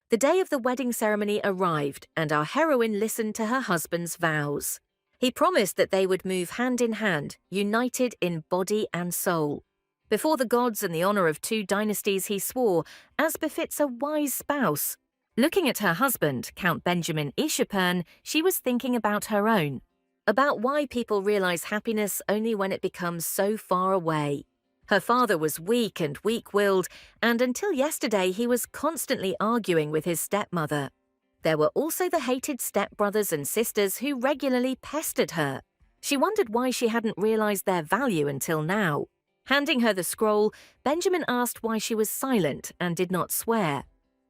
The day of the wedding ceremony arrived, and our heroine listened to her husband's vows. He promised that they would move hand in hand, united in body and soul. Before the gods and the honor of 2 dynasties, he swore, as befits a wise spouse. Looking at her husband, Count Benjamin Ishapern, she was thinking about her own, about why people realize happiness only when it becomes so far away. Her father was weak and weak-willed, and until yesterday he was constantly arguing with his stepmother. There were also the hated stepbrothers and sisters who regularly pestered her. She wondered why she hadn't realized their value until now. Handing her the scroll, Benjamin asked why she was silent and did not swear.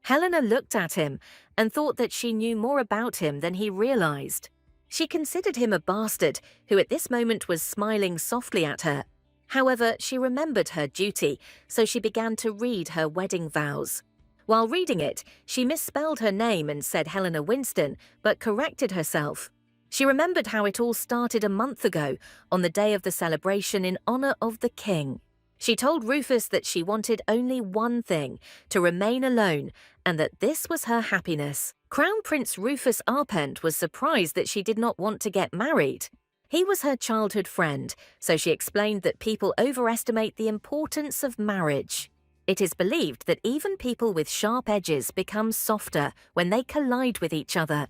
Helena looked at him and thought that she knew more about him than he realized. She considered him a bastard who at this moment was smiling softly at her. However, she remembered her duty, so she began to read her wedding vows. While reading it, she misspelled her name and said Helena Winston, but corrected herself. She remembered how it all started a month ago, on the day of the celebration in honor of the king. She told Rufus that she wanted only one thing, to remain alone, and that this was her happiness. Crown Prince Rufus Arpent was surprised that she did not want to get married. He was her childhood friend, so she explained that people overestimate the importance of marriage. It is believed that even people with sharp edges become softer when they collide with each other.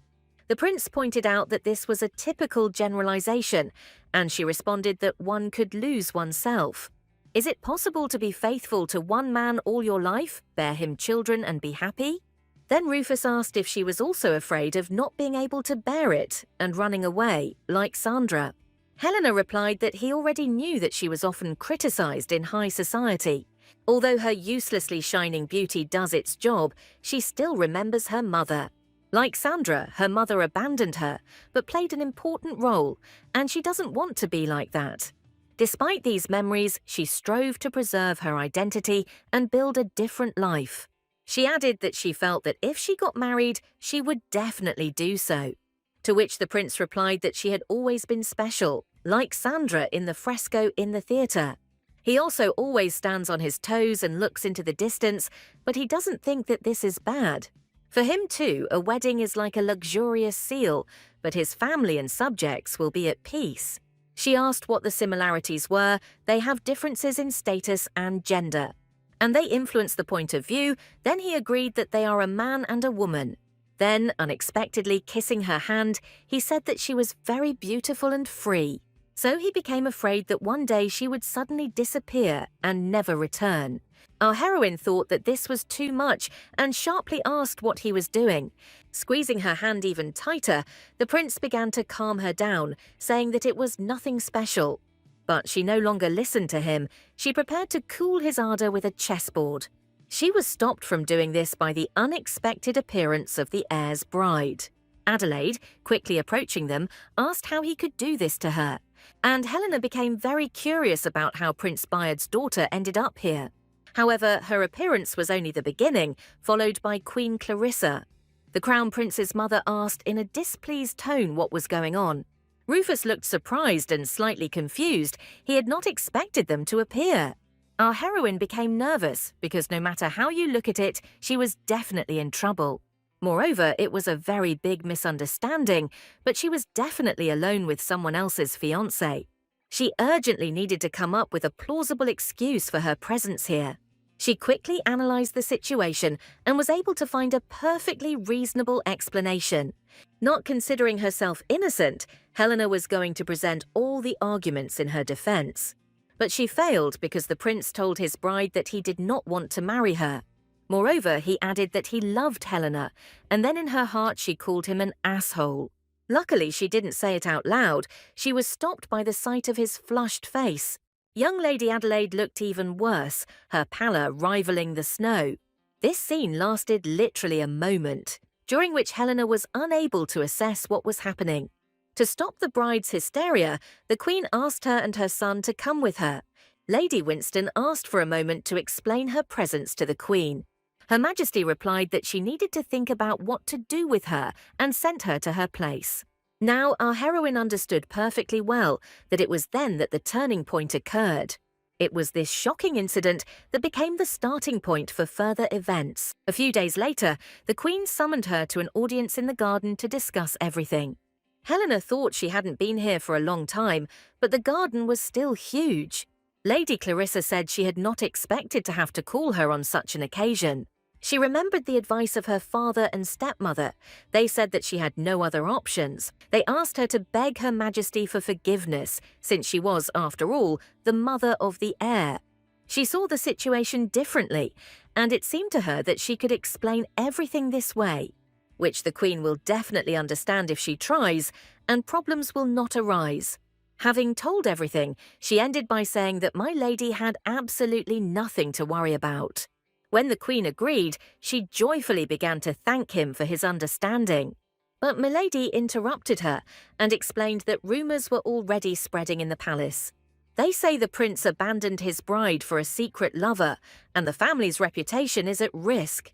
The prince pointed out that this was a typical generalization, and she responded that one could lose oneself. Is it possible to be faithful to one man all your life, bear him children and be happy? Then Rufus asked if she was also afraid of not being able to bear it and running away, like Sandra. Helena replied that he already knew that she was often criticized in high society. Although her uselessly shining beauty does its job, she still remembers her mother. Like Sandra, her mother abandoned her, but played an important role, and she doesn't want to be like that. Despite these memories, she strove to preserve her identity and build a different life. She added that she felt that if she got married, she would definitely do so. To which the prince replied that she had always been special, like Sandra in the fresco in the theatre. He also always stands on his toes and looks into the distance, but he doesn't think that this is bad. For him too, a wedding is like a luxurious seal, but his family and subjects will be at peace. She asked what the similarities were. They have differences in status and gender, and they influence the point of view. Then he agreed that they are a man and a woman. Then, unexpectedly kissing her hand, he said that she was very beautiful and free. So he became afraid that one day she would suddenly disappear and never return. Our heroine thought that this was too much and sharply asked what he was doing. Squeezing her hand even tighter, the prince began to calm her down, saying that it was nothing special. But she no longer listened to him. She prepared to cool his ardor with a chessboard. She was stopped from doing this by the unexpected appearance of the heir's bride. Adelaide, quickly approaching them, asked how he could do this to her. And Helena became very curious about how Prince Bayard's daughter ended up here. However, her appearance was only the beginning, followed by Queen Clarissa. The Crown Prince's mother asked in a displeased tone what was going on. Rufus looked surprised and slightly confused. He had not expected them to appear. Our heroine became nervous because no matter how you look at it, she was definitely in trouble. Moreover, it was a very big misunderstanding, but she was definitely alone with someone else's fiancé. She urgently needed to come up with a plausible excuse for her presence here. She quickly analyzed the situation and was able to find a perfectly reasonable explanation. Not considering herself innocent, Helena was going to present all the arguments in her defense. But she failed because the prince told his bride that he did not want to marry her. Moreover, he added that he loved Helena, and then in her heart she called him an asshole. Luckily, she didn't say it out loud. She was stopped by the sight of his flushed face. Young Lady Adelaide looked even worse, her pallor rivaling the snow. This scene lasted literally a moment, during which Helena was unable to assess what was happening. To stop the bride's hysteria, the Queen asked her and her son to come with her. Lady Winston asked for a moment to explain her presence to the Queen. Her Majesty replied that she needed to think about what to do with her and sent her to her place. Now, our heroine understood perfectly well that it was then that the turning point occurred. It was this shocking incident that became the starting point for further events. A few days later, the Queen summoned her to an audience in the garden to discuss everything. Helena thought she hadn't been here for a long time, but the garden was still huge. Lady Clarissa said she had not expected to have to call her on such an occasion. She remembered the advice of her father and stepmother. They said that she had no other options. They asked her to beg Her Majesty for forgiveness, since she was, after all, the mother of the heir. She saw the situation differently, and it seemed to her that she could explain everything this way, which the Queen will definitely understand if she tries, and problems will not arise. Having told everything, she ended by saying that my lady had absolutely nothing to worry about. When the Queen agreed, she joyfully began to thank him for his understanding. But Milady interrupted her and explained that rumours were already spreading in the palace. They say the prince abandoned his bride for a secret lover, and the family's reputation is at risk.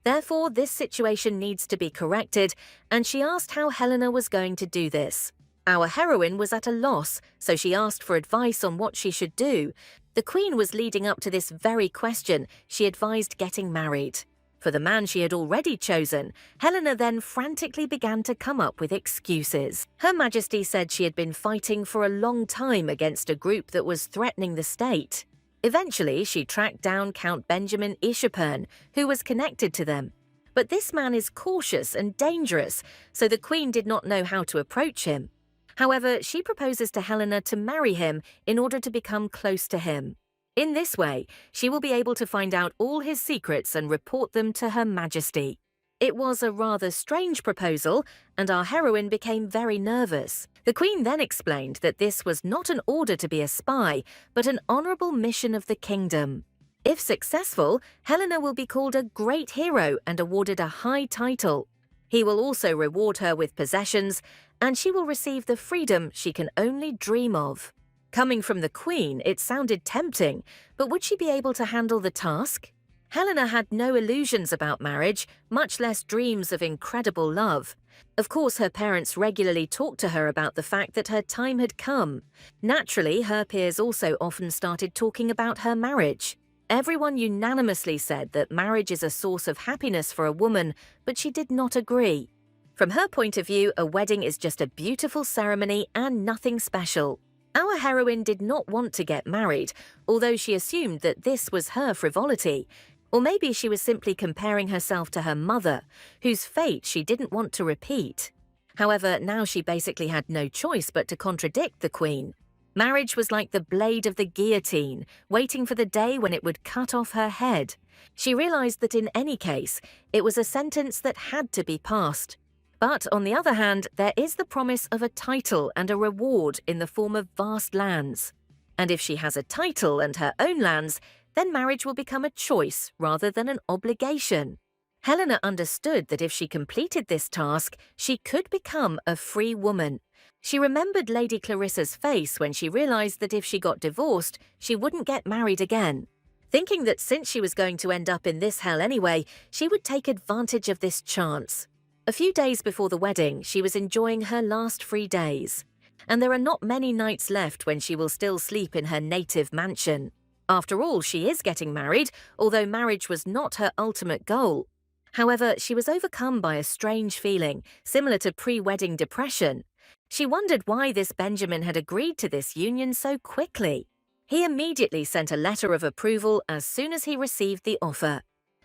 Therefore, this situation needs to be corrected, and she asked how Helena was going to do this. Our heroine was at a loss, so she asked for advice on what she should do. The Queen was leading up to this very question. She advised getting married. For the man she had already chosen, Helena then frantically began to come up with excuses. Her Majesty said she had been fighting for a long time against a group that was threatening the state. Eventually, she tracked down Count Benjamin Ishapern, who was connected to them. But this man is cautious and dangerous, so the Queen did not know how to approach him. However, she proposes to Helena to marry him in order to become close to him. In this way, she will be able to find out all his secrets and report them to Her Majesty. It was a rather strange proposal, and our heroine became very nervous. The Queen then explained that this was not an order to be a spy, but an honourable mission of the kingdom. If successful, Helena will be called a great hero and awarded a high title. He will also reward her with possessions, and she will receive the freedom she can only dream of. Coming from the Queen, it sounded tempting, but would she be able to handle the task? Helena had no illusions about marriage, much less dreams of incredible love. Of course, her parents regularly talked to her about the fact that her time had come. Naturally, her peers also often started talking about her marriage. Everyone unanimously said that marriage is a source of happiness for a woman, but she did not agree. From her point of view, a wedding is just a beautiful ceremony and nothing special. Our heroine did not want to get married, although she assumed that this was her frivolity. Or maybe she was simply comparing herself to her mother, whose fate she didn't want to repeat. However, now she basically had no choice but to contradict the Queen. Marriage was like the blade of the guillotine, waiting for the day when it would cut off her head. She realized that in any case, it was a sentence that had to be passed. But on the other hand, there is the promise of a title and a reward in the form of vast lands. And if she has a title and her own lands, then marriage will become a choice rather than an obligation. Helena understood that if she completed this task, she could become a free woman. She remembered Lady Clarissa's face when she realized that if she got divorced, she wouldn't get married again. Thinking that since she was going to end up in this hell anyway, she would take advantage of this chance. A few days before the wedding, she was enjoying her last free days. And there are not many nights left when she will still sleep in her native mansion. After all, she is getting married, although marriage was not her ultimate goal. However, she was overcome by a strange feeling, similar to pre-wedding depression. She wondered why this Benjamin had agreed to this union so quickly. He immediately sent a letter of approval as soon as he received the offer.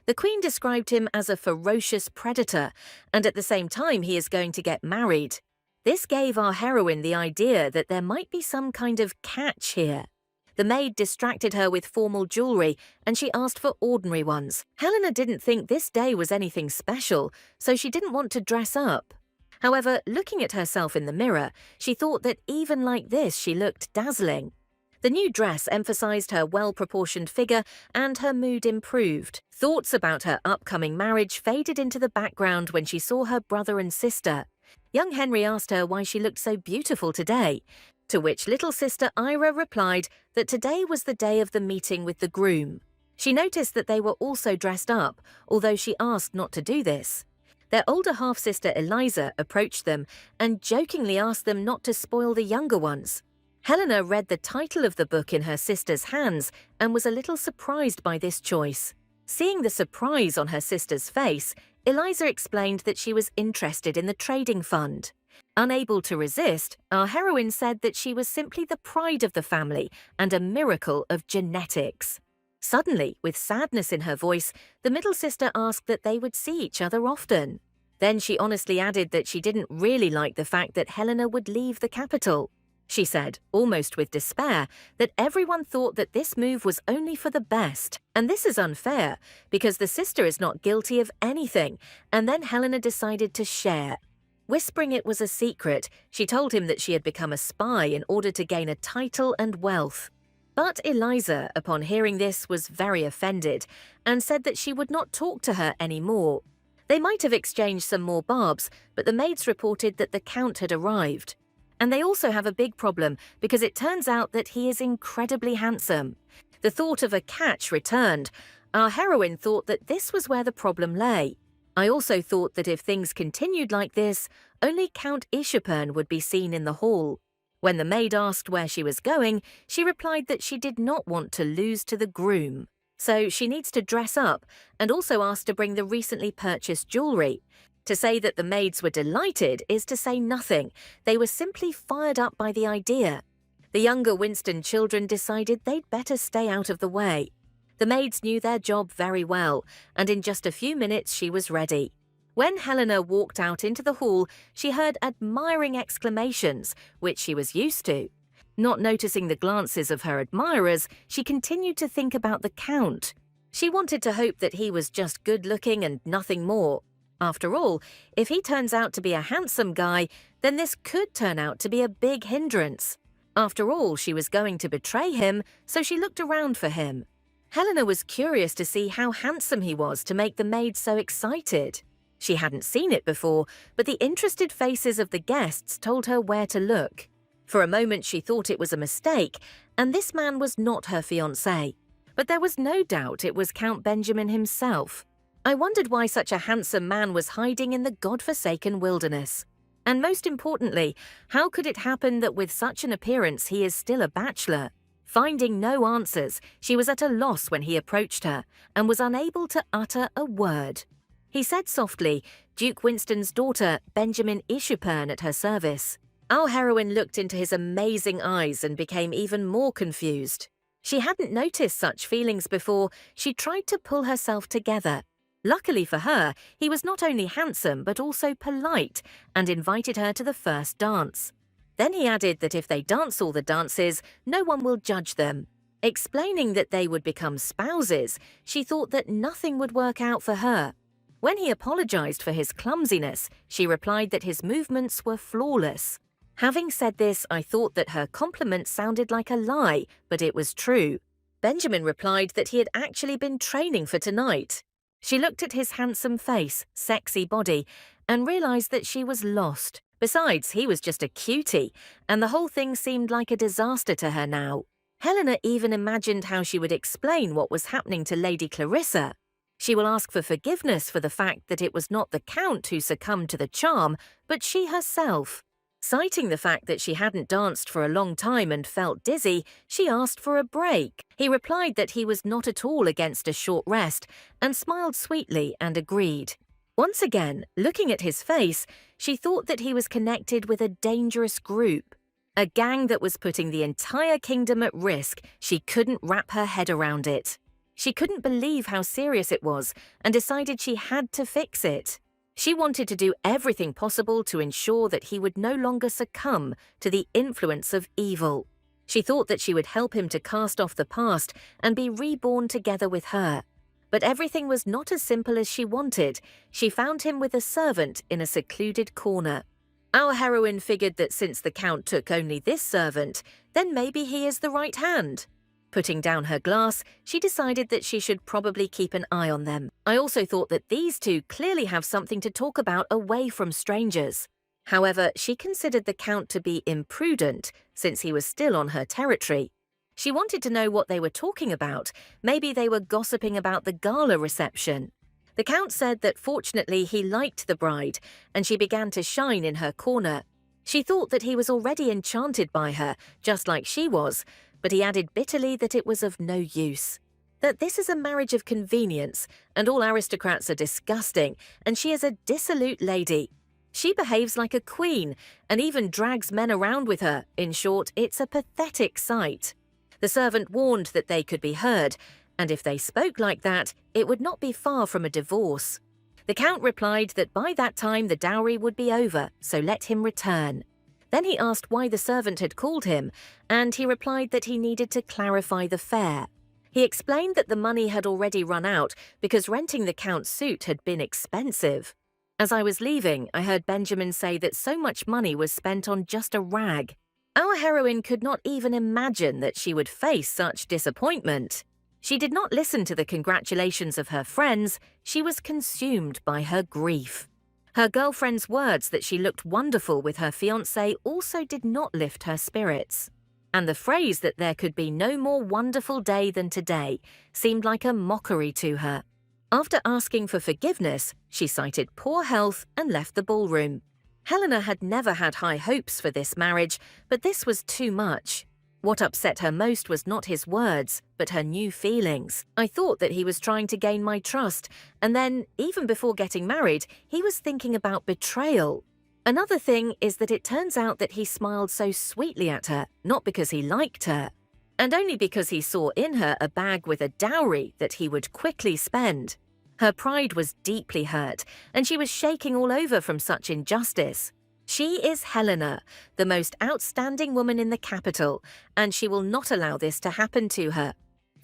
The Queen described him as a ferocious predator, and at the same time he is going to get married. This gave our heroine the idea that there might be some kind of catch here. The maid distracted her with formal jewellery, and she asked for ordinary ones. Helena didn't think this day was anything special, so she didn't want to dress up. However, looking at herself in the mirror, she thought that even like this she looked dazzling. The new dress emphasized her well-proportioned figure and her mood improved. Thoughts about her upcoming marriage faded into the background when she saw her brother and sister. Young Henry asked her why she looked so beautiful today, to which little sister Ira replied that today was the day of the meeting with the groom. She noticed that they were also dressed up, although she asked not to do this. Their older half-sister Eliza approached them and jokingly asked them not to spoil the younger ones. Helena read the title of the book in her sister's hands and was a little surprised by this choice. Seeing the surprise on her sister's face, Eliza explained that she was interested in the trading fund. Unable to resist, our heroine said that she was simply the pride of the family and a miracle of genetics. Suddenly, with sadness in her voice, the middle sister asked that they would see each other often. Then she honestly added that she didn't really like the fact that Helena would leave the capital. She said, almost with despair, that everyone thought that this move was only for the best. And this is unfair, because the sister is not guilty of anything, and then Helena decided to share. Whispering it was a secret, she told him that she had become a spy in order to gain a title and wealth. But Eliza, upon hearing this, was very offended, and said that she would not talk to her anymore. They might have exchanged some more barbs, but the maids reported that the Count had arrived. And they also have a big problem because it turns out that he is incredibly handsome. The thought of a catch returned. Our heroine thought that this was where the problem lay. I also thought that if things continued like this, only Count Ishapern would be seen in the hall. When the maid asked where she was going, she replied that she did not want to lose to the groom. So she needs to dress up, and also asked to bring the recently purchased jewellery. To say that the maids were delighted is to say nothing. They were simply fired up by the idea. The younger Winston children decided they'd better stay out of the way. The maids knew their job very well, and in just a few minutes she was ready. When Helena walked out into the hall, she heard admiring exclamations, which she was used to. Not noticing the glances of her admirers, she continued to think about the Count. She wanted to hope that he was just good-looking and nothing more. After all, if he turns out to be a handsome guy, then this could turn out to be a big hindrance. After all, she was going to betray him, so she looked around for him. Helena was curious to see how handsome he was to make the maid so excited. She hadn't seen it before, but the interested faces of the guests told her where to look. For a moment she thought it was a mistake, and this man was not her fiancé. But there was no doubt it was Count Benjamin himself. I wondered why such a handsome man was hiding in the God-forsaken wilderness. And most importantly, how could it happen that with such an appearance he is still a bachelor? Finding no answers, she was at a loss when he approached her, and was unable to utter a word. He said softly, "Duke Winston's daughter, Benjamin Ishapern, at her service." Our heroine looked into his amazing eyes and became even more confused. She hadn't noticed such feelings before. She tried to pull herself together. Luckily for her, he was not only handsome but also polite, and invited her to the first dance. Then he added that if they dance all the dances, no one will judge them. Explaining that they would become spouses, she thought that nothing would work out for her. When he apologized for his clumsiness, she replied that his movements were flawless. Having said this, I thought that her compliment sounded like a lie, but it was true. Benjamin replied that he had actually been training for tonight. She looked at his handsome face, sexy body, and realized that she was lost. Besides, he was just a cutie, and the whole thing seemed like a disaster to her now. Helena even imagined how she would explain what was happening to Lady Clarissa. She will ask for forgiveness for the fact that it was not the Count who succumbed to the charm, but she herself. Citing the fact that she hadn't danced for a long time and felt dizzy, she asked for a break. He replied that he was not at all against a short rest, and smiled sweetly and agreed. Once again, looking at his face, she thought that he was connected with a dangerous group. A gang that was putting the entire kingdom at risk. She couldn't wrap her head around it. She couldn't believe how serious it was, and decided she had to fix it. She wanted to do everything possible to ensure that he would no longer succumb to the influence of evil. She thought that she would help him to cast off the past and be reborn together with her. But everything was not as simple as she wanted. She found him with a servant in a secluded corner. Our heroine figured that since the Count took only this servant, then maybe he is the right hand. Putting down her glass, she decided that she should probably keep an eye on them. I also thought that these two clearly have something to talk about away from strangers. However, she considered the Count to be imprudent, since he was still on her territory. She wanted to know what they were talking about. Maybe they were gossiping about the gala reception. The Count said that fortunately he liked the bride, and she began to shine in her corner. She thought that he was already enchanted by her, just like she was, but he added bitterly that it was of no use. That this is a marriage of convenience, and all aristocrats are disgusting, and she is a dissolute lady. She behaves like a queen, and even drags men around with her. In short, it's a pathetic sight. The servant warned that they could be heard, and if they spoke like that, it would not be far from a divorce. The Count replied that by that time the dowry would be over, so let him return. Then he asked why the servant had called him, and he replied that he needed to clarify the fare. He explained that the money had already run out because renting the Count's suit had been expensive. As I was leaving, I heard Benjamin say that so much money was spent on just a rag. Our heroine could not even imagine that she would face such disappointment. She did not listen to the congratulations of her friends, she was consumed by her grief. Her girlfriend's words that she looked wonderful with her fiancé also did not lift her spirits. And the phrase that there could be no more wonderful day than today seemed like a mockery to her. After asking for forgiveness, she cited poor health and left the ballroom. Helena had never had high hopes for this marriage, but this was too much. What upset her most was not his words, but her new feelings. I thought that he was trying to gain my trust, and then, even before getting married, he was thinking about betrayal. Another thing is that it turns out that he smiled so sweetly at her, not because he liked her, and only because he saw in her a bag with a dowry that he would quickly spend. Her pride was deeply hurt, and she was shaking all over from such injustice. She is Helena, the most outstanding woman in the capital, and she will not allow this to happen to her.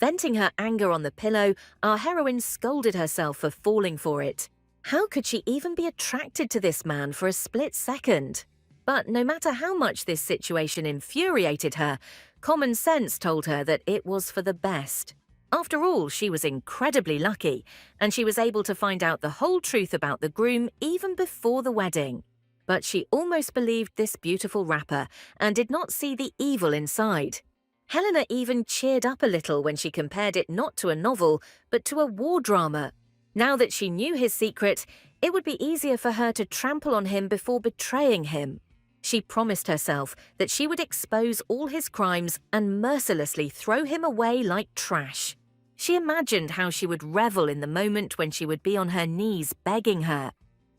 Venting her anger on the pillow, our heroine scolded herself for falling for it. How could she even be attracted to this man for a split second? But no matter how much this situation infuriated her, common sense told her that it was for the best. After all, she was incredibly lucky, and she was able to find out the whole truth about the groom even before the wedding. But she almost believed this beautiful wrapper and did not see the evil inside. Helena even cheered up a little when she compared it not to a novel, but to a war drama. Now that she knew his secret, it would be easier for her to trample on him before betraying him. She promised herself that she would expose all his crimes and mercilessly throw him away like trash. She imagined how she would revel in the moment when she would be on her knees begging her.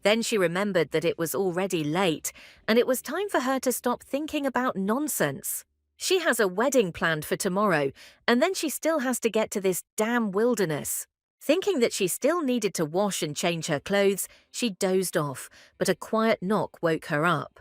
Then she remembered that it was already late, and it was time for her to stop thinking about nonsense. She has a wedding planned for tomorrow, and then she still has to get to this damn wilderness. Thinking that she still needed to wash and change her clothes, she dozed off, but a quiet knock woke her up.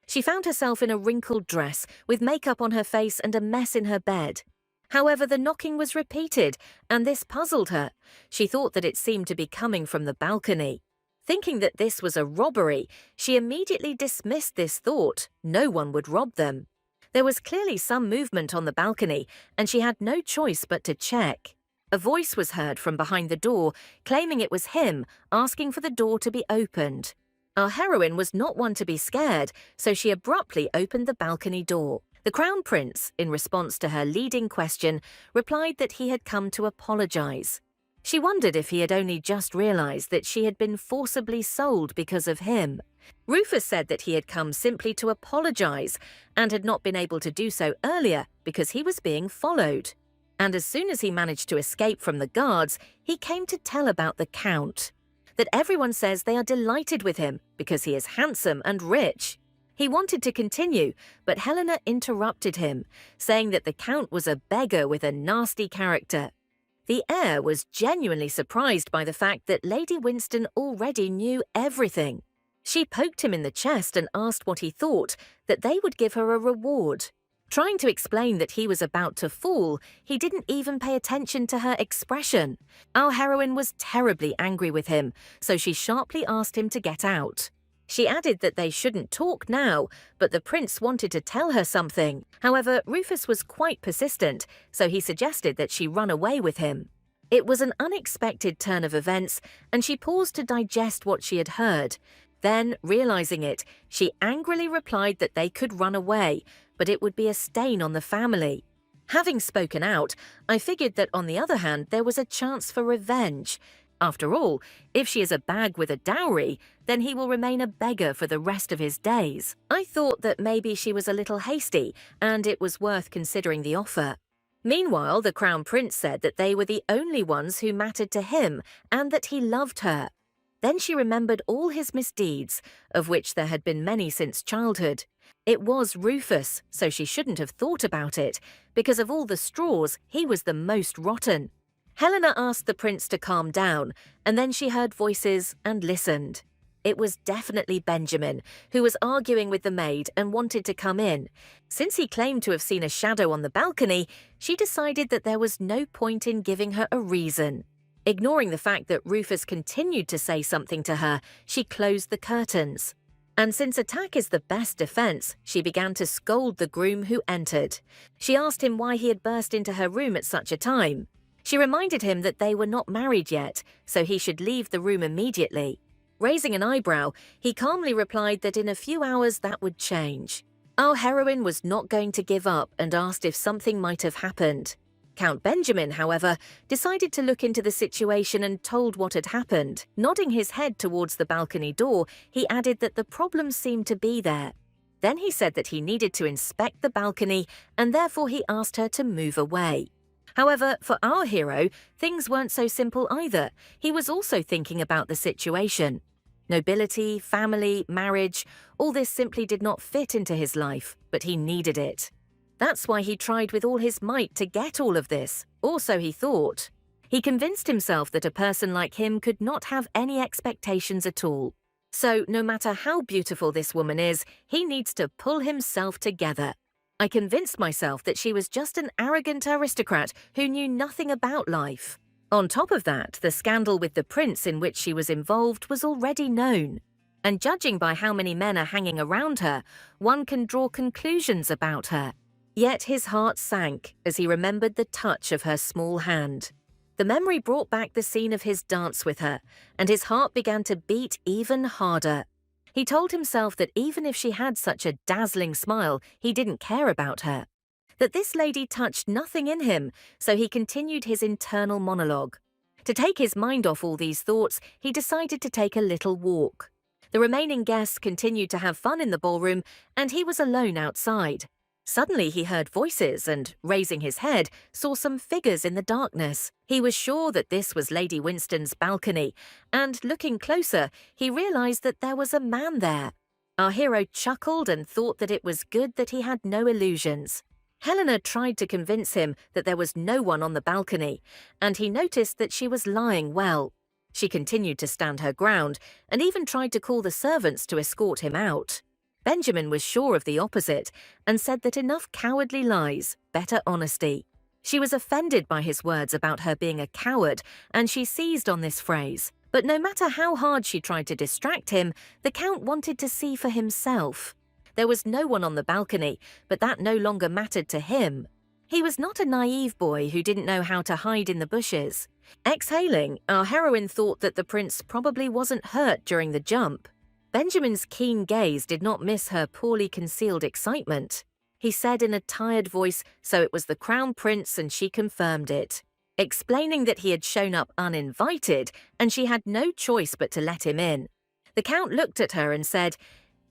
She found herself in a wrinkled dress, with makeup on her face and a mess in her bed. However, the knocking was repeated, and this puzzled her. She thought that it seemed to be coming from the balcony. Thinking that this was a robbery, she immediately dismissed this thought. No one would rob them. There was clearly some movement on the balcony, and she had no choice but to check. A voice was heard from behind the door, claiming it was him, asking for the door to be opened. Our heroine was not one to be scared, so she abruptly opened the balcony door. The Crown Prince, in response to her leading question, replied that he had come to apologize. She wondered if he had only just realized that she had been forcibly sold because of him. Rufus said that he had come simply to apologize and had not been able to do so earlier because he was being followed. And as soon as he managed to escape from the guards, he came to tell about the Count. That everyone says they are delighted with him because he is handsome and rich. He wanted to continue, but Helena interrupted him, saying that the Count was a beggar with a nasty character. The heir was genuinely surprised by the fact that Lady Winston already knew everything. She poked him in the chest and asked what he thought, that they would give her a reward. Trying to explain that he was about to fall, he didn't even pay attention to her expression. Our heroine was terribly angry with him, so she sharply asked him to get out. She added that they shouldn't talk now, but the prince wanted to tell her something. However, Rufus was quite persistent, so he suggested that she run away with him. It was an unexpected turn of events, and she paused to digest what she had heard. Then, realizing it, she angrily replied that they could run away, but it would be a stain on the family. Having spoken out, I figured that on the other hand there was a chance for revenge. After all, if she is a bag with a dowry, then he will remain a beggar for the rest of his days. I thought that maybe she was a little hasty, and it was worth considering the offer. Meanwhile, the Crown Prince said that they were the only ones who mattered to him, and that he loved her. Then she remembered all his misdeeds, of which there had been many since childhood. It was Rufus, so she shouldn't have thought about it, because of all the straws, he was the most rotten. Helena asked the prince to calm down, and then she heard voices and listened. It was definitely Benjamin, who was arguing with the maid and wanted to come in. Since he claimed to have seen a shadow on the balcony, she decided that there was no point in giving her a reason. Ignoring the fact that Rufus continued to say something to her, she closed the curtains. And since attack is the best defense, she began to scold the groom who entered. She asked him why he had burst into her room at such a time. She reminded him that they were not married yet, so he should leave the room immediately. Raising an eyebrow, he calmly replied that in a few hours that would change. Our heroine was not going to give up and asked if something might have happened. Count Benjamin, however, decided to look into the situation and told what had happened. Nodding his head towards the balcony door, he added that the problem seemed to be there. Then he said that he needed to inspect the balcony, and therefore he asked her to move away. However, for our hero, things weren't so simple either. He was also thinking about the situation. Nobility, family, marriage, all this simply did not fit into his life, but he needed it. That's why he tried with all his might to get all of this, or so he thought. He convinced himself that a person like him could not have any expectations at all. So, no matter how beautiful this woman is, he needs to pull himself together. I convinced myself that she was just an arrogant aristocrat who knew nothing about life. On top of that, the scandal with the prince in which she was involved was already known. And judging by how many men are hanging around her, one can draw conclusions about her. Yet his heart sank as he remembered the touch of her small hand. The memory brought back the scene of his dance with her, and his heart began to beat even harder. He told himself that even if she had such a dazzling smile, he didn't care about her. That this lady touched nothing in him, so he continued his internal monologue. To take his mind off all these thoughts, he decided to take a little walk. The remaining guests continued to have fun in the ballroom, and he was alone outside. Suddenly he heard voices and, raising his head, saw some figures in the darkness. He was sure that this was Lady Winston's balcony, and looking closer, he realized that there was a man there. Our hero chuckled and thought that it was good that he had no illusions. Helena tried to convince him that there was no one on the balcony, and he noticed that she was lying well. She continued to stand her ground, and even tried to call the servants to escort him out. Benjamin was sure of the opposite, and said that enough cowardly lies, better honesty. She was offended by his words about her being a coward, and she seized on this phrase. But no matter how hard she tried to distract him, the Count wanted to see for himself. There was no one on the balcony, but that no longer mattered to him. He was not a naive boy who didn't know how to hide in the bushes. Exhaling, our heroine thought that the prince probably wasn't hurt during the jump. Benjamin's keen gaze did not miss her poorly concealed excitement. He said in a tired voice, so it was the Crown Prince, and she confirmed it, explaining that he had shown up uninvited and she had no choice but to let him in. The Count looked at her and said,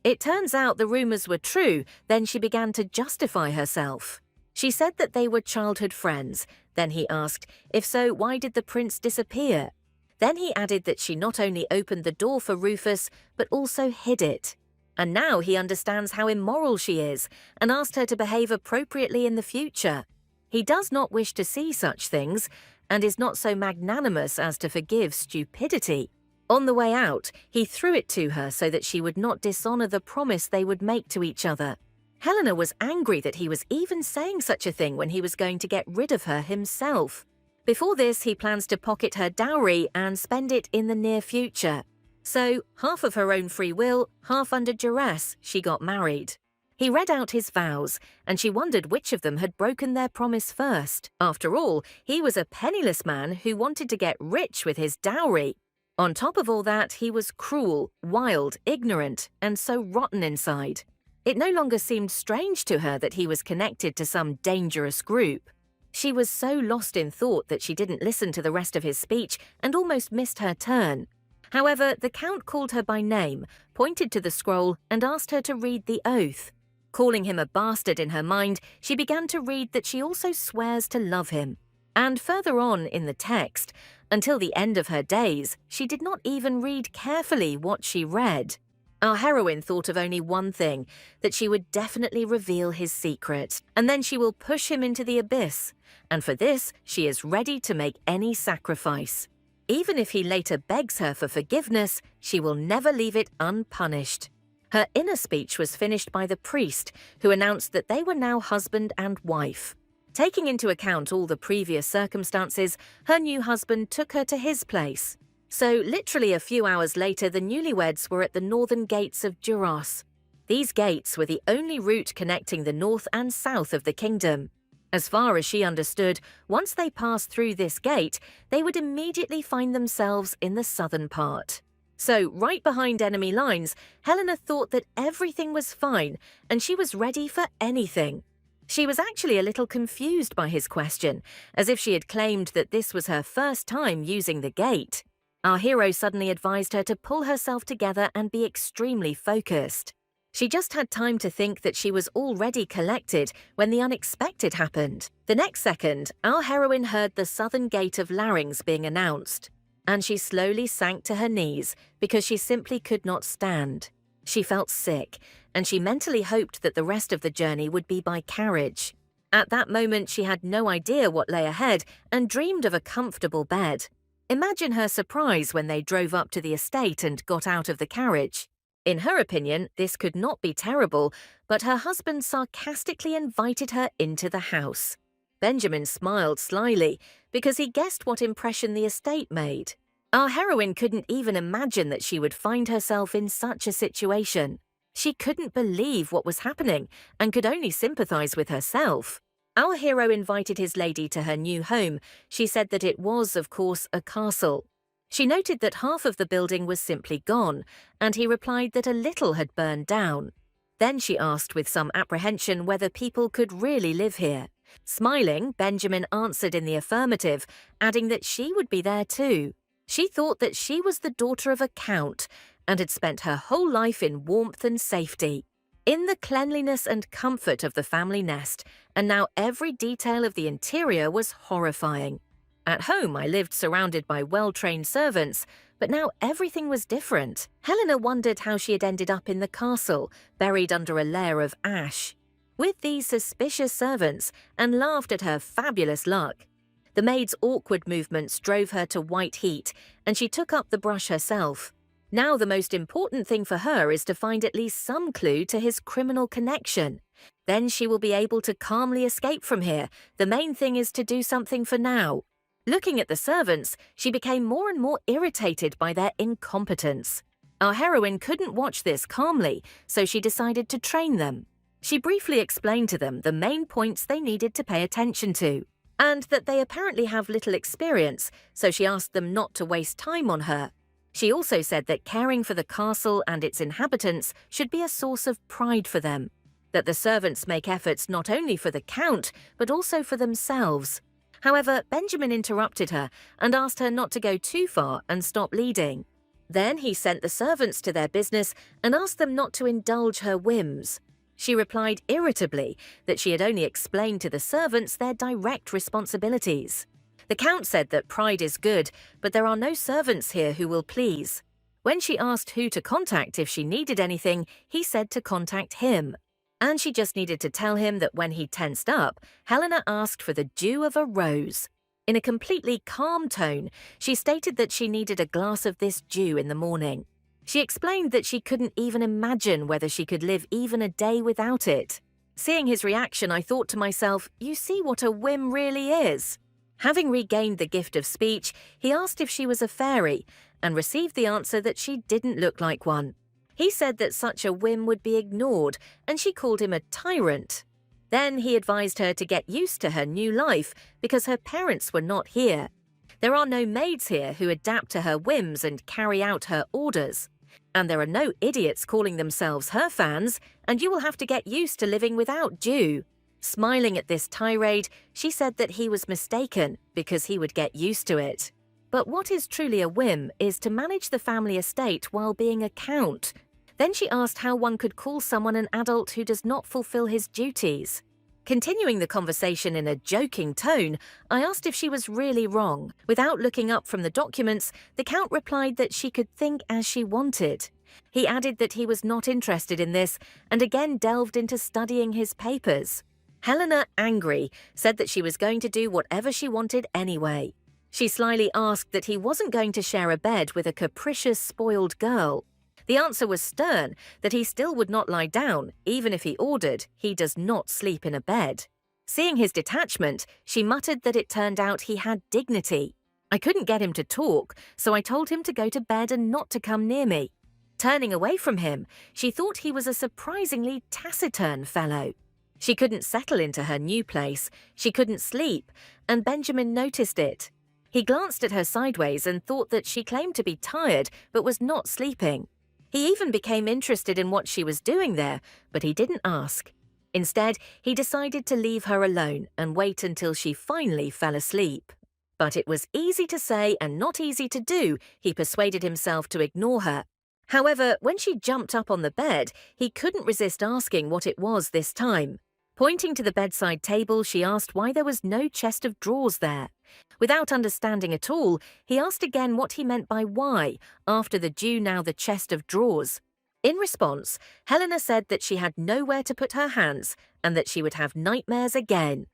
"It turns out the rumours were true." Then she began to justify herself. She said that they were childhood friends. Then he asked, if so, why did the prince disappear? Then he added that she not only opened the door for Rufus, but also hid it. And now he understands how immoral she is, and asked her to behave appropriately in the future. He does not wish to see such things, and is not so magnanimous as to forgive stupidity. On the way out, he threw it to her so that she would not dishonor the promise they would make to each other. Helena was angry that he was even saying such a thing when he was going to get rid of her himself. Before this, he plans to pocket her dowry and spend it in the near future. So, half of her own free will, half under duress, she got married. He read out his vows, and she wondered which of them had broken their promise first. After all, he was a penniless man who wanted to get rich with his dowry. On top of all that, he was cruel, wild, ignorant, and so rotten inside. It no longer seemed strange to her that he was connected to some dangerous group. She was so lost in thought that she didn't listen to the rest of his speech and almost missed her turn. However, the Count called her by name, pointed to the scroll, and asked her to read the oath. Calling him a bastard in her mind, she began to read that she also swears to love him. And further on in the text, until the end of her days, she did not even read carefully what she read. Our heroine thought of only one thing, that she would definitely reveal his secret, and then she will push him into the abyss, and for this she is ready to make any sacrifice. Even if he later begs her for forgiveness, she will never leave it unpunished. Her inner speech was finished by the priest, who announced that they were now husband and wife. Taking into account all the previous circumstances, her new husband took her to his place. So literally a few hours later, the newlyweds were at the northern gates of Duras. These gates were the only route connecting the north and south of the kingdom. As far as she understood, once they passed through this gate, they would immediately find themselves in the southern part. So, right behind enemy lines, Helena thought that everything was fine and she was ready for anything. She was actually a little confused by his question, as if she had claimed that this was her first time using the gate. Our hero suddenly advised her to pull herself together and be extremely focused. She just had time to think that she was already collected when the unexpected happened. The next second, our heroine heard the southern gate of Larynx being announced, and she slowly sank to her knees because she simply could not stand. She felt sick, and she mentally hoped that the rest of the journey would be by carriage. At that moment, she had no idea what lay ahead and dreamed of a comfortable bed. Imagine her surprise when they drove up to the estate and got out of the carriage. In her opinion, this could not be terrible, but her husband sarcastically invited her into the house. Benjamin smiled slyly because he guessed what impression the estate made. Our heroine couldn't even imagine that she would find herself in such a situation. She couldn't believe what was happening and could only sympathize with herself. Our hero invited his lady to her new home. She said that it was, of course, a castle. She noted that half of the building was simply gone, and he replied that a little had burned down. Then she asked with some apprehension whether people could really live here. Smiling, Benjamin answered in the affirmative, adding that she would be there too. She thought that she was the daughter of a count and had spent her whole life in warmth and safety, in the cleanliness and comfort of the family nest, and now every detail of the interior was horrifying. At home, I lived surrounded by well-trained servants, but now everything was different. Helena wondered how she had ended up in the castle, buried under a layer of ash, with these suspicious servants, and laughed at her fabulous luck. The maid's awkward movements drove her to white heat, and she took up the brush herself. Now the most important thing for her is to find at least some clue to his criminal connection. Then she will be able to calmly escape from here. The main thing is to do something for now. Looking at the servants, she became more and more irritated by their incompetence. Our heroine couldn't watch this calmly, so she decided to train them. She briefly explained to them the main points they needed to pay attention to, and that they apparently have little experience, so she asked them not to waste time on her. She also said that caring for the castle and its inhabitants should be a source of pride for them, that the servants make efforts not only for the Count, but also for themselves. However, Benjamin interrupted her and asked her not to go too far and stop leading. Then he sent the servants to their business and asked them not to indulge her whims. She replied irritably that she had only explained to the servants their direct responsibilities. The Count said that pride is good, but there are no servants here who will please. When she asked who to contact if she needed anything, he said to contact him. And she just needed to tell him that when he tensed up, Helena asked for the dew of a rose. In a completely calm tone, she stated that she needed a glass of this dew in the morning. She explained that she couldn't even imagine whether she could live even a day without it. Seeing his reaction, I thought to myself, you see what a whim really is. Having regained the gift of speech, he asked if she was a fairy, and received the answer that she didn't look like one. He said that such a whim would be ignored, and she called him a tyrant. Then he advised her to get used to her new life because her parents were not here. There are no maids here who adapt to her whims and carry out her orders. And there are no idiots calling themselves her fans, and you will have to get used to living without dew. Smiling at this tirade, she said that he was mistaken because he would get used to it. But what is truly a whim is to manage the family estate while being a count. Then she asked how one could call someone an adult who does not fulfill his duties. Continuing the conversation in a joking tone, I asked if she was really wrong. Without looking up from the documents, the Count replied that she could think as she wanted. He added that he was not interested in this and again delved into studying his papers. Helena, angry, said that she was going to do whatever she wanted anyway. She slyly asked that he wasn't going to share a bed with a capricious, spoiled girl. The answer was stern, that he still would not lie down, even if he ordered. He does not sleep in a bed. Seeing his detachment, she muttered that it turned out he had dignity. I couldn't get him to talk, so I told him to go to bed and not to come near me. Turning away from him, she thought he was a surprisingly taciturn fellow. She couldn't settle into her new place, she couldn't sleep, and Benjamin noticed it. He glanced at her sideways and thought that she claimed to be tired but was not sleeping. He even became interested in what she was doing there, but he didn't ask. Instead, he decided to leave her alone and wait until she finally fell asleep. But it was easy to say and not easy to do. He persuaded himself to ignore her. However, when she jumped up on the bed, he couldn't resist asking what it was this time. Pointing to the bedside table, she asked why there was no chest of drawers there. Without understanding at all, he asked again what he meant by why, after the due now the chest of drawers. In response, Helena said that she had nowhere to put her hands and that she would have nightmares again.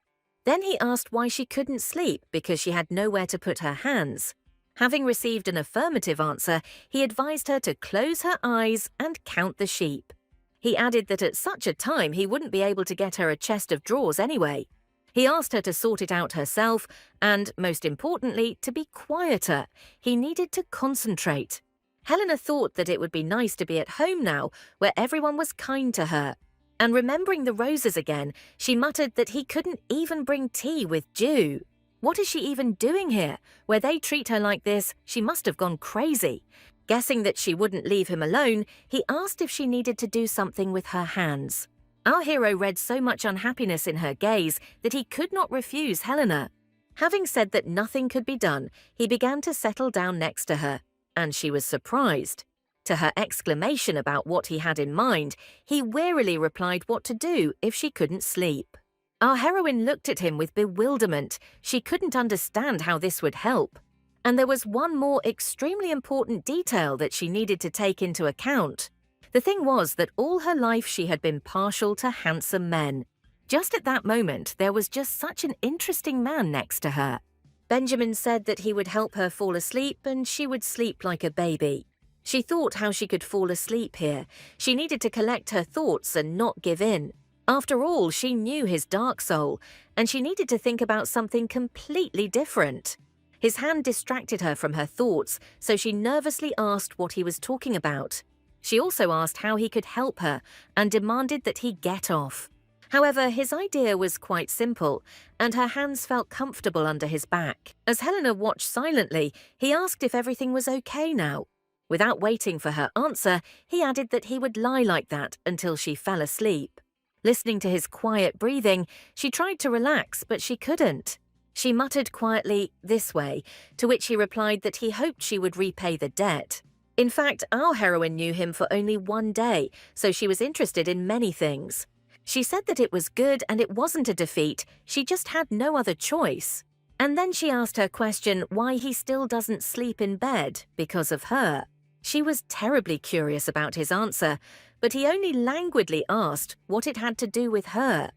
Then he asked why she couldn't sleep because she had nowhere to put her hands. Having received an affirmative answer, he advised her to close her eyes and count the sheep. He added that at such a time he wouldn't be able to get her a chest of drawers anyway. He asked her to sort it out herself and, most importantly, to be quieter. He needed to concentrate. Helena thought that it would be nice to be at home now, where everyone was kind to her. And remembering the roses again, she muttered that he couldn't even bring tea with dew. What is she even doing here? Where they treat her like this, she must have gone crazy. Guessing that she wouldn't leave him alone, he asked if she needed to do something with her hands. Our hero read so much unhappiness in her gaze that he could not refuse Helena. Having said that nothing could be done, he began to settle down next to her, and she was surprised. To her exclamation about what he had in mind, he wearily replied what to do if she couldn't sleep. Our heroine looked at him with bewilderment. She couldn't understand how this would help. And there was one more extremely important detail that she needed to take into account. The thing was that all her life she had been partial to handsome men. Just at that moment, there was just such an interesting man next to her. Benjamin said that he would help her fall asleep and she would sleep like a baby. She thought how she could fall asleep here. She needed to collect her thoughts and not give in. After all, she knew his dark soul, and she needed to think about something completely different. His hand distracted her from her thoughts, so she nervously asked what he was talking about. She also asked how he could help her and demanded that he get off. However, his idea was quite simple, and her hands felt comfortable under his back. As Helena watched silently, he asked if everything was okay now. Without waiting for her answer, he added that he would lie like that until she fell asleep. Listening to his quiet breathing, she tried to relax, but she couldn't. She muttered quietly, "This way," to which he replied that he hoped she would repay the debt. In fact, our heroine knew him for only one day, so she was interested in many things. She said that it was good and it wasn't a defeat, she just had no other choice. And then she asked her question why he still doesn't sleep in bed because of her. She was terribly curious about his answer, but he only languidly asked what it had to do with her.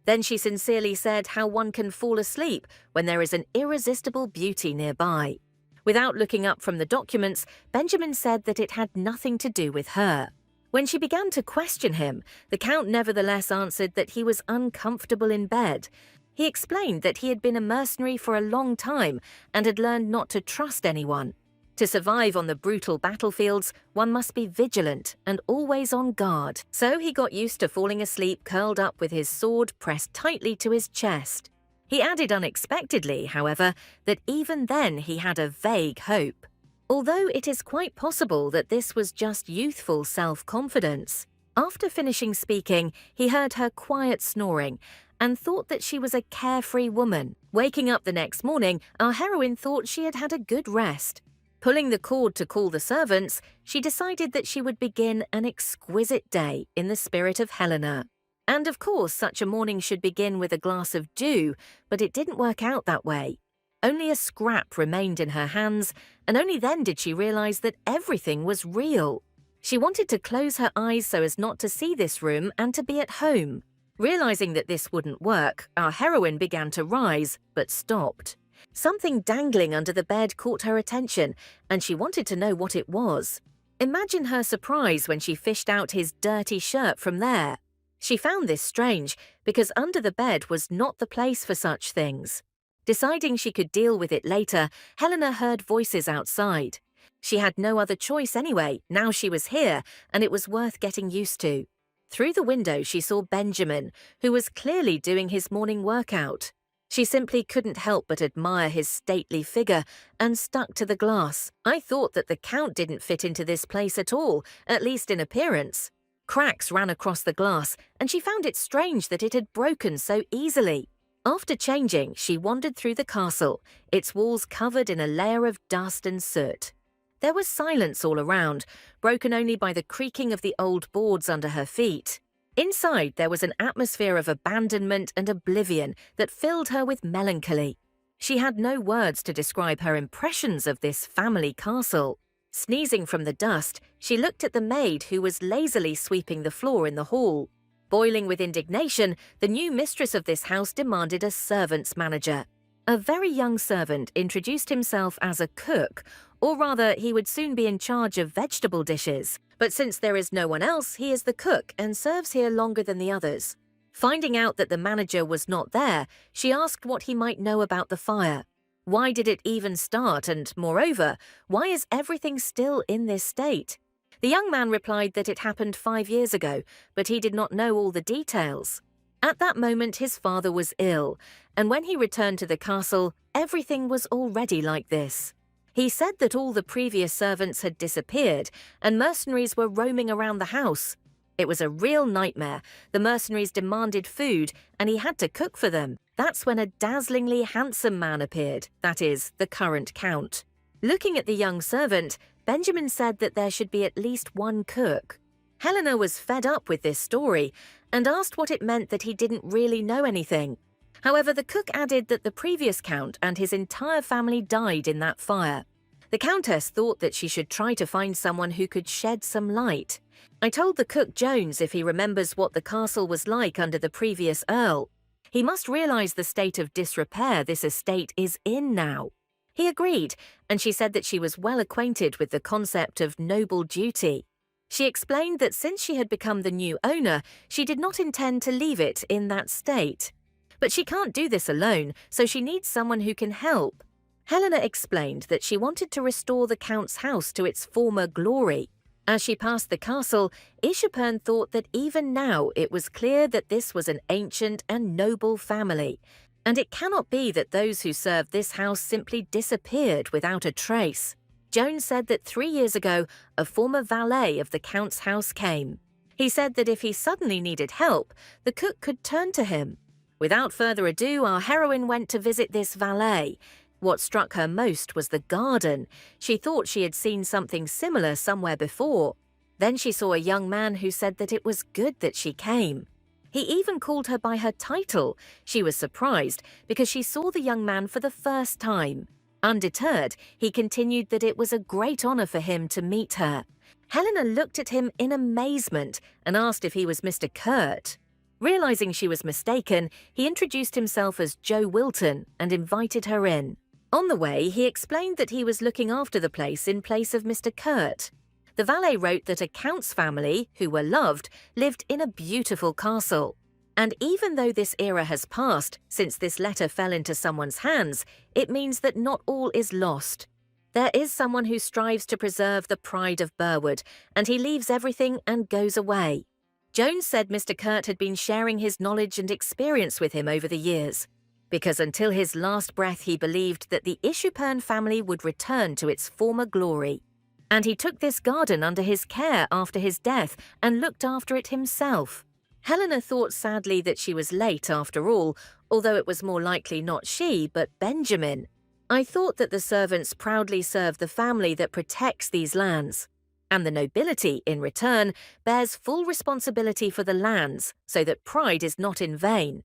Then she sincerely said how one can fall asleep when there is an irresistible beauty nearby. Without looking up from the documents, Benjamin said that it had nothing to do with her. When she began to question him, the Count nevertheless answered that he was uncomfortable in bed. He explained that he had been a mercenary for a long time and had learned not to trust anyone. To survive on the brutal battlefields, one must be vigilant and always on guard. So he got used to falling asleep curled up with his sword pressed tightly to his chest. He added unexpectedly, however, that even then he had a vague hope. Although it is quite possible that this was just youthful self-confidence. After finishing speaking, he heard her quiet snoring, and thought that she was a carefree woman. Waking up the next morning, our heroine thought she had had a good rest. Pulling the cord to call the servants, she decided that she would begin an exquisite day in the spirit of Helena. And of course, such a morning should begin with a glass of dew, but it didn't work out that way. Only a scrap remained in her hands, and only then did she realize that everything was real. She wanted to close her eyes so as not to see this room and to be at home. Realizing that this wouldn't work, our heroine began to rise, but stopped. Something dangling under the bed caught her attention, and she wanted to know what it was. Imagine her surprise when she fished out his dirty shirt from there. She found this strange, because under the bed was not the place for such things. Deciding she could deal with it later, Helena heard voices outside. She had no other choice anyway, now she was here, and it was worth getting used to. Through the window she saw Benjamin, who was clearly doing his morning workout. She simply couldn't help but admire his stately figure and stuck to the glass. I thought that the Count didn't fit into this place at all, at least in appearance. Cracks ran across the glass, and she found it strange that it had broken so easily. After changing, she wandered through the castle, its walls covered in a layer of dust and soot. There was silence all around, broken only by the creaking of the old boards under her feet. Inside, there was an atmosphere of abandonment and oblivion that filled her with melancholy. She had no words to describe her impressions of this family castle. Sneezing from the dust, she looked at the maid who was lazily sweeping the floor in the hall. Boiling with indignation, the new mistress of this house demanded a servants' manager. A very young servant introduced himself as a cook, or rather, he would soon be in charge of vegetable dishes. But since there is no one else, he is the cook and serves here longer than the others. Finding out that the manager was not there, she asked what he might know about the fire. Why did it even start, and moreover, why is everything still in this state? The young man replied that it happened 5 years ago, but he did not know all the details. At that moment his father was ill, and when he returned to the castle, everything was already like this. He said that all the previous servants had disappeared, and mercenaries were roaming around the house. It was a real nightmare. The mercenaries demanded food, and he had to cook for them. That's when a dazzlingly handsome man appeared, that is, the current count. Looking at the young servant, Benjamin said that there should be at least one cook. Helena was fed up with this story and asked what it meant that he didn't really know anything. However, the cook added that the previous count and his entire family died in that fire. The countess thought that she should try to find someone who could shed some light. I told the cook Jones if he remembers what the castle was like under the previous earl. He must realize the state of disrepair this estate is in now. He agreed, and she said that she was well acquainted with the concept of noble duty. She explained that since she had become the new owner, she did not intend to leave it in that state. But she can't do this alone, so she needs someone who can help. Helena explained that she wanted to restore the Count's house to its former glory. As she passed the castle, Ishapern thought that even now it was clear that this was an ancient and noble family, and it cannot be that those who served this house simply disappeared without a trace. Jones said that 3 years ago, a former valet of the Count's house came. He said that if he suddenly needed help, the cook could turn to him. Without further ado, our heroine went to visit this valet. What struck her most was the garden. She thought she had seen something similar somewhere before. Then she saw a young man who said that it was good that she came. He even called her by her title. She was surprised because she saw the young man for the first time. Undeterred, he continued that it was a great honor for him to meet her. Helena looked at him in amazement and asked if he was Mr. Kurt. Realizing she was mistaken, he introduced himself as Joe Wilton and invited her in. On the way, he explained that he was looking after the place in place of Mr. Kurt. The valet wrote that a count's family, who were loved, lived in a beautiful castle. And even though this era has passed, since this letter fell into someone's hands, it means that not all is lost. There is someone who strives to preserve the pride of Burwood, and he leaves everything and goes away. Jones said Mr. Kurt had been sharing his knowledge and experience with him over the years, because until his last breath he believed that the Ishapern family would return to its former glory. And he took this garden under his care after his death and looked after it himself. Helena thought sadly that she was late after all, although it was more likely not she, but Benjamin. I thought that the servants proudly serve the family that protects these lands, and the nobility, in return, bears full responsibility for the lands, so that pride is not in vain.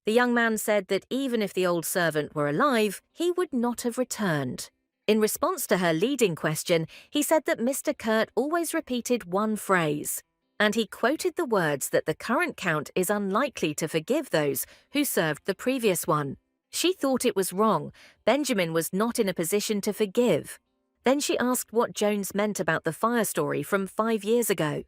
The young man said that even if the old servant were alive, he would not have returned. In response to her leading question, he said that Mr. Kurt always repeated one phrase, and he quoted the words that the current count is unlikely to forgive those who served the previous one. She thought it was wrong. Benjamin was not in a position to forgive. Then she asked what Jones meant about the fire story from 5 years ago.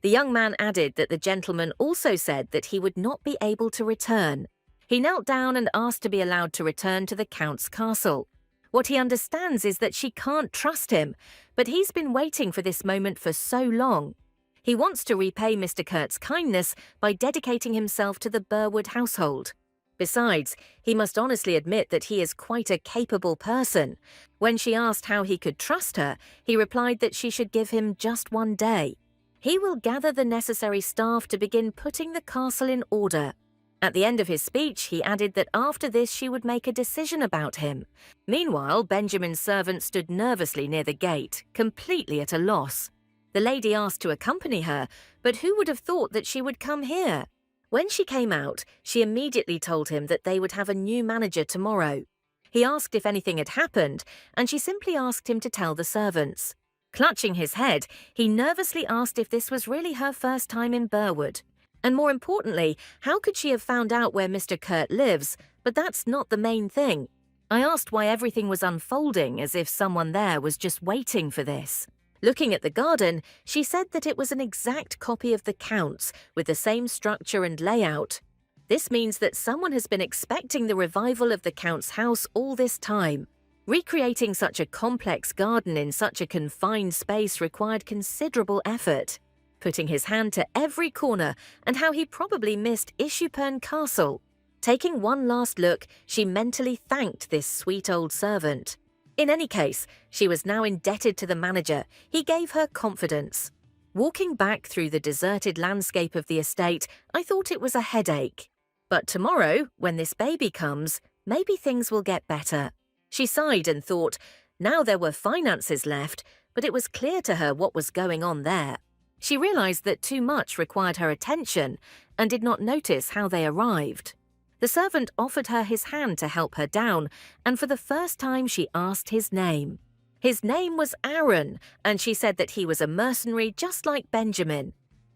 The young man added that the gentleman also said that he would not be able to return. He knelt down and asked to be allowed to return to the Count's castle. What he understands is that she can't trust him, but he's been waiting for this moment for so long. He wants to repay Mr. Kurt's kindness by dedicating himself to the Burwood household. Besides, he must honestly admit that he is quite a capable person. When she asked how he could trust her, he replied that she should give him just 1 day. He will gather the necessary staff to begin putting the castle in order. At the end of his speech, he added that after this she would make a decision about him. Meanwhile, Benjamin's servant stood nervously near the gate, completely at a loss. The lady asked to accompany her, but who would have thought that she would come here? When she came out, she immediately told him that they would have a new manager tomorrow. He asked if anything had happened, and she simply asked him to tell the servants. Clutching his head, he nervously asked if this was really her first time in Burwood. And more importantly, how could she have found out where Mr. Kurt lives? But that's not the main thing. I asked why everything was unfolding as if someone there was just waiting for this. Looking at the garden, she said that it was an exact copy of the Count's, with the same structure and layout. This means that someone has been expecting the revival of the Count's house all this time. Recreating such a complex garden in such a confined space required considerable effort. Putting his hand to every corner, and how he probably missed Ishuperne Castle. Taking one last look, she mentally thanked this sweet old servant. In any case, she was now indebted to the manager. He gave her confidence. Walking back through the deserted landscape of the estate, I thought it was a headache. But tomorrow, when this baby comes, maybe things will get better. She sighed and thought, now there were finances left, but it was clear to her what was going on there. She realized that too much required her attention and did not notice how they arrived. The servant offered her his hand to help her down, and for the first time she asked his name. His name was Aaron, and she said that he was a mercenary just like Benjamin.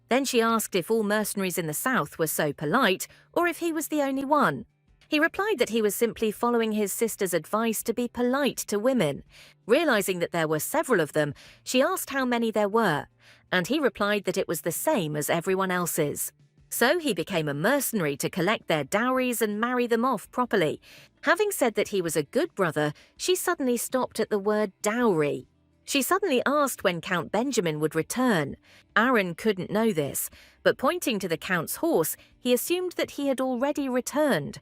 Then she asked if all mercenaries in the south were so polite, or if he was the only one. He replied that he was simply following his sister's advice to be polite to women. Realizing that there were several of them, she asked how many there were, and he replied that it was the same as everyone else's. So he became a mercenary to collect their dowries and marry them off properly. Having said that he was a good brother, she suddenly stopped at the word dowry. She suddenly asked when Count Benjamin would return. Aaron couldn't know this, but pointing to the Count's horse, he assumed that he had already returned.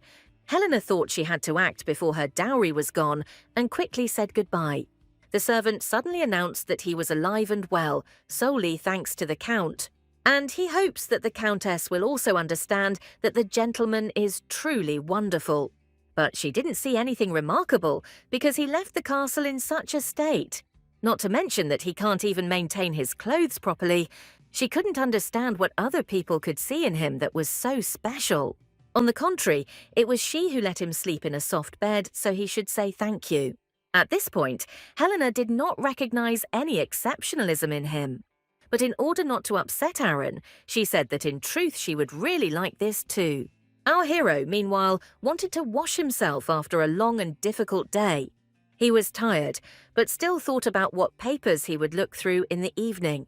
Helena thought she had to act before her dowry was gone and quickly said goodbye. The servant suddenly announced that he was alive and well, solely thanks to the Count. And he hopes that the Countess will also understand that the gentleman is truly wonderful. But she didn't see anything remarkable because he left the castle in such a state. Not to mention that he can't even maintain his clothes properly. She couldn't understand what other people could see in him that was so special. On the contrary, it was she who let him sleep in a soft bed so he should say thank you. At this point, Helena did not recognize any exceptionalism in him. But in order not to upset Aaron, she said that in truth she would really like this too. Our hero, meanwhile, wanted to wash himself after a long and difficult day. He was tired, but still thought about what papers he would look through in the evening.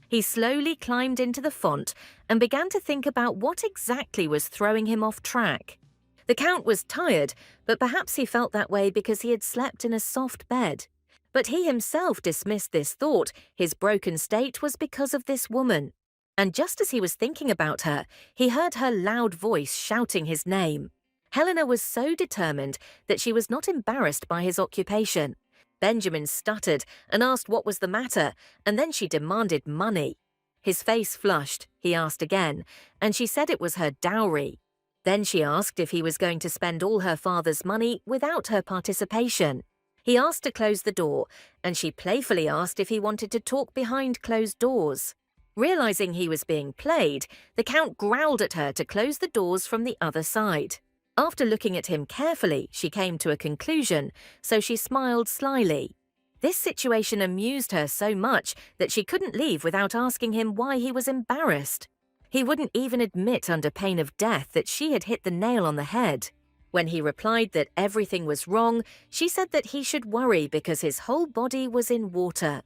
He slowly climbed into the font and began to think about what exactly was throwing him off track. The Count was tired, but perhaps he felt that way because he had slept in a soft bed. But he himself dismissed this thought. His broken state was because of this woman. And just as he was thinking about her, he heard her loud voice shouting his name. Helena was so determined that she was not embarrassed by his occupation. Benjamin stuttered and asked what was the matter, and then she demanded money. His face flushed. He asked again, and she said it was her dowry. Then she asked if he was going to spend all her father's money without her participation. He asked to close the door, and she playfully asked if he wanted to talk behind closed doors. Realizing he was being played, the Count growled at her to close the doors from the other side. After looking at him carefully, she came to a conclusion, so she smiled slyly. This situation amused her so much that she couldn't leave without asking him why he was embarrassed. He wouldn't even admit under pain of death that she had hit the nail on the head. When he replied that everything was wrong, she said that he should worry because his whole body was in water.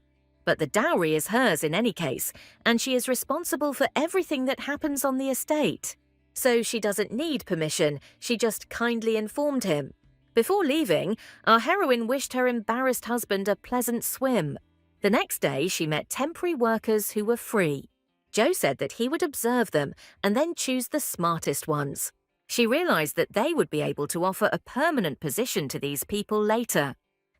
But the dowry is hers in any case, and she is responsible for everything that happens on the estate. So she doesn't need permission, she just kindly informed him. Before leaving, our heroine wished her embarrassed husband a pleasant swim. The next day, she met temporary workers who were free. Joe said that he would observe them and then choose the smartest ones. She realized that they would be able to offer a permanent position to these people later.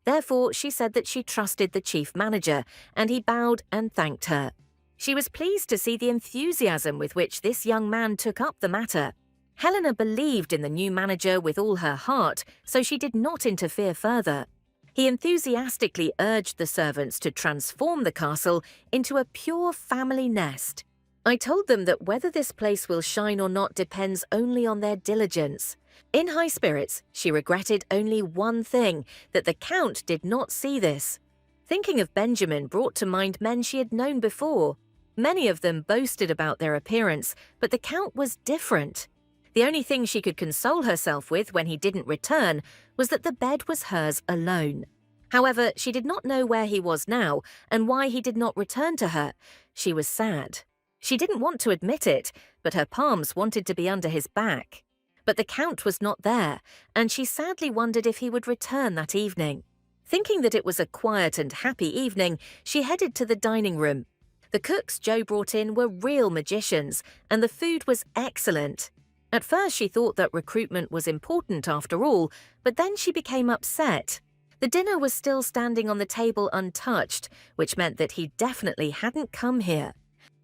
Therefore, she said that she trusted the chief manager, and he bowed and thanked her. She was pleased to see the enthusiasm with which this young man took up the matter. Helena believed in the new manager with all her heart, so she did not interfere further. He enthusiastically urged the servants to transform the castle into a pure family nest. I told them that whether this place will shine or not depends only on their diligence. In high spirits, she regretted only one thing, that the Count did not see this. Thinking of Benjamin brought to mind men she had known before. Many of them boasted about their appearance, but the Count was different. The only thing she could console herself with when he didn't return was that the bed was hers alone. However, she did not know where he was now and why he did not return to her. She was sad. She didn't want to admit it, but her palms wanted to be under his back. But the Count was not there, and she sadly wondered if he would return that evening. Thinking that it was a quiet and happy evening, she headed to the dining room. The cooks Joe brought in were real magicians, and the food was excellent. At first she thought that recruitment was important after all, but then she became upset. The dinner was still standing on the table untouched, which meant that he definitely hadn't come here.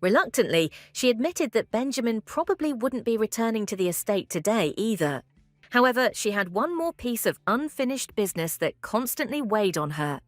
Reluctantly, she admitted that Benjamin probably wouldn't be returning to the estate today either. However, she had one more piece of unfinished business that constantly weighed on her.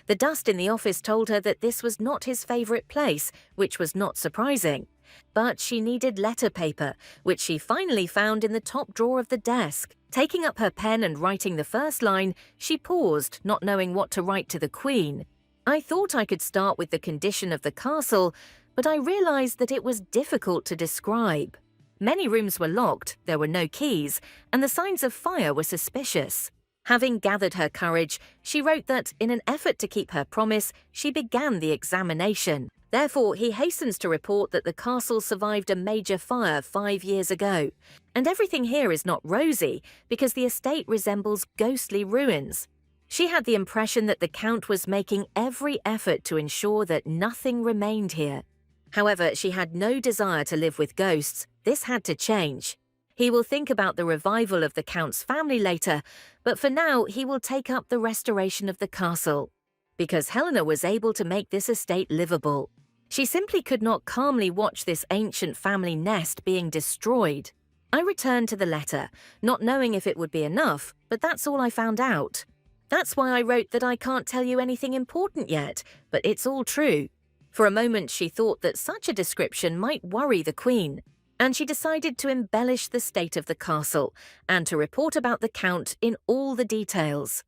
The dust in the office told her that this was not his favorite place, which was not surprising. But she needed letter paper, which she finally found in the top drawer of the desk. Taking up her pen and writing the first line, she paused, not knowing what to write to the Queen. I thought I could start with the condition of the castle, but I realized that it was difficult to describe. Many rooms were locked, there were no keys, and the signs of fire were suspicious. Having gathered her courage, she wrote that, in an effort to keep her promise, she began the examination. Therefore, he hastens to report that the castle survived a major fire 5 years ago, and everything here is not rosy because the estate resembles ghostly ruins. She had the impression that the Count was making every effort to ensure that nothing remained here. However, she had no desire to live with ghosts. This had to change. He will think about the revival of the Count's family later, but for now he will take up the restoration of the castle. Because Helena was able to make this estate livable. She simply could not calmly watch this ancient family nest being destroyed. I returned to the letter, not knowing if it would be enough, but that's all I found out. That's why I wrote that I can't tell you anything important yet, but it's all true. For a moment she thought that such a description might worry the Queen, and she decided to embellish the state of the castle and to report about the Count in all the details.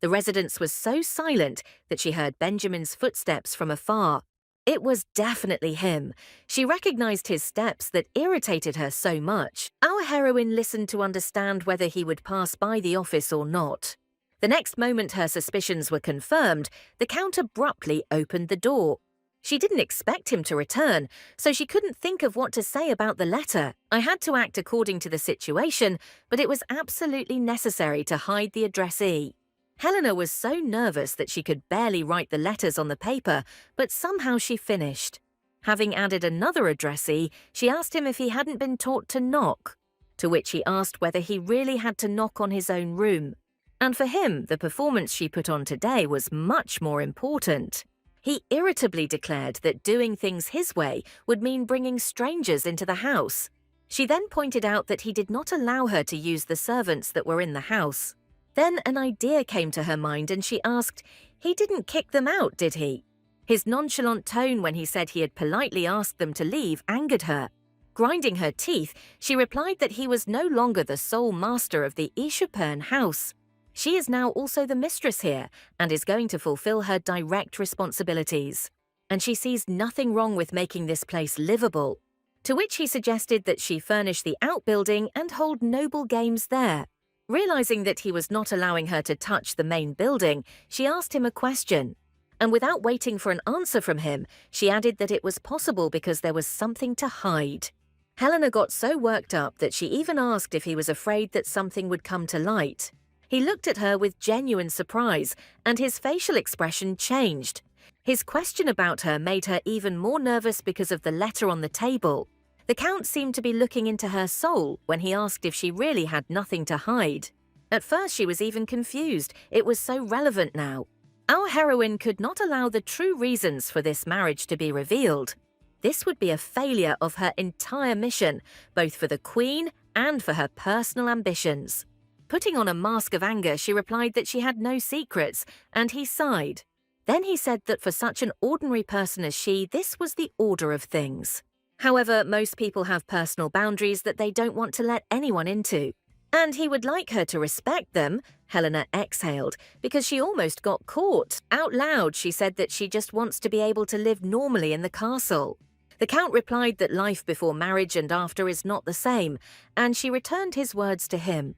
The residence was so silent that she heard Benjamin's footsteps from afar. It was definitely him. She recognized his steps that irritated her so much. Our heroine listened to understand whether he would pass by the office or not. The next moment her suspicions were confirmed, the Count abruptly opened the door. She didn't expect him to return, so she couldn't think of what to say about the letter. I had to act according to the situation, but it was absolutely necessary to hide the addressee. Helena was so nervous that she could barely write the letters on the paper, but somehow she finished. Having added another addressee, she asked him if he hadn't been taught to knock, to which he asked whether he really had to knock on his own room. And for him, the performance she put on today was much more important. He irritably declared that doing things his way would mean bringing strangers into the house. She then pointed out that he did not allow her to use the servants that were in the house. Then an idea came to her mind and she asked, "He didn't kick them out, did he?" His nonchalant tone when he said he had politely asked them to leave angered her. Grinding her teeth, she replied that he was no longer the sole master of the Ishupern house. She is now also the mistress here and is going to fulfill her direct responsibilities. And she sees nothing wrong with making this place livable. To which he suggested that she furnish the outbuilding and hold noble games there. Realizing that he was not allowing her to touch the main building, she asked him a question. And without waiting for an answer from him, she added that it was possible because there was something to hide. Helena got so worked up that she even asked if he was afraid that something would come to light. He looked at her with genuine surprise, and his facial expression changed. His question about her made her even more nervous because of the letter on the table. The Count seemed to be looking into her soul when he asked if she really had nothing to hide. At first she was even confused, it was so relevant now. Our heroine could not allow the true reasons for this marriage to be revealed. This would be a failure of her entire mission, both for the Queen and for her personal ambitions. Putting on a mask of anger, she replied that she had no secrets, and he sighed. Then he said that for such an ordinary person as she, this was the order of things. However, most people have personal boundaries that they don't want to let anyone into. And he would like her to respect them, Helena exhaled, because she almost got caught. Out loud, she said that she just wants to be able to live normally in the castle. The Count replied that life before marriage and after is not the same, and she returned his words to him.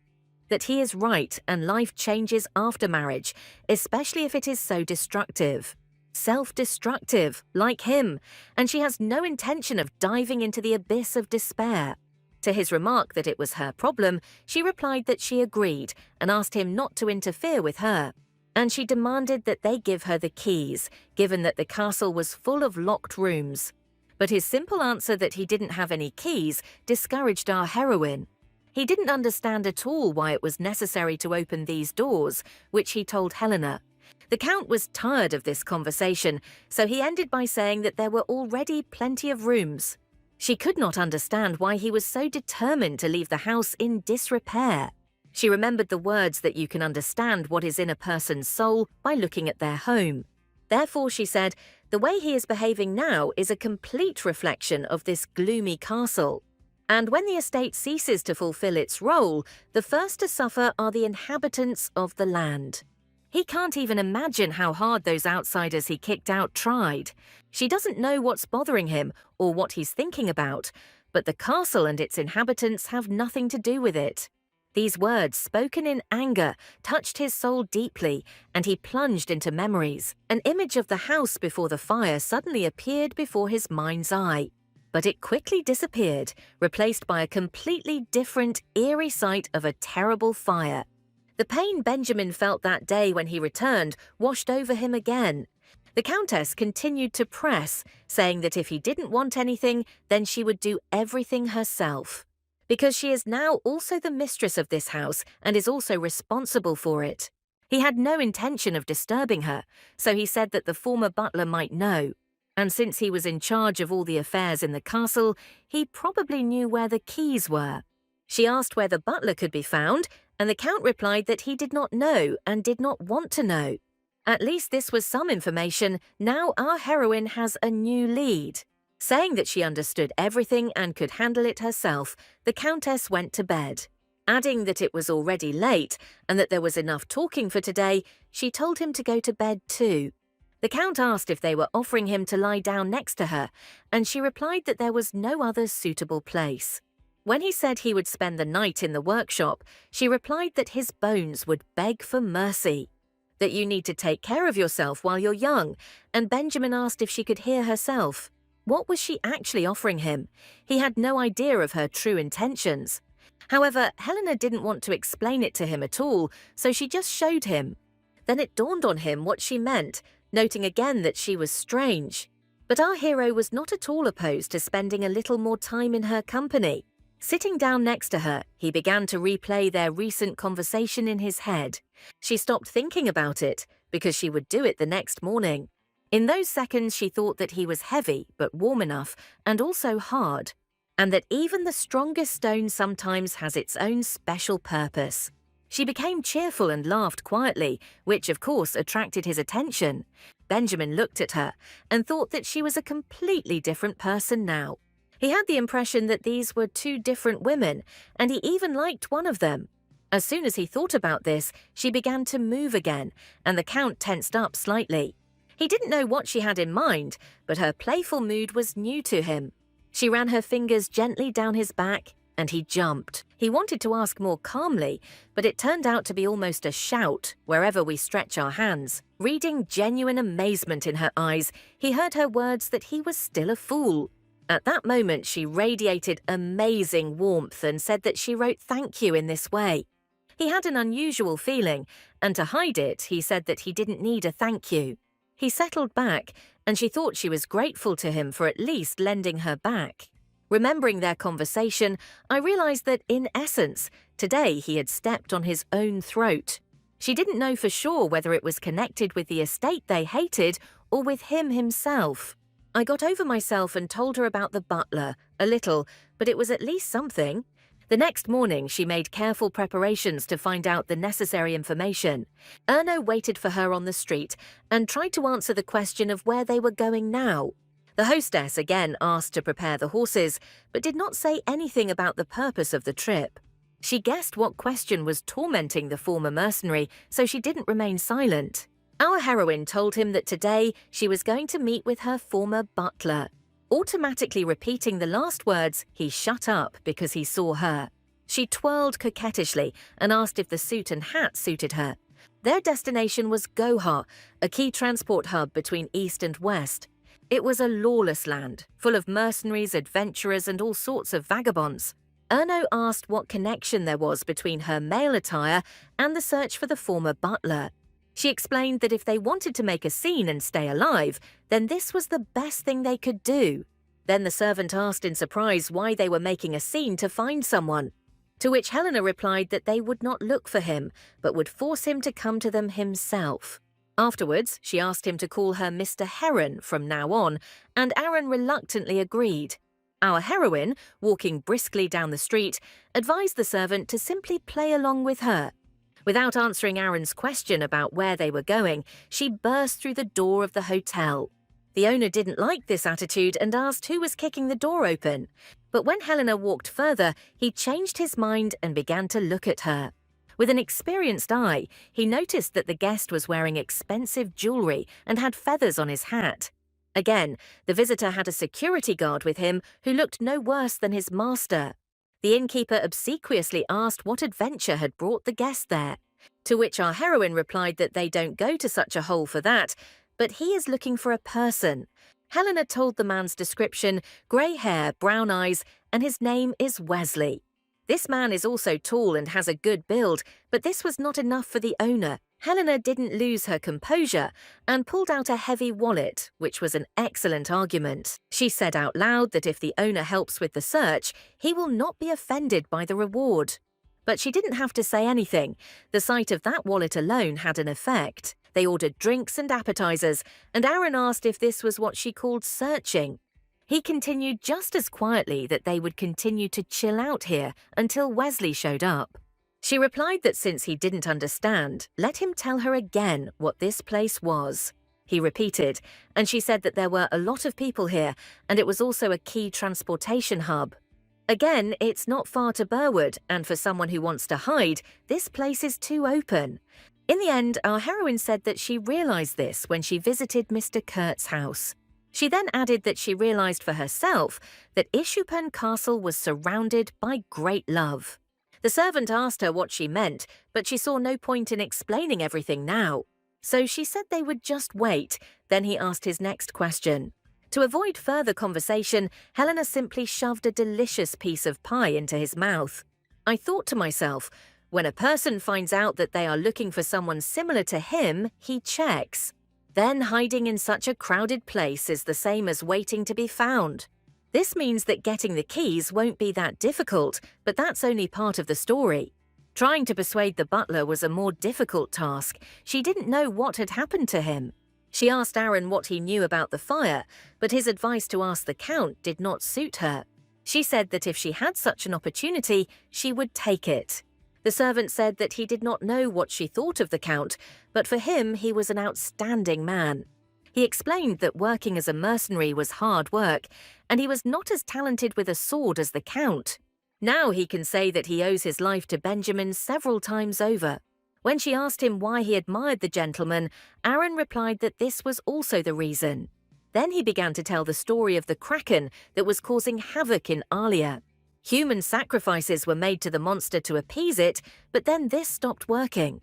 That he is right and life changes after marriage, especially if it is so destructive. Self-destructive, like him, and she has no intention of diving into the abyss of despair. To his remark that it was her problem, she replied that she agreed and asked him not to interfere with her. And she demanded that they give her the keys, given that the castle was full of locked rooms. But his simple answer that he didn't have any keys discouraged our heroine. He didn't understand at all why it was necessary to open these doors, which he told Helena. The Count was tired of this conversation, so he ended by saying that there were already plenty of rooms. She could not understand why he was so determined to leave the house in disrepair. She remembered the words that you can understand what is in a person's soul by looking at their home. Therefore, she said, the way he is behaving now is a complete reflection of this gloomy castle. And when the estate ceases to fulfill its role, the first to suffer are the inhabitants of the land. He can't even imagine how hard those outsiders he kicked out tried. She doesn't know what's bothering him or what he's thinking about, but the castle and its inhabitants have nothing to do with it. These words, spoken in anger, touched his soul deeply, and he plunged into memories. An image of the house before the fire suddenly appeared before his mind's eye. But it quickly disappeared, replaced by a completely different, eerie sight of a terrible fire. The pain Benjamin felt that day when he returned washed over him again. The Countess continued to press, saying that if he didn't want anything, then she would do everything herself. Because she is now also the mistress of this house and is also responsible for it. He had no intention of disturbing her, so he said that the former butler might know. And since he was in charge of all the affairs in the castle, he probably knew where the keys were. She asked where the butler could be found, and the Count replied that he did not know and did not want to know. At least this was some information. Now our heroine has a new lead. Saying that she understood everything and could handle it herself, the Countess went to bed. Adding that it was already late and that there was enough talking for today, she told him to go to bed too. The Count asked if they were offering him to lie down next to her, and she replied that there was no other suitable place. When he said he would spend the night in the workshop, she replied that his bones would beg for mercy. That you need to take care of yourself while you're young, and Benjamin asked if she could hear herself. What was she actually offering him? He had no idea of her true intentions. However, Helena didn't want to explain it to him at all, so she just showed him. Then it dawned on him what she meant, noting again that she was strange. But our hero was not at all opposed to spending a little more time in her company. Sitting down next to her, he began to replay their recent conversation in his head. She stopped thinking about it, because she would do it the next morning. In those seconds, she thought that he was heavy but warm enough and also hard, and that even the strongest stone sometimes has its own special purpose. She became cheerful and laughed quietly, which of course attracted his attention. Benjamin looked at her and thought that she was a completely different person now. He had the impression that these were two different women, and he even liked one of them. As soon as he thought about this, she began to move again, and the Count tensed up slightly. He didn't know what she had in mind, but her playful mood was new to him. She ran her fingers gently down his back, and he jumped. He wanted to ask more calmly, but it turned out to be almost a shout wherever we stretch our hands. Reading genuine amazement in her eyes, he heard her words that he was still a fool. At that moment, she radiated amazing warmth and said that she wrote thank you in this way. He had an unusual feeling, and to hide it, he said that he didn't need a thank you. He settled back, and she thought she was grateful to him for at least lending her back. Remembering their conversation, I realized that, in essence, today he had stepped on his own throat. She didn't know for sure whether it was connected with the estate they hated or with him himself. I got over myself and told her about the butler, a little, but it was at least something. The next morning, she made careful preparations to find out the necessary information. Erno waited for her on the street and tried to answer the question of where they were going now. The hostess again asked to prepare the horses, but did not say anything about the purpose of the trip. She guessed what question was tormenting the former mercenary, so she didn't remain silent. Our heroine told him that today she was going to meet with her former butler. Automatically repeating the last words, he shut up because he saw her. She twirled coquettishly and asked if the suit and hat suited her. Their destination was Goha, a key transport hub between East and West. It was a lawless land, full of mercenaries, adventurers, and all sorts of vagabonds. Erno asked what connection there was between her male attire and the search for the former butler. She explained that if they wanted to make a scene and stay alive, then this was the best thing they could do. Then the servant asked in surprise why they were making a scene to find someone, to which Helena replied that they would not look for him, but would force him to come to them himself. Afterwards, she asked him to call her Mr. Heron from now on, and Aaron reluctantly agreed. Our heroine, walking briskly down the street, advised the servant to simply play along with her. Without answering Aaron's question about where they were going, she burst through the door of the hotel. The owner didn't like this attitude and asked who was kicking the door open. But when Helena walked further, he changed his mind and began to look at her. With an experienced eye, he noticed that the guest was wearing expensive jewelry and had feathers on his hat. Again, the visitor had a security guard with him who looked no worse than his master. The innkeeper obsequiously asked what adventure had brought the guest there, to which our heroine replied that they don't go to such a hole for that, but he is looking for a person. Helena told the man's description, grey hair, brown eyes, and his name is Wesley. This man is also tall and has a good build, but this was not enough for the owner. Helena didn't lose her composure and pulled out a heavy wallet, which was an excellent argument. She said out loud that if the owner helps with the search, he will not be offended by the reward. But she didn't have to say anything. The sight of that wallet alone had an effect. They ordered drinks and appetizers, and Aaron asked if this was what she called searching. He continued just as quietly that they would continue to chill out here until Wesley showed up. She replied that since he didn't understand, let him tell her again what this place was. He repeated, and she said that there were a lot of people here, and it was also a key transportation hub. Again, it's not far to Burwood, and for someone who wants to hide, this place is too open. In the end, our heroine said that she realized this when she visited Mr. Kurt's house. She then added that she realized for herself that Ishupen Castle was surrounded by great love. The servant asked her what she meant, but she saw no point in explaining everything now. So she said they would just wait, then he asked his next question. To avoid further conversation, Helena simply shoved a delicious piece of pie into his mouth. I thought to myself, when a person finds out that they are looking for someone similar to him, he checks. Then hiding in such a crowded place is the same as waiting to be found. This means that getting the keys won't be that difficult, but that's only part of the story. Trying to persuade the butler was a more difficult task. She didn't know what had happened to him. She asked Aaron what he knew about the fire, but his advice to ask the Count did not suit her. She said that if she had such an opportunity, she would take it. The servant said that he did not know what she thought of the Count, but for him he was an outstanding man. He explained that working as a mercenary was hard work, and he was not as talented with a sword as the Count. Now he can say that he owes his life to Benjamin several times over. When she asked him why he admired the gentleman, Aaron replied that this was also the reason. Then he began to tell the story of the kraken that was causing havoc in Alia. Human sacrifices were made to the monster to appease it, but then this stopped working.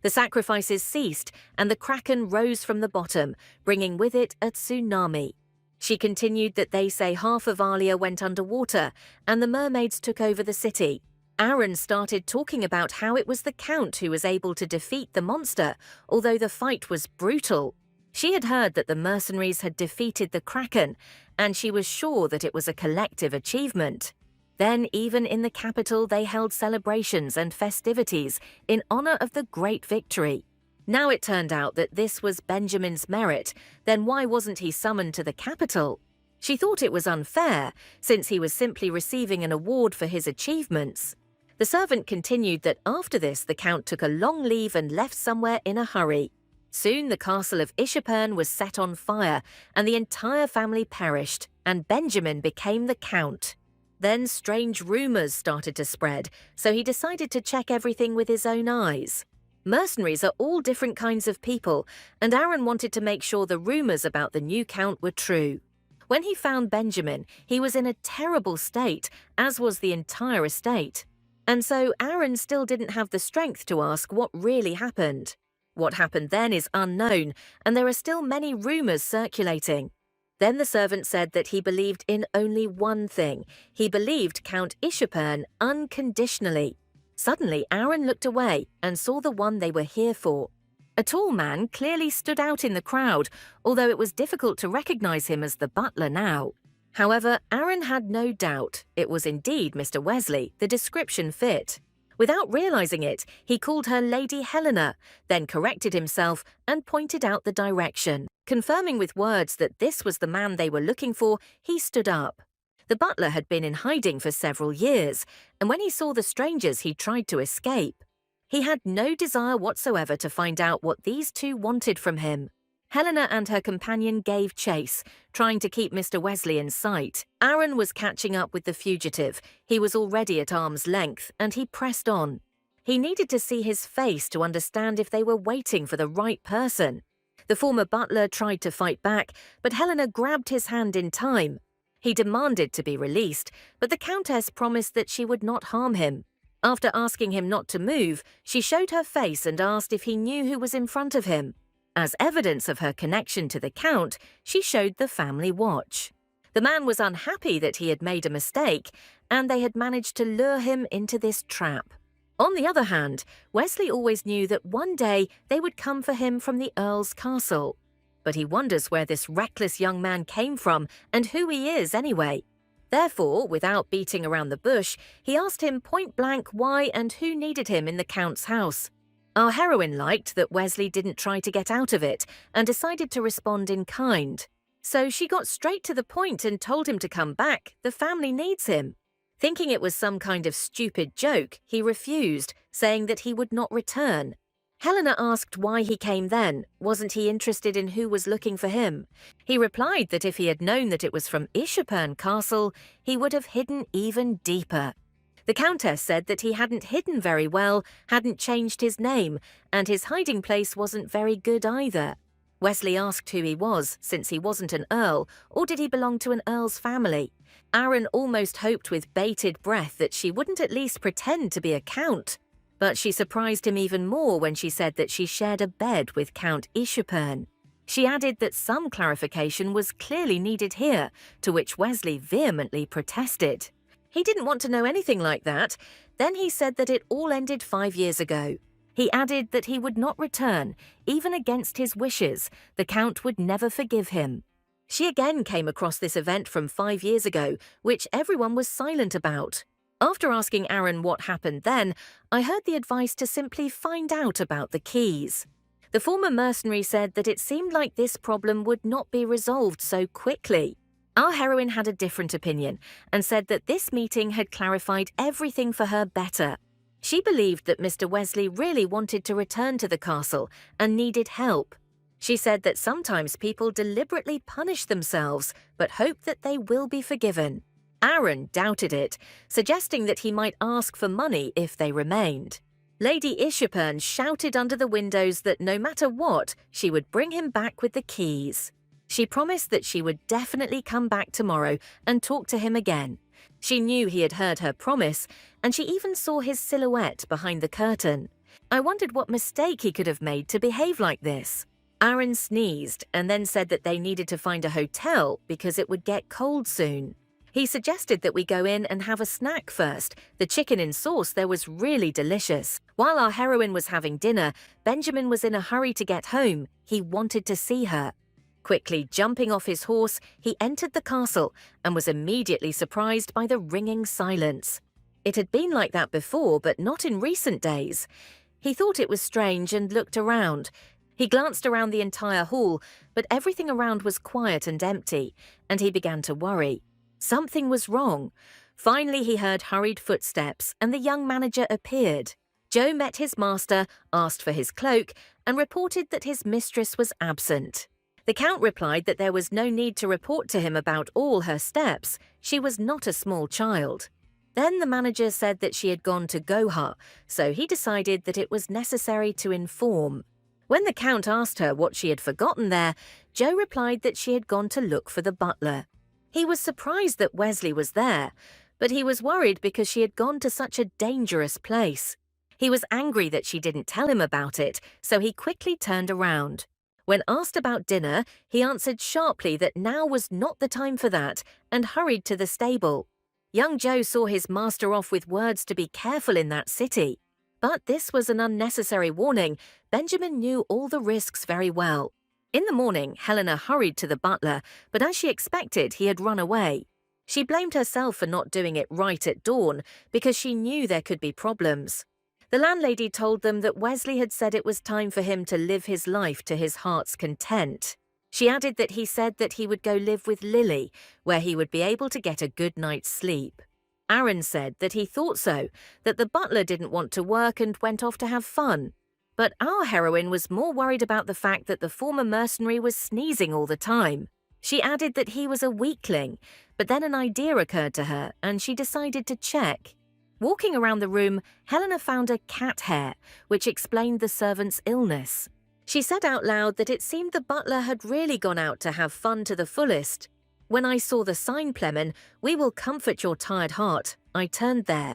The sacrifices ceased, and the kraken rose from the bottom, bringing with it a tsunami. She continued that they say half of Alia went underwater, and the mermaids took over the city. Aaron started talking about how it was the Count who was able to defeat the monster, although the fight was brutal. She had heard that the mercenaries had defeated the kraken, and she was sure that it was a collective achievement. Then, even in the capital, they held celebrations and festivities in honor of the great victory. Now it turned out that this was Benjamin's merit, then why wasn't he summoned to the capital? She thought it was unfair, since he was simply receiving an award for his achievements. The servant continued that after this the Count took a long leave and left somewhere in a hurry. Soon the castle of Ishapern was set on fire, and the entire family perished, and Benjamin became the Count. Then strange rumors started to spread, so he decided to check everything with his own eyes. Mercenaries are all different kinds of people, and Aaron wanted to make sure the rumors about the new Count were true. When he found Benjamin, he was in a terrible state, as was the entire estate. And so Aaron still didn't have the strength to ask what really happened. What happened then is unknown, and there are still many rumors circulating. Then the servant said that he believed in only one thing. He believed Count Ishapern unconditionally. Suddenly, Aaron looked away and saw the one they were here for. A tall man clearly stood out in the crowd, although it was difficult to recognize him as the butler now. However, Aaron had no doubt it was indeed Mr. Wesley. The description fit. Without realizing it, he called her Lady Helena, then corrected himself and pointed out the direction. Confirming with words that this was the man they were looking for, he stood up. The butler had been in hiding for several years, and when he saw the strangers, he tried to escape. He had no desire whatsoever to find out what these two wanted from him. Helena and her companion gave chase, trying to keep Mr. Wesley in sight. Aaron was catching up with the fugitive. He was already at arm's length, and he pressed on. He needed to see his face to understand if they were waiting for the right person. The former butler tried to fight back, but Helena grabbed his hand in time. He demanded to be released, but the Countess promised that she would not harm him. After asking him not to move, she showed her face and asked if he knew who was in front of him. As evidence of her connection to the Count, she showed the family watch. The man was unhappy that he had made a mistake, and they had managed to lure him into this trap. On the other hand, Wesley always knew that one day they would come for him from the Earl's castle. But he wonders where this reckless young man came from and who he is anyway. Therefore, without beating around the bush, he asked him point-blank why and who needed him in the Count's house. Our heroine liked that Wesley didn't try to get out of it and decided to respond in kind. So she got straight to the point and told him to come back. The family needs him. Thinking it was some kind of stupid joke, he refused, saying that he would not return. Helena asked why he came then. Wasn't he interested in who was looking for him? He replied that if he had known that it was from Ishapern Castle, he would have hidden even deeper. The Countess said that he hadn't hidden very well, hadn't changed his name, and his hiding place wasn't very good either. Wesley asked who he was, since he wasn't an earl, or did he belong to an earl's family? Aaron almost hoped with bated breath that she wouldn't at least pretend to be a count. But she surprised him even more when she said that she shared a bed with Count Ishapern. She added that some clarification was clearly needed here, to which Wesley vehemently protested. He didn't want to know anything like that. Then he said that it all ended 5 years ago. He added that he would not return, even against his wishes. The Count would never forgive him. She again came across this event from 5 years ago, which everyone was silent about. After asking Aaron what happened then, I heard the advice to simply find out about the keys. The former mercenary said that it seemed like this problem would not be resolved so quickly. Our heroine had a different opinion and said that this meeting had clarified everything for her better. She believed that Mr. Wesley really wanted to return to the castle and needed help. She said that sometimes people deliberately punish themselves but hope that they will be forgiven. Aaron doubted it, suggesting that he might ask for money if they remained. Lady Ishapern shouted under the windows that no matter what, she would bring him back with the keys. She promised that she would definitely come back tomorrow and talk to him again. She knew he had heard her promise, and she even saw his silhouette behind the curtain. I wondered what mistake he could have made to behave like this. Aaron sneezed and then said that they needed to find a hotel because it would get cold soon. He suggested that we go in and have a snack first. The chicken in sauce there was really delicious. While our heroine was having dinner, Benjamin was in a hurry to get home. He wanted to see her. Quickly jumping off his horse, he entered the castle and was immediately surprised by the ringing silence. It had been like that before, but not in recent days. He thought it was strange and looked around. He glanced around the entire hall, but everything around was quiet and empty, and he began to worry. Something was wrong. Finally, he heard hurried footsteps, and the young manager appeared. Joe met his master, asked for his cloak, and reported that his mistress was absent. The Count replied that there was no need to report to him about all her steps. She was not a small child. Then the manager said that she had gone to Goha, so he decided that it was necessary to inform. When the Count asked her what she had forgotten there, Joe replied that she had gone to look for the butler. He was surprised that Wesley was there, but he was worried because she had gone to such a dangerous place. He was angry that she didn't tell him about it, so he quickly turned around. When asked about dinner, he answered sharply that now was not the time for that and hurried to the stable. Young Joe saw his master off with words to be careful in that city. But this was an unnecessary warning. Benjamin knew all the risks very well. In the morning, Helena hurried to the butler, but as she expected, he had run away. She blamed herself for not doing it right at dawn because she knew there could be problems. The landlady told them that Wesley had said it was time for him to live his life to his heart's content. She added that he said that he would go live with Lily, where he would be able to get a good night's sleep. Aaron said that he thought so, that the butler didn't want to work and went off to have fun. But our heroine was more worried about the fact that the former mercenary was sneezing all the time. She added that he was a weakling, but then an idea occurred to her and she decided to check. Walking around the room, Helena found a cat hair, which explained the servant's illness. She said out loud that it seemed the butler had really gone out to have fun to the fullest. When I saw the sign, Plemon, "We will comfort your tired heart," I turned there.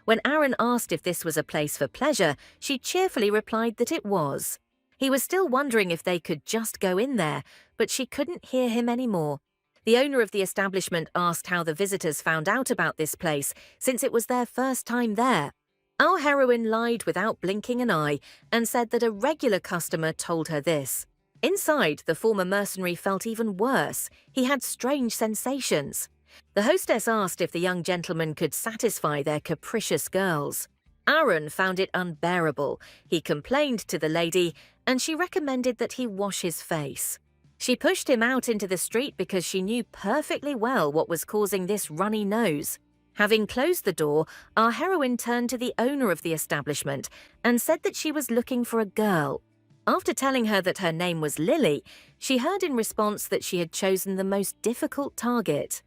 When Aaron asked if this was a place for pleasure, she cheerfully replied that it was. He was still wondering if they could just go in there, but she couldn't hear him anymore. The owner of the establishment asked how the visitors found out about this place, since it was their first time there. Our heroine lied without blinking an eye and said that a regular customer told her this. Inside, the former mercenary felt even worse. He had strange sensations. The hostess asked if the young gentleman could satisfy their capricious girls. Aaron found it unbearable. He complained to the lady, and she recommended that he wash his face. She pushed him out into the street because she knew perfectly well what was causing this runny nose. Having closed the door, our heroine turned to the owner of the establishment and said that she was looking for a girl. After telling her that her name was Lily, she heard in response that she had chosen the most difficult target.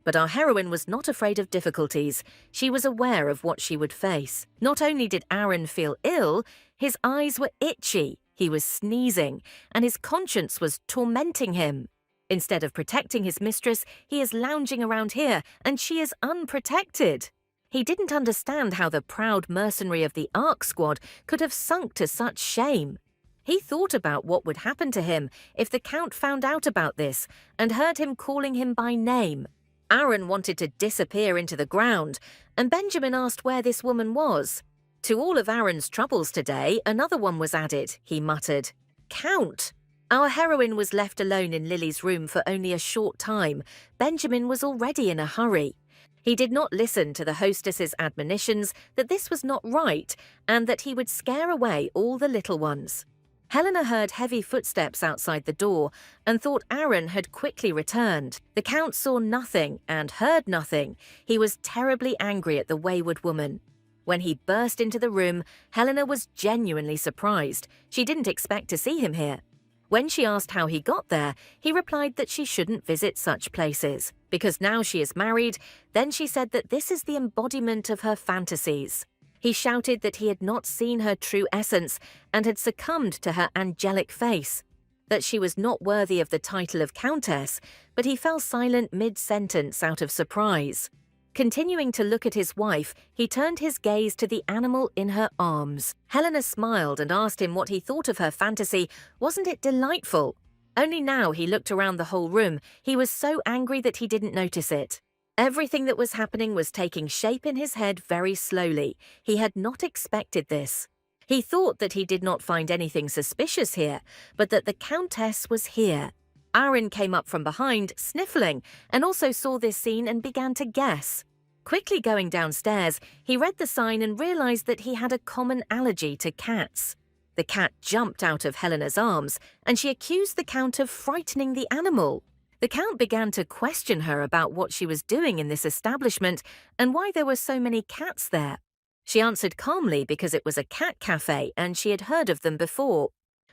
But our heroine was not afraid of difficulties. She was aware of what she would face. Not only did Aaron feel ill, his eyes were itchy, he was sneezing, and his conscience was tormenting him. Instead of protecting his mistress, he is lounging around here, and she is unprotected. He didn't understand how the proud mercenary of the Ark Squad could have sunk to such shame. He thought about what would happen to him if the Count found out about this and heard him calling him by name. Aaron wanted to disappear into the ground, and Benjamin asked where this woman was. To all of Aaron's troubles today, another one was added, he muttered. Count! Our heroine was left alone in Lily's room for only a short time. Benjamin was already in a hurry. He did not listen to the hostess's admonitions that this was not right and that he would scare away all the little ones. Helena heard heavy footsteps outside the door and thought Aaron had quickly returned. The Count saw nothing and heard nothing. He was terribly angry at the wayward woman. When he burst into the room, Helena was genuinely surprised. She didn't expect to see him here. When she asked how he got there, he replied that she shouldn't visit such places, because now she is married. Then she said that this is the embodiment of her fantasies. He shouted that he had not seen her true essence and had succumbed to her angelic face, that she was not worthy of the title of Countess, but he fell silent mid-sentence out of surprise. Continuing to look at his wife, he turned his gaze to the animal in her arms. Helena smiled and asked him what he thought of her fantasy. Wasn't it delightful? Only now he looked around the whole room. He was so angry that he didn't notice it. Everything that was happening was taking shape in his head very slowly. He had not expected this. He thought that he did not find anything suspicious here, but that the Countess was here. Aaron came up from behind, sniffling, and also saw this scene and began to guess. Quickly going downstairs, he read the sign and realized that he had a common allergy to cats. The cat jumped out of Helena's arms, and she accused the Count of frightening the animal. The Count began to question her about what she was doing in this establishment and why there were so many cats there. She answered calmly because it was a cat cafe and she had heard of them before.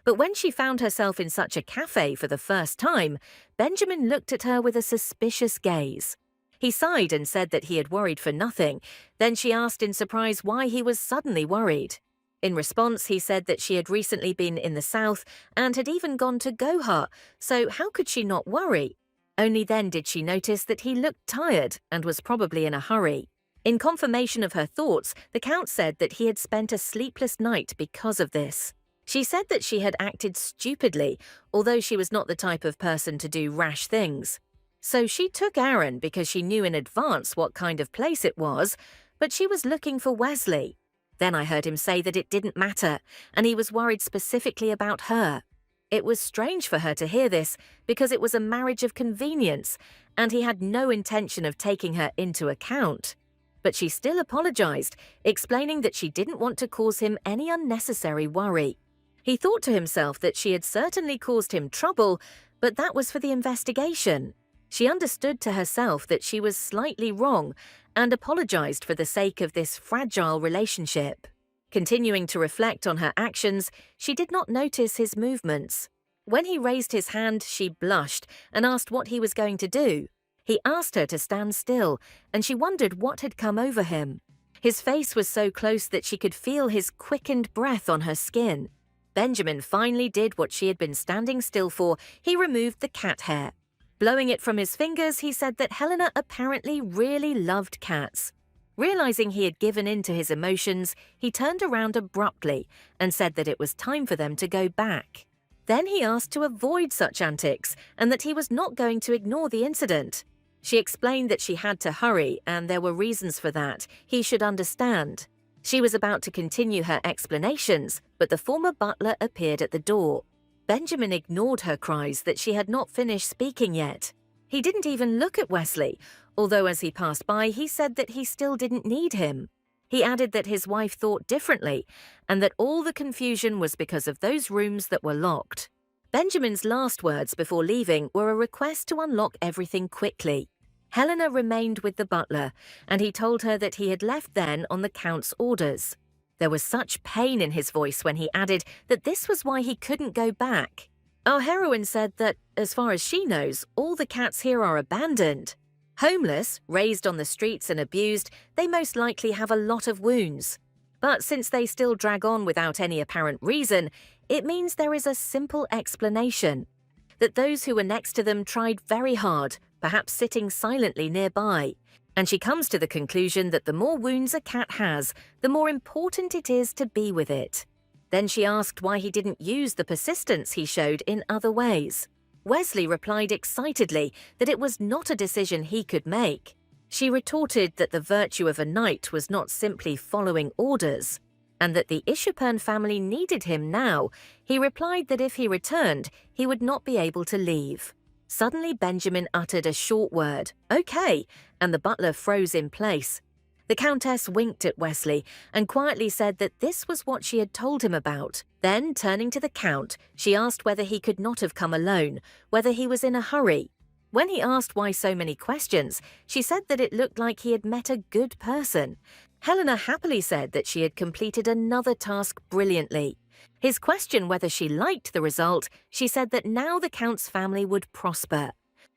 But when she found herself in such a cafe for the first time, Benjamin looked at her with a suspicious gaze. He sighed and said that he had worried for nothing. Then she asked in surprise why he was suddenly worried. In response, he said that she had recently been in the south and had even gone to Goha, so how could she not worry? Only then did she notice that he looked tired and was probably in a hurry. In confirmation of her thoughts, the Count said that he had spent a sleepless night because of this. She said that she had acted stupidly, although she was not the type of person to do rash things. So she took Aaron because she knew in advance what kind of place it was, but she was looking for Wesley. Then I heard him say that it didn't matter, and he was worried specifically about her. It was strange for her to hear this because it was a marriage of convenience, and he had no intention of taking her into account. But she still apologized, explaining that she didn't want to cause him any unnecessary worry. He thought to himself that she had certainly caused him trouble, but that was for the investigation. She understood to herself that she was slightly wrong and apologized for the sake of this fragile relationship. Continuing to reflect on her actions, she did not notice his movements. When he raised his hand, she blushed and asked what he was going to do. He asked her to stand still, and she wondered what had come over him. His face was so close that she could feel his quickened breath on her skin. Benjamin finally did what she had been standing still for. He removed the cat hair. Blowing it from his fingers, he said that Helena apparently really loved cats. Realizing he had given in to his emotions, he turned around abruptly and said that it was time for them to go back. Then he asked to avoid such antics and that he was not going to ignore the incident. She explained that she had to hurry and there were reasons for that. He should understand. She was about to continue her explanations, but the former butler appeared at the door. Benjamin ignored her cries that she had not finished speaking yet. He didn't even look at Wesley, although as he passed by, he said that he still didn't need him. He added that his wife thought differently and that all the confusion was because of those rooms that were locked. Benjamin's last words before leaving were a request to unlock everything quickly. Helena remained with the butler, and he told her that he had left then on the Count's orders. There was such pain in his voice when he added that this was why he couldn't go back. Our heroine said that, as far as she knows, all the cats here are abandoned. Homeless, raised on the streets and abused, they most likely have a lot of wounds. But since they still drag on without any apparent reason, it means there is a simple explanation. That those who were next to them tried very hard, perhaps sitting silently nearby. And she comes to the conclusion that the more wounds a cat has, the more important it is to be with it. Then she asked why he didn't use the persistence he showed in other ways. Wesley replied excitedly that it was not a decision he could make. She retorted that the virtue of a knight was not simply following orders, and that the Ishapern family needed him now. He replied that if he returned, he would not be able to leave. Suddenly Benjamin uttered a short word, "Okay," and the butler froze in place. The Countess winked at Wesley and quietly said that this was what she had told him about. Then, turning to the Count, she asked whether he could not have come alone, whether he was in a hurry. When he asked why so many questions, she said that it looked like he had met a good person. Helena happily said that she had completed another task brilliantly. His question whether she liked the result, she said that now the Count's family would prosper.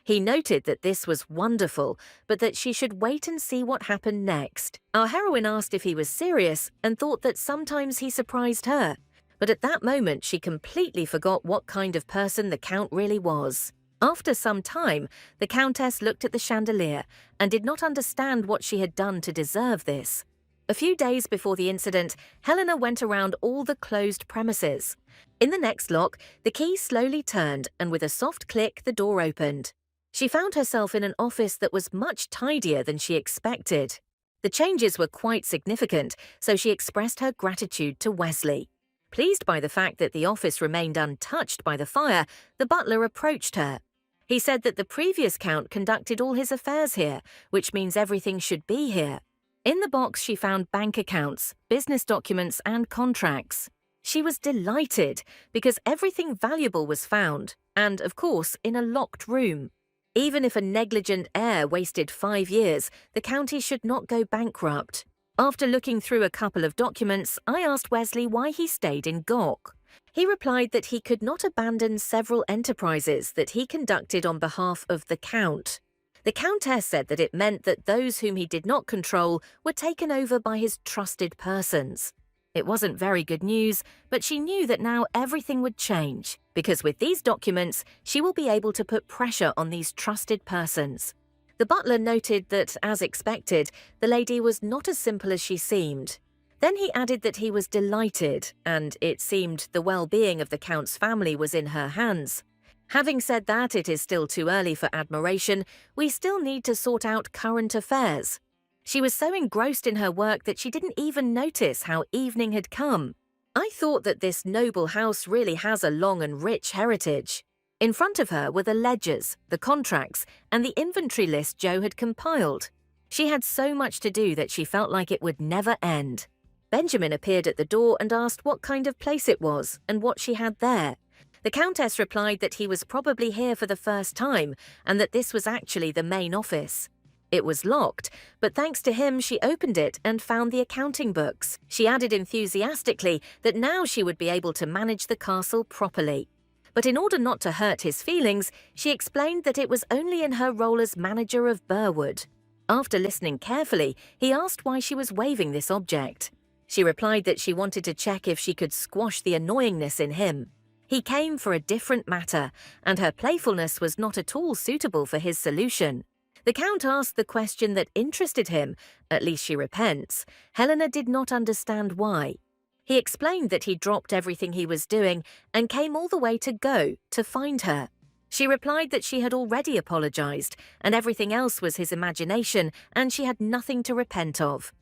He noted that this was wonderful, but that she should wait and see what happened next. Our heroine asked if he was serious and thought that sometimes he surprised her. But at that moment, she completely forgot what kind of person the Count really was. After some time, the Countess looked at the chandelier and did not understand what she had done to deserve this. A few days before the incident, Helena went around all the closed premises. In the next lock, the key slowly turned and with a soft click, the door opened. She found herself in an office that was much tidier than she expected. The changes were quite significant, so she expressed her gratitude to Wesley. Pleased by the fact that the office remained untouched by the fire, the butler approached her. He said that the previous Count conducted all his affairs here, which means everything should be here. In the box, she found bank accounts, business documents, and contracts. She was delighted because everything valuable was found, and, of course, in a locked room. Even if a negligent heir wasted 5 years, the county should not go bankrupt. After looking through a couple of documents, I asked Wesley why he stayed in Gok. He replied that he could not abandon several enterprises that he conducted on behalf of the Count. The Countess said that it meant that those whom he did not control were taken over by his trusted persons. It wasn't very good news, but she knew that now everything would change, because with these documents, she will be able to put pressure on these trusted persons. The butler noted that, as expected, the lady was not as simple as she seemed. Then he added that he was delighted, and it seemed the well-being of the Count's family was in her hands. Having said that it is still too early for admiration, we still need to sort out current affairs. She was so engrossed in her work that she didn't even notice how evening had come. I thought that this noble house really has a long and rich heritage. In front of her were the ledgers, the contracts, and the inventory list Joe had compiled. She had so much to do that she felt like it would never end. Benjamin appeared at the door and asked what kind of place it was and what she had there. The Countess replied that he was probably here for the first time and that this was actually the main office. It was locked, but thanks to him she opened it and found the accounting books. She added enthusiastically that now she would be able to manage the castle properly. But in order not to hurt his feelings, she explained that it was only in her role as manager of Burwood. After listening carefully, he asked why she was waving this object. She replied that she wanted to check if she could squash the annoyingness in him. He came for a different matter, and her playfulness was not at all suitable for his solution. The Count asked the question that interested him, at least she repents. Helena did not understand why. He explained that he dropped everything he was doing and came all the way to go to find her. She replied that she had already apologized and everything else was his imagination and she had nothing to repent of.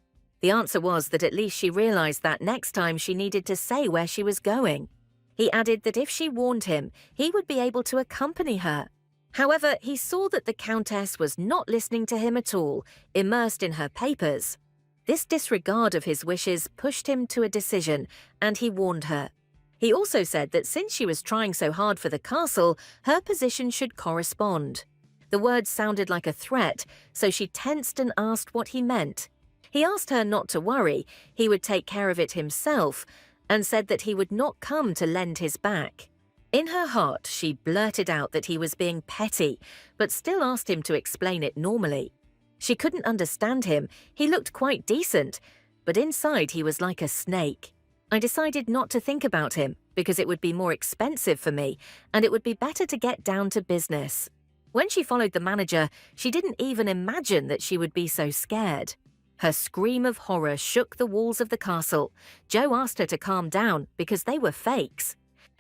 The answer was that at least she realized that next time she needed to say where she was going. He added that if she warned him, he would be able to accompany her. However, he saw that the Countess was not listening to him at all, immersed in her papers. This disregard of his wishes pushed him to a decision, and he warned her. He also said that since she was trying so hard for the castle, her position should correspond. The words sounded like a threat, so she tensed and asked what he meant. He asked her not to worry, he would take care of it himself, and said that he would not come to lend his back. In her heart, she blurted out that he was being petty, but still asked him to explain it normally. She couldn't understand him. He looked quite decent, but inside he was like a snake. I decided not to think about him because it would be more expensive for me, and it would be better to get down to business. When she followed the manager, she didn't even imagine that she would be so scared. Her scream of horror shook the walls of the castle. Joe asked her to calm down because they were fakes.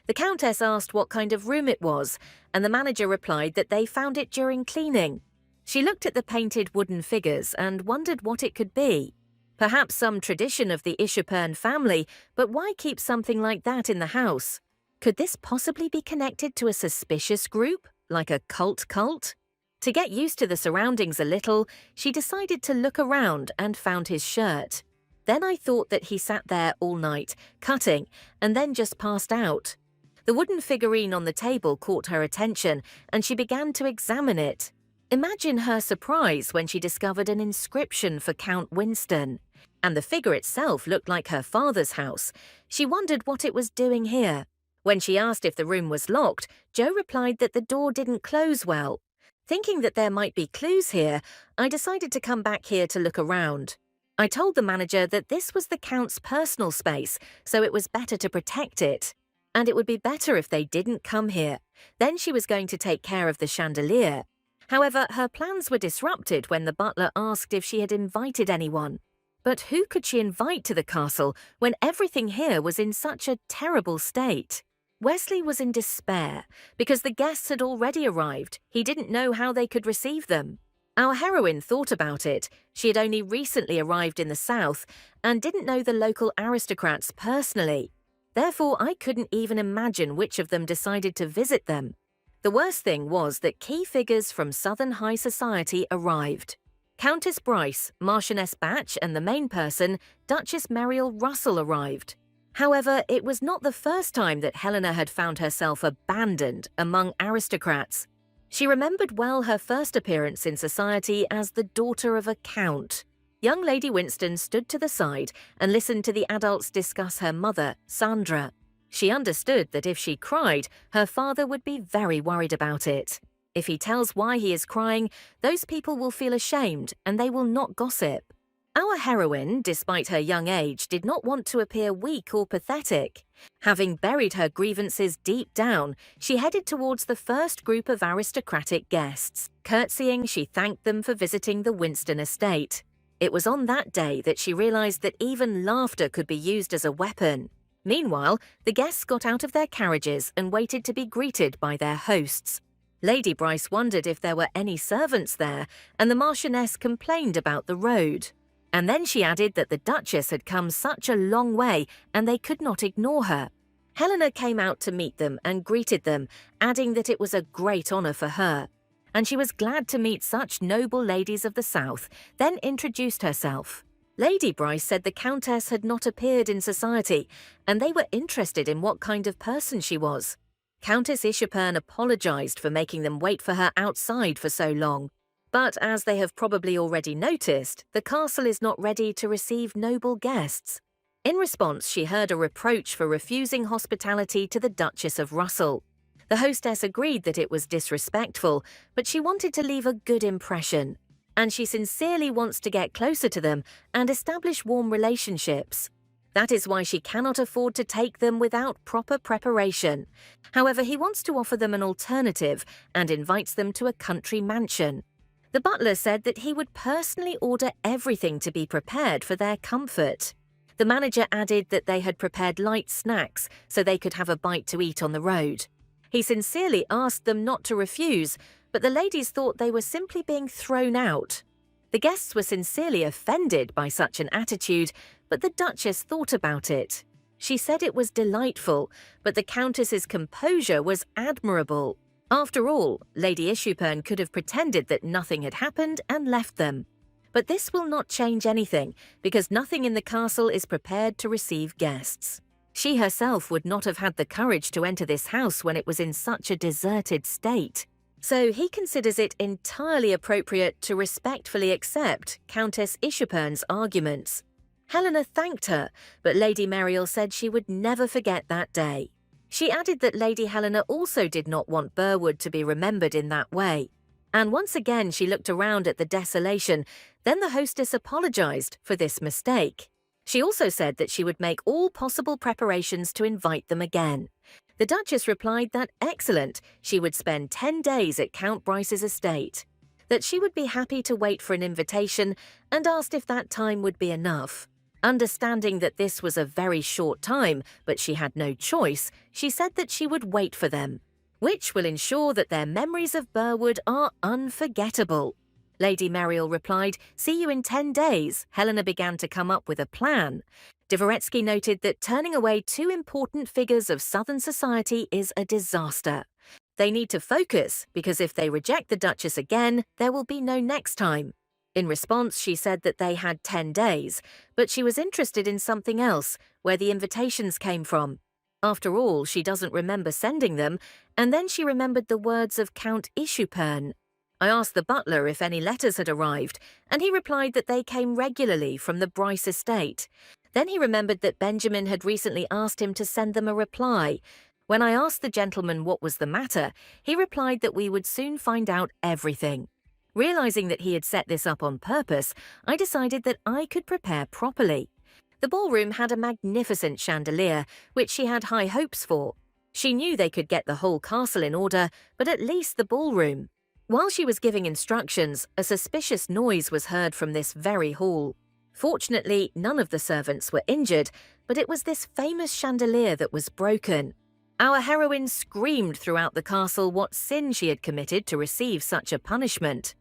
The Countess asked what kind of room it was, and the manager replied that they found it during cleaning. She looked at the painted wooden figures and wondered what it could be. Perhaps some tradition of the Ishapern family, but why keep something like that in the house? Could this possibly be connected to a suspicious group, like a cult? To get used to the surroundings a little, she decided to look around and found his shirt. Then I thought that he sat there all night, cutting, and then just passed out. The wooden figurine on the table caught her attention, and she began to examine it. Imagine her surprise when she discovered an inscription for Count Winston. And the figure itself looked like her father's house. She wondered what it was doing here. When she asked if the room was locked, Joe replied that the door didn't close well. Thinking that there might be clues here, I decided to come back here to look around. I told the manager that this was the Count's personal space, so it was better to protect it. And it would be better if they didn't come here. Then she was going to take care of the chandelier. However, her plans were disrupted when the butler asked if she had invited anyone. But who could she invite to the castle when everything here was in such a terrible state? Wesley was in despair because the guests had already arrived. He didn't know how they could receive them. Our heroine thought about it. She had only recently arrived in the south and didn't know the local aristocrats personally. Therefore, I couldn't even imagine which of them decided to visit them. The worst thing was that key figures from Southern high society arrived. Countess Bryce, Marchioness Batch, and the main person, Duchess Muriel Russell, arrived. However, it was not the first time that Helena had found herself abandoned among aristocrats. She remembered well her first appearance in society as the daughter of a count. Young Lady Winston stood to the side and listened to the adults discuss her mother, Sandra. She understood that if she cried, her father would be very worried about it. If he tells why he is crying, those people will feel ashamed and they will not gossip. Our heroine, despite her young age, did not want to appear weak or pathetic. Having buried her grievances deep down, she headed towards the first group of aristocratic guests. Curtsying, she thanked them for visiting the Winston estate. It was on that day that she realized that even laughter could be used as a weapon. Meanwhile, the guests got out of their carriages and waited to be greeted by their hosts. Lady Bryce wondered if there were any servants there, and the Marchioness complained about the road. And then she added that the Duchess had come such a long way and they could not ignore her. Helena came out to meet them and greeted them, adding that it was a great honor for her. And she was glad to meet such noble ladies of the South, then introduced herself. Lady Bryce said the Countess had not appeared in society, and they were interested in what kind of person she was. Countess Ishapern apologized for making them wait for her outside for so long. But as they have probably already noticed, the castle is not ready to receive noble guests. In response, she heard a reproach for refusing hospitality to the Duchess of Russell. The hostess agreed that it was disrespectful, but she wanted to leave a good impression. And she sincerely wants to get closer to them and establish warm relationships. That is why she cannot afford to take them without proper preparation. However, he wants to offer them an alternative and invites them to a country mansion. The butler said that he would personally order everything to be prepared for their comfort. The manager added that they had prepared light snacks so they could have a bite to eat on the road. He sincerely asked them not to refuse, but the ladies thought they were simply being thrown out. The guests were sincerely offended by such an attitude, but the Duchess thought about it. She said it was delightful, but the Countess's composure was admirable. After all, Lady Ishapern could have pretended that nothing had happened and left them. But this will not change anything, because nothing in the castle is prepared to receive guests. She herself would not have had the courage to enter this house when it was in such a deserted state. So he considers it entirely appropriate to respectfully accept Countess Ishapern's arguments. Helena thanked her, but Lady Muriel said she would never forget that day. She added that Lady Helena also did not want Burwood to be remembered in that way. And once again she looked around at the desolation, then the hostess apologized for this mistake. She also said that she would make all possible preparations to invite them again. The Duchess replied that excellent, she would spend 10 days at Count Bryce's estate, that she would be happy to wait for an invitation and asked if that time would be enough. Understanding that this was a very short time, but she had no choice, she said that she would wait for them, which will ensure that their memories of Burwood are unforgettable. Lady Muriel replied, "See you in 10 days." Helena began to come up with a plan. Dvoretsky noted that turning away two important figures of Southern society is a disaster. They need to focus because if they reject the Duchess again, there will be no next time. In response, she said that they had 10 days, but she was interested in something else, where the invitations came from. After all, she doesn't remember sending them, and then she remembered the words of Count Ishupern. I asked the butler if any letters had arrived, and he replied that they came regularly from the Bryce estate. Then he remembered that Benjamin had recently asked him to send them a reply. When I asked the gentleman what was the matter, he replied that we would soon find out everything. Realizing that he had set this up on purpose, I decided that I could prepare properly. The ballroom had a magnificent chandelier, which she had high hopes for. She knew they could get the whole castle in order, but at least the ballroom. While she was giving instructions, a suspicious noise was heard from this very hall. Fortunately, none of the servants were injured, but it was this famous chandelier that was broken. Our heroine screamed throughout the castle what sin she had committed to receive such a punishment.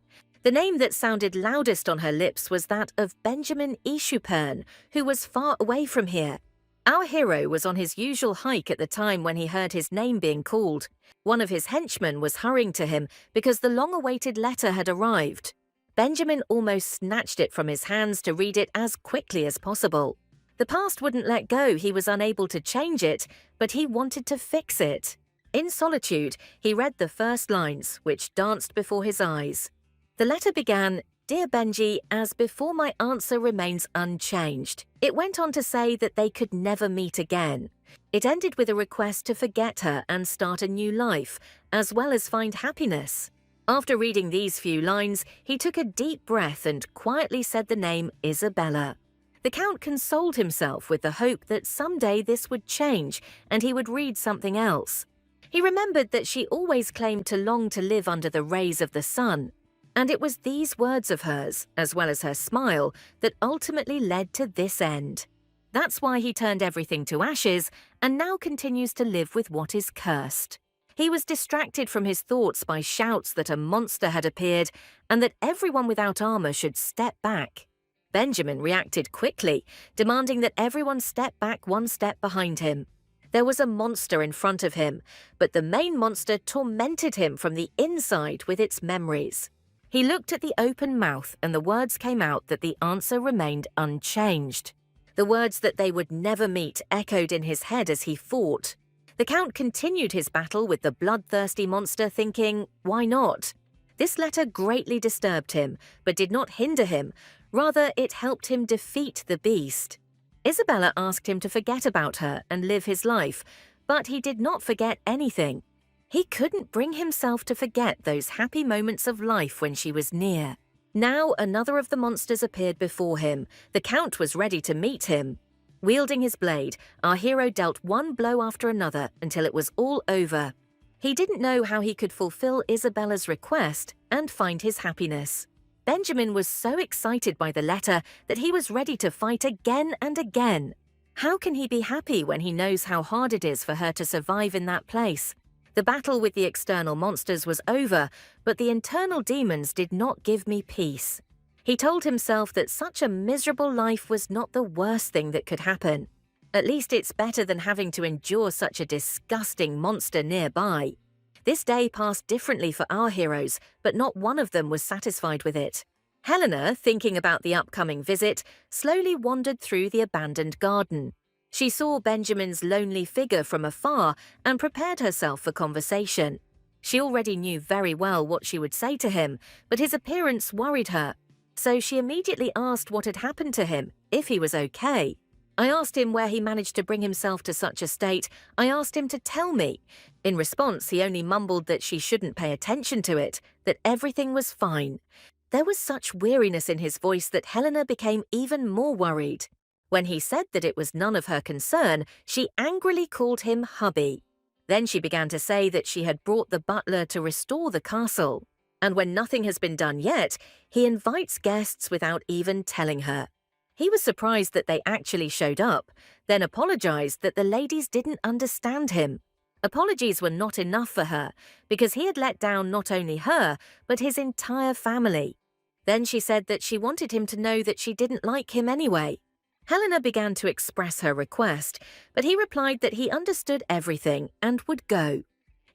The name that sounded loudest on her lips was that of Benjamin Ishupern, who was far away from here. Our hero was on his usual hike at the time when he heard his name being called. One of his henchmen was hurrying to him because the long-awaited letter had arrived. Benjamin almost snatched it from his hands to read it as quickly as possible. The past wouldn't let go, he was unable to change it, but he wanted to fix it. In solitude, he read the first lines, which danced before his eyes. The letter began, "Dear Benji, as before my answer remains unchanged." It went on to say that they could never meet again. It ended with a request to forget her and start a new life, as well as find happiness. After reading these few lines, he took a deep breath and quietly said the name Isabella. The Count consoled himself with the hope that someday this would change and he would read something else. He remembered that she always claimed to long to live under the rays of the sun. And it was these words of hers, as well as her smile, that ultimately led to this end. That's why he turned everything to ashes and now continues to live with what is cursed. He was distracted from his thoughts by shouts that a monster had appeared and that everyone without armor should step back. Benjamin reacted quickly, demanding that everyone step back one step behind him. There was a monster in front of him, but the main monster tormented him from the inside with its memories. He looked at the open mouth and the words came out that the answer remained unchanged. The words that they would never meet echoed in his head as he fought. The Count continued his battle with the bloodthirsty monster, thinking, why not? This letter greatly disturbed him, but did not hinder him. Rather, it helped him defeat the beast. Isabella asked him to forget about her and live his life, but he did not forget anything. He couldn't bring himself to forget those happy moments of life when she was near. Now another of the monsters appeared before him. The Count was ready to meet him. Wielding his blade, our hero dealt one blow after another until it was all over. He didn't know how he could fulfill Isabella's request and find his happiness. Benjamin was so excited by the letter that he was ready to fight again and again. How can he be happy when he knows how hard it is for her to survive in that place? The battle with the external monsters was over, but the internal demons did not give me peace. He told himself that such a miserable life was not the worst thing that could happen. At least it's better than having to endure such a disgusting monster nearby. This day passed differently for our heroes, but not one of them was satisfied with it. Helena, thinking about the upcoming visit, slowly wandered through the abandoned garden. She saw Benjamin's lonely figure from afar and prepared herself for conversation. She already knew very well what she would say to him, but his appearance worried her. So she immediately asked what had happened to him, if he was okay. I asked him where he managed to bring himself to such a state. I asked him to tell me. In response, he only mumbled that she shouldn't pay attention to it, that everything was fine. There was such weariness in his voice that Helena became even more worried. When he said that it was none of her concern, she angrily called him hubby. Then she began to say that she had brought the butler to restore the castle. And when nothing has been done yet, he invites guests without even telling her. He was surprised that they actually showed up, then apologized that the ladies didn't understand him. Apologies were not enough for her, because he had let down not only her, but his entire family. Then she said that she wanted him to know that she didn't like him anyway. Helena began to express her request, but he replied that he understood everything and would go.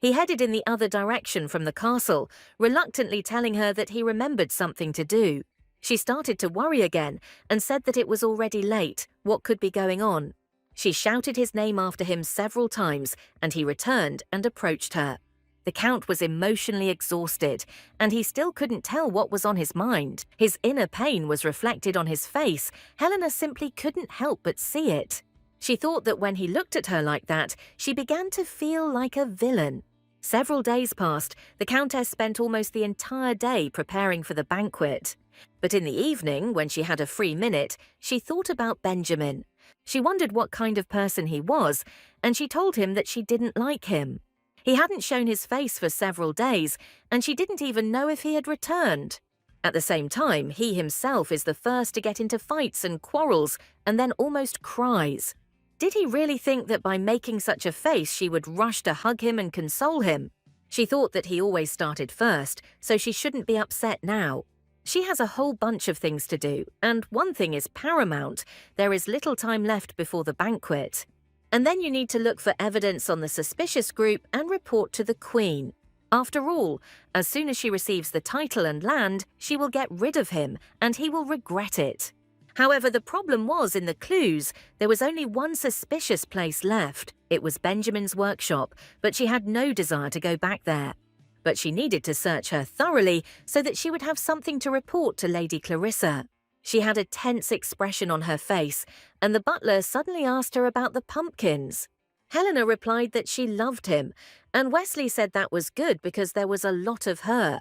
He headed in the other direction from the castle, reluctantly telling her that he remembered something to do. She started to worry again and said that it was already late, what could be going on. She shouted his name after him several times, and he returned and approached her. The Count was emotionally exhausted, and he still couldn't tell what was on his mind. His inner pain was reflected on his face. Helena simply couldn't help but see it. She thought that when he looked at her like that, she began to feel like a villain. Several days passed. The Countess spent almost the entire day preparing for the banquet. But in the evening, when she had a free minute, she thought about Benjamin. She wondered what kind of person he was, and she told him that she didn't like him. He hadn't shown his face for several days, and she didn't even know if he had returned. At the same time, he himself is the first to get into fights and quarrels, and then almost cries. Did he really think that by making such a face she would rush to hug him and console him? She thought that he always started first, so she shouldn't be upset now. She has a whole bunch of things to do, and one thing is paramount. There is little time left before the banquet. And then you need to look for evidence on the suspicious group and report to the Queen. After all, as soon as she receives the title and land, she will get rid of him, and he will regret it. However, the problem was in the clues, there was only one suspicious place left. It was Benjamin's workshop, but she had no desire to go back there. But she needed to search her thoroughly so that she would have something to report to Lady Clarissa. She had a tense expression on her face, and the butler suddenly asked her about the pumpkins. Helena replied that she loved him, and Wesley said that was good because there was a lot of her.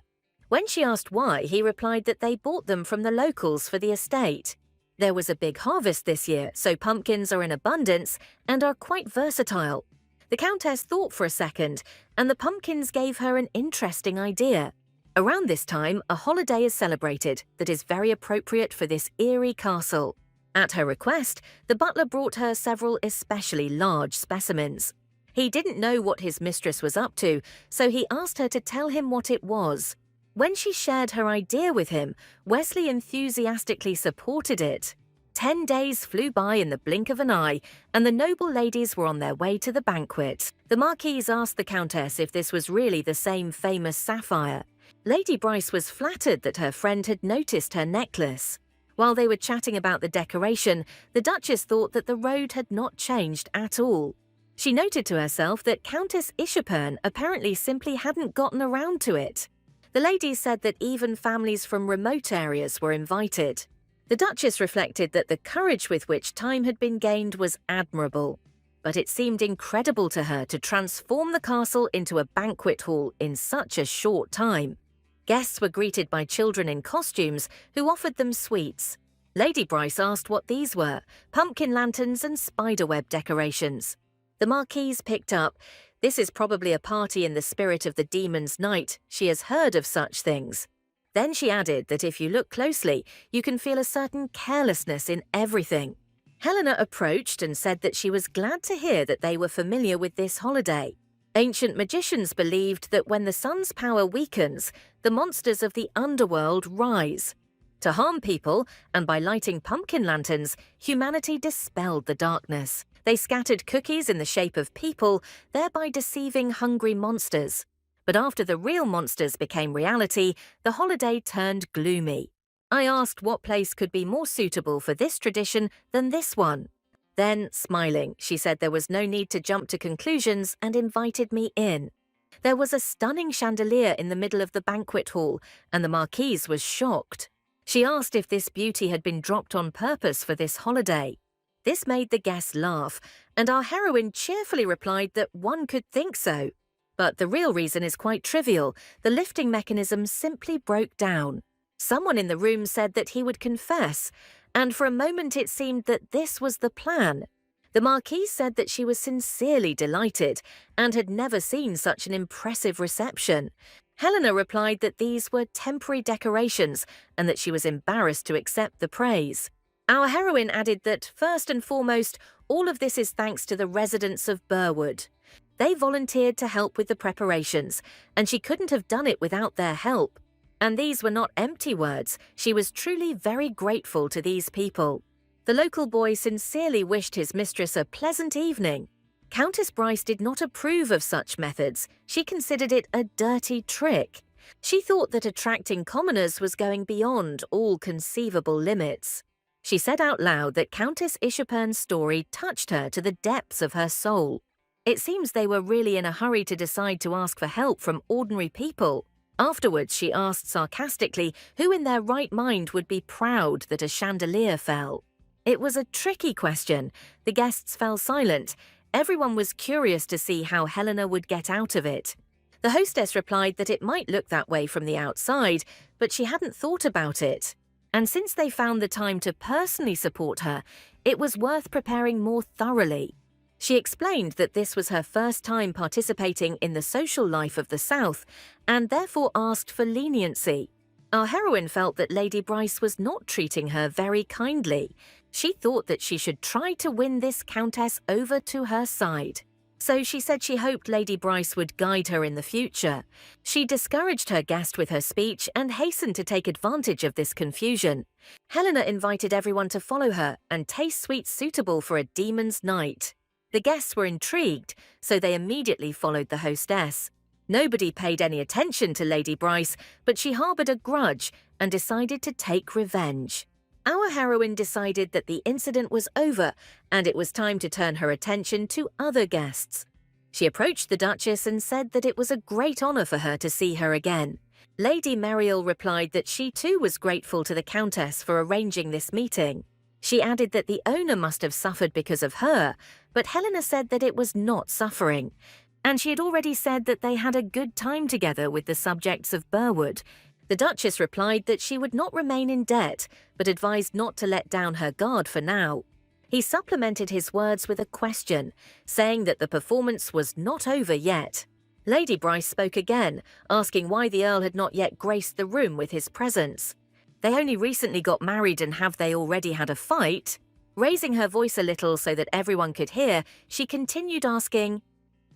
When she asked why, he replied that they bought them from the locals for the estate. There was a big harvest this year, so pumpkins are in abundance and are quite versatile. The Countess thought for a second, and the pumpkins gave her an interesting idea. Around this time, a holiday is celebrated that is very appropriate for this eerie castle. At her request, the butler brought her several especially large specimens. He didn't know what his mistress was up to, so he asked her to tell him what it was. When she shared her idea with him, Wesley enthusiastically supported it. 10 days flew by in the blink of an eye, and the noble ladies were on their way to the banquet. The Marquise asked the Countess if this was really the same famous sapphire. Lady Bryce was flattered that her friend had noticed her necklace. While they were chatting about the decoration, the Duchess thought that the road had not changed at all. She noted to herself that Countess Ishapern apparently simply hadn't gotten around to it. The ladies said that even families from remote areas were invited. The Duchess reflected that the courage with which time had been gained was admirable, but it seemed incredible to her to transform the castle into a banquet hall in such a short time. Guests were greeted by children in costumes who offered them sweets. Lady Bryce asked what these were: pumpkin lanterns and spiderweb decorations. The Marquise picked up, "This is probably a party in the spirit of the demon's night. She has heard of such things." Then she added that if you look closely, you can feel a certain carelessness in everything. Helena approached and said that she was glad to hear that they were familiar with this holiday. Ancient magicians believed that when the sun's power weakens, the monsters of the underworld rise. To harm people, and by lighting pumpkin lanterns, humanity dispelled the darkness. They scattered cookies in the shape of people, thereby deceiving hungry monsters. But after the real monsters became reality, the holiday turned gloomy. I asked what place could be more suitable for this tradition than this one. Then, smiling, she said there was no need to jump to conclusions and invited me in. There was a stunning chandelier in the middle of the banquet hall, and the Marquise was shocked. She asked if this beauty had been dropped on purpose for this holiday. This made the guests laugh, and our heroine cheerfully replied that one could think so. But the real reason is quite trivial. The lifting mechanism simply broke down. Someone in the room said that he would confess, and for a moment it seemed that this was the plan. The Marquise said that she was sincerely delighted and had never seen such an impressive reception. Helena replied that these were temporary decorations and that she was embarrassed to accept the praise. Our heroine added that, first and foremost, all of this is thanks to the residents of Burwood. They volunteered to help with the preparations, and she couldn't have done it without their help. And these were not empty words. She was truly very grateful to these people. The local boy sincerely wished his mistress a pleasant evening. Countess Bryce did not approve of such methods. She considered it a dirty trick. She thought that attracting commoners was going beyond all conceivable limits. She said out loud that Countess Ishapern's story touched her to the depths of her soul. It seems they were really in a hurry to decide to ask for help from ordinary people. Afterwards, she asked sarcastically who in their right mind would be proud that a chandelier fell. It was a tricky question. The guests fell silent. Everyone was curious to see how Helena would get out of it. The hostess replied that it might look that way from the outside, but she hadn't thought about it. And since they found the time to personally support her, it was worth preparing more thoroughly. She explained that this was her first time participating in the social life of the South, and therefore asked for leniency. Our heroine felt that Lady Bryce was not treating her very kindly. She thought that she should try to win this countess over to her side. So she said she hoped Lady Bryce would guide her in the future. She discouraged her guest with her speech and hastened to take advantage of this confusion. Helena invited everyone to follow her and taste sweets suitable for a demon's night. The guests were intrigued, so they immediately followed the hostess. Nobody paid any attention to Lady Bryce, but she harboured a grudge and decided to take revenge. Our heroine decided that the incident was over and it was time to turn her attention to other guests. She approached the Duchess and said that it was a great honour for her to see her again. Lady Meriel replied that she too was grateful to the Countess for arranging this meeting. She added that the owner must have suffered because of her, but Helena said that it was not suffering. And she had already said that they had a good time together with the subjects of Burwood. The Duchess replied that she would not remain in debt, but advised not to let down her guard for now. He supplemented his words with a question, saying that the performance was not over yet. Lady Bryce spoke again, asking why the Earl had not yet graced the room with his presence. They only recently got married, and have they already had a fight? Raising her voice a little so that everyone could hear, she continued asking,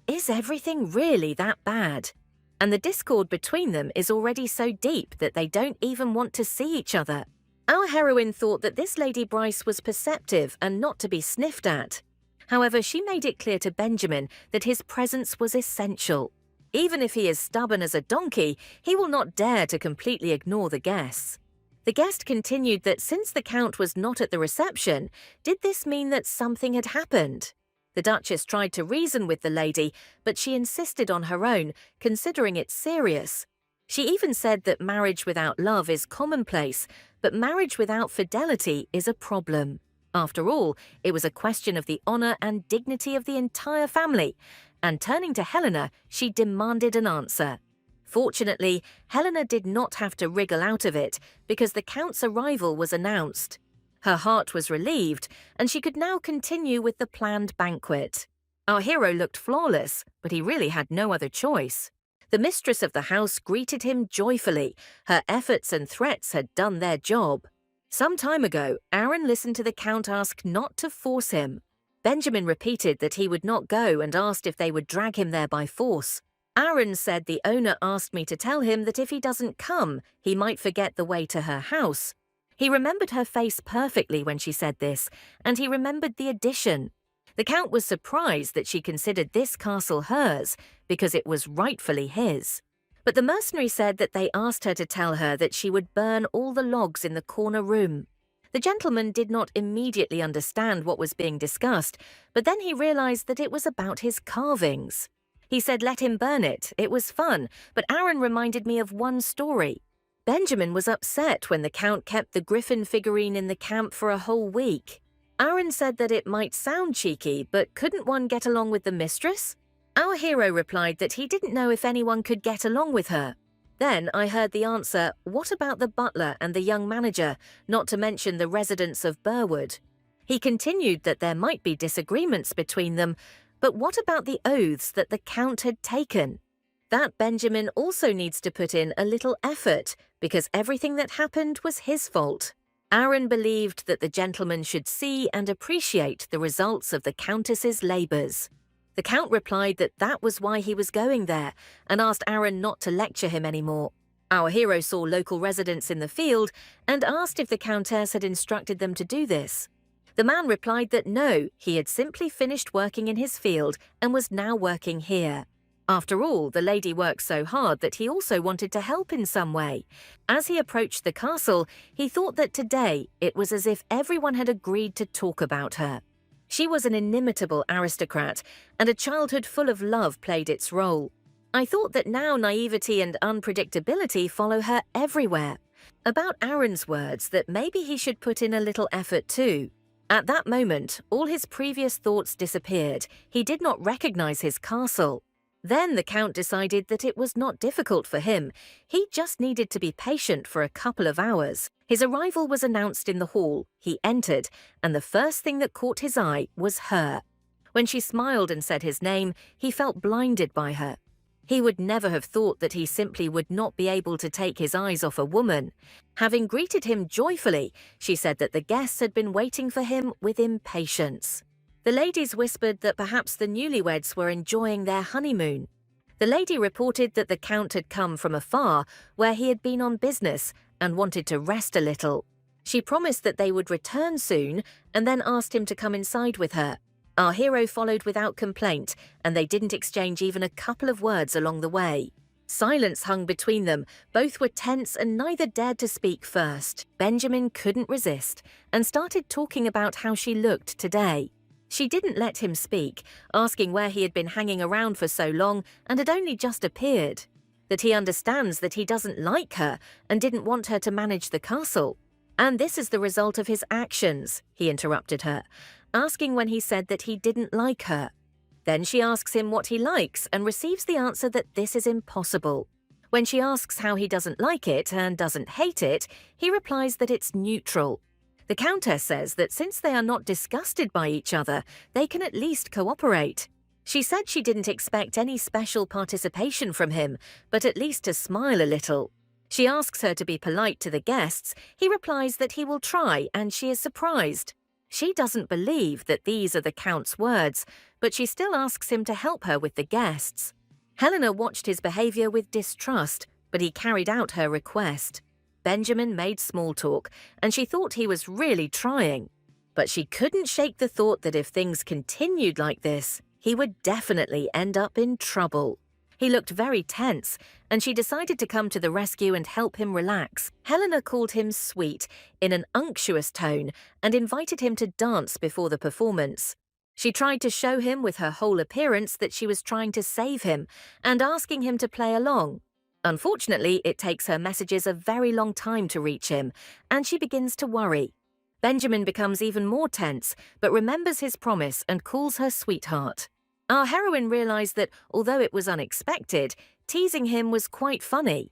"Is everything really that bad?" And the discord between them is already so deep that they don't even want to see each other. Our heroine thought that this Lady Bryce was perceptive and not to be sniffed at. However, she made it clear to Benjamin that his presence was essential. Even if he is stubborn as a donkey, he will not dare to completely ignore the guests. The guest continued that since the Count was not at the reception, did this mean that something had happened? The Duchess tried to reason with the lady, but she insisted on her own, considering it serious. She even said that marriage without love is commonplace, but marriage without fidelity is a problem. After all, it was a question of the honour and dignity of the entire family, and turning to Helena, she demanded an answer. Fortunately, Helena did not have to wriggle out of it, because the Count's arrival was announced. Her heart was relieved, and she could now continue with the planned banquet. Our hero looked flawless, but he really had no other choice. The mistress of the house greeted him joyfully. Her efforts and threats had done their job. Some time ago, Aaron listened to the Count ask not to force him. Benjamin repeated that he would not go and asked if they would drag him there by force. Aaron said the owner asked me to tell him that if he doesn't come, he might forget the way to her house. He remembered her face perfectly when she said this, and he remembered the addition. The Count was surprised that she considered this castle hers, because it was rightfully his. But the mercenary said that they asked her to tell her that she would burn all the logs in the corner room. The gentleman did not immediately understand what was being discussed, but then he realized that it was about his carvings. He said let him burn it, it was fun, but Aaron reminded me of one story. Benjamin was upset when the Count kept the griffin figurine in the camp for a whole week. Aaron said that it might sound cheeky, but couldn't one get along with the mistress? Our hero replied that he didn't know if anyone could get along with her. Then I heard the answer, what about the butler and the young manager, not to mention the residents of Burwood? He continued that there might be disagreements between them, but what about the oaths that the Count had taken? That Benjamin also needs to put in a little effort, because everything that happened was his fault. Aaron believed that the gentleman should see and appreciate the results of the Countess's labours. The Count replied that that was why he was going there, and asked Aaron not to lecture him anymore. Our hero saw local residents in the field and asked if the Countess had instructed them to do this. The man replied that no, he had simply finished working in his field and was now working here. After all, the lady worked so hard that he also wanted to help in some way. As he approached the castle, he thought that today it was as if everyone had agreed to talk about her. She was an inimitable aristocrat, and a childhood full of love played its role. I thought that now naivety and unpredictability follow her everywhere. About Aaron's words that maybe he should put in a little effort too. At that moment, all his previous thoughts disappeared. He did not recognize his castle. Then the Count decided that it was not difficult for him. He just needed to be patient for a couple of hours. His arrival was announced in the hall. He entered, and the first thing that caught his eye was her. When she smiled and said his name, he felt blinded by her. He would never have thought that he simply would not be able to take his eyes off a woman. Having greeted him joyfully, she said that the guests had been waiting for him with impatience. The ladies whispered that perhaps the newlyweds were enjoying their honeymoon. The lady reported that the Count had come from afar, where he had been on business, and wanted to rest a little. She promised that they would return soon, and then asked him to come inside with her. Our hero followed without complaint, and they didn't exchange even a couple of words along the way. Silence hung between them. Both were tense and neither dared to speak first. Benjamin couldn't resist, and started talking about how she looked today. She didn't let him speak, asking where he had been hanging around for so long and had only just appeared. That he understands that he doesn't like her and didn't want her to manage the castle. And this is the result of his actions, he interrupted her, asking when he said that he didn't like her. Then she asks him what he likes and receives the answer that this is impossible. When she asks how he doesn't like it and doesn't hate it, he replies that it's neutral. The Countess says that since they are not disgusted by each other, they can at least cooperate. She said she didn't expect any special participation from him, but at least to smile a little. She asks her to be polite to the guests. He replies that he will try, and she is surprised. She doesn't believe that these are the Count's words, but she still asks him to help her with the guests. Helena watched his behavior with distrust, but he carried out her request. Benjamin made small talk, and she thought he was really trying. But she couldn't shake the thought that if things continued like this, he would definitely end up in trouble. He looked very tense, and she decided to come to the rescue and help him relax. Helena called him sweet in an unctuous tone and invited him to dance before the performance. She tried to show him with her whole appearance that she was trying to save him and asking him to play along. Unfortunately, it takes her messages a very long time to reach him, and she begins to worry. Benjamin becomes even more tense, but remembers his promise and calls her sweetheart. Our heroine realized that, although it was unexpected, teasing him was quite funny.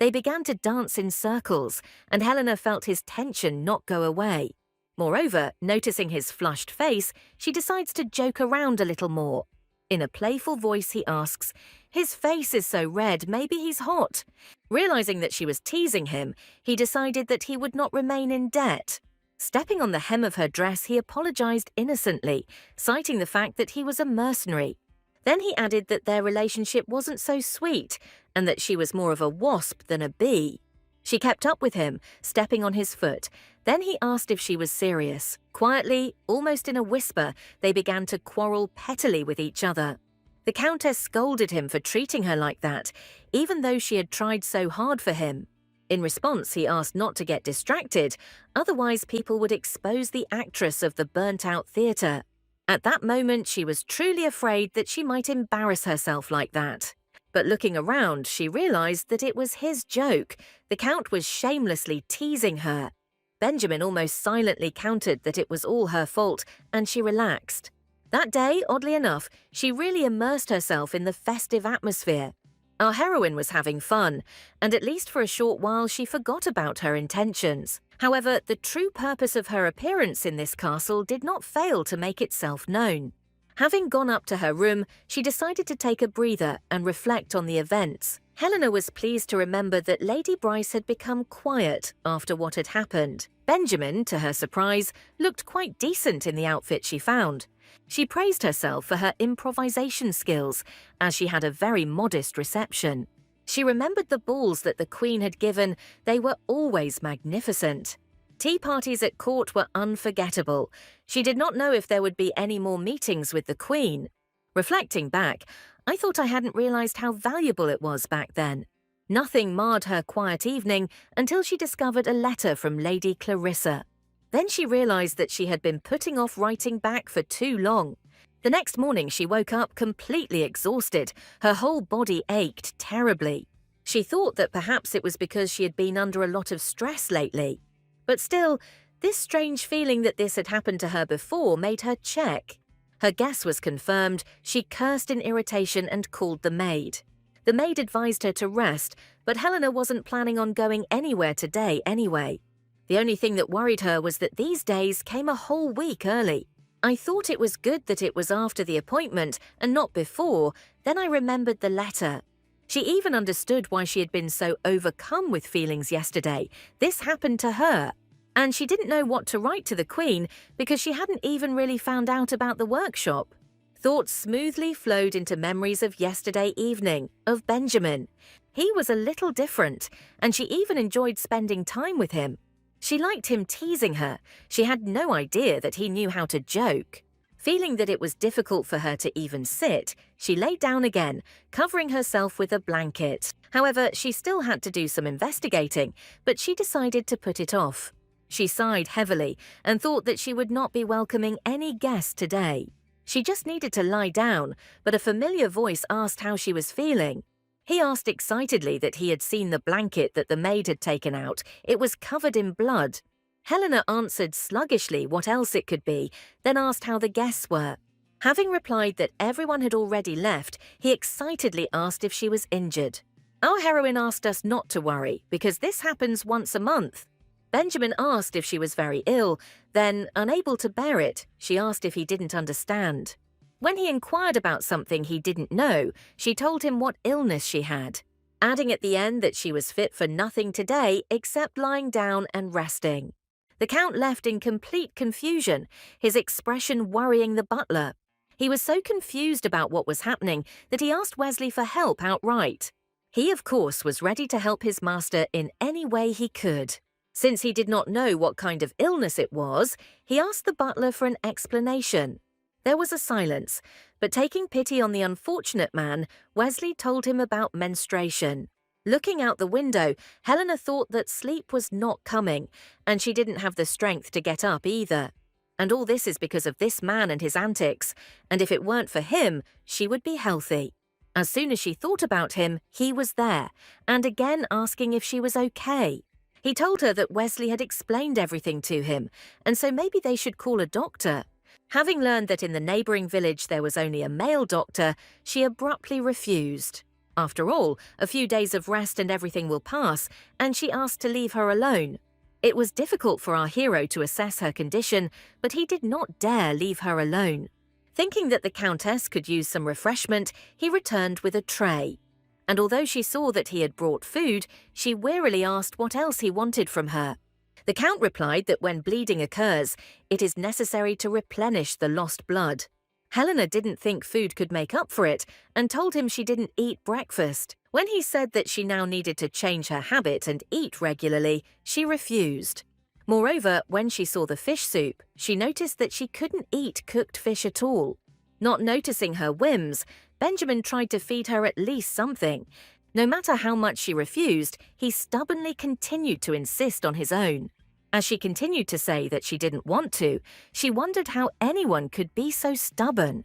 They began to dance in circles, and Helena felt his tension not go away. Moreover, noticing his flushed face, she decides to joke around a little more. In a playful voice, he asks, "His face is so red, maybe he's hot." Realizing that she was teasing him, he decided that he would not remain in debt. Stepping on the hem of her dress, he apologized innocently, citing the fact that he was a mercenary. Then he added that their relationship wasn't so sweet and that she was more of a wasp than a bee. She kept up with him, stepping on his foot. Then he asked if she was serious. Quietly, almost in a whisper, they began to quarrel pettily with each other. The Countess scolded him for treating her like that, even though she had tried so hard for him. In response, he asked not to get distracted, otherwise people would expose the actress of the burnt-out theatre. At that moment, she was truly afraid that she might embarrass herself like that. But looking around, she realized that it was his joke. The Count was shamelessly teasing her. Benjamin almost silently countered that it was all her fault, and she relaxed. That day, oddly enough, she really immersed herself in the festive atmosphere. Our heroine was having fun, and at least for a short while she forgot about her intentions. However, the true purpose of her appearance in this castle did not fail to make itself known. Having gone up to her room, she decided to take a breather and reflect on the events. Helena was pleased to remember that Lady Bryce had become quiet after what had happened. Benjamin, to her surprise, looked quite decent in the outfit she found. She praised herself for her improvisation skills, as she had a very modest reception. She remembered the balls that the Queen had given. They were always magnificent. Tea parties at court were unforgettable. She did not know if there would be any more meetings with the Queen. Reflecting back, I thought I hadn't realized how valuable it was back then. Nothing marred her quiet evening until she discovered a letter from Lady Clarissa. Then she realized that she had been putting off writing back for too long. The next morning she woke up completely exhausted. Her whole body ached terribly. She thought that perhaps it was because she had been under a lot of stress lately. But still, this strange feeling that this had happened to her before made her check. Her guess was confirmed. She cursed in irritation and called the maid. The maid advised her to rest, but Helena wasn't planning on going anywhere today anyway. The only thing that worried her was that these days came a whole week early. I thought it was good that it was after the appointment and not before. Then I remembered the letter. She even understood why she had been so overcome with feelings yesterday. This happened to her. And she didn't know what to write to the Queen because she hadn't even really found out about the workshop. Thoughts smoothly flowed into memories of yesterday evening, of Benjamin. He was a little different, and she even enjoyed spending time with him. She liked him teasing her. She had no idea that he knew how to joke. Feeling that it was difficult for her to even sit, she lay down again, covering herself with a blanket. However, she still had to do some investigating, but she decided to put it off. She sighed heavily and thought that she would not be welcoming any guests today. She just needed to lie down, but a familiar voice asked how she was feeling. He asked excitedly that he had seen the blanket that the maid had taken out. It was covered in blood. Helena answered sluggishly what else it could be, then asked how the guests were. Having replied that everyone had already left, he excitedly asked if she was injured. Our heroine asked us not to worry, because this happens once a month. Benjamin asked if she was very ill, then, unable to bear it, she asked if he didn't understand. When he inquired about something he didn't know, she told him what illness she had, adding at the end that she was fit for nothing today except lying down and resting. The Count left in complete confusion, his expression worrying the butler. He was so confused about what was happening that he asked Wesley for help outright. He, of course, was ready to help his master in any way he could. Since he did not know what kind of illness it was, he asked the butler for an explanation. There was a silence, but taking pity on the unfortunate man, Wesley told him about menstruation. Looking out the window, Helena thought that sleep was not coming, and she didn't have the strength to get up either. And all this is because of this man and his antics, and if it weren't for him, she would be healthy. As soon as she thought about him, he was there, and again asking if she was okay. He told her that Wesley had explained everything to him, and so maybe they should call a doctor. Having learned that in the neighboring village there was only a male doctor, she abruptly refused. After all, a few days of rest and everything will pass, and she asked to leave her alone. It was difficult for our hero to assess her condition, but he did not dare leave her alone. Thinking that the Countess could use some refreshment, he returned with a tray. And although she saw that he had brought food, she wearily asked what else he wanted from her. The Count replied that when bleeding occurs, it is necessary to replenish the lost blood. Helena didn't think food could make up for it and told him she didn't eat breakfast. When he said that she now needed to change her habit and eat regularly, she refused. Moreover, when she saw the fish soup, she noticed that she couldn't eat cooked fish at all. Not noticing her whims, Benjamin tried to feed her at least something. No matter how much she refused, he stubbornly continued to insist on his own. As she continued to say that she didn't want to, she wondered how anyone could be so stubborn.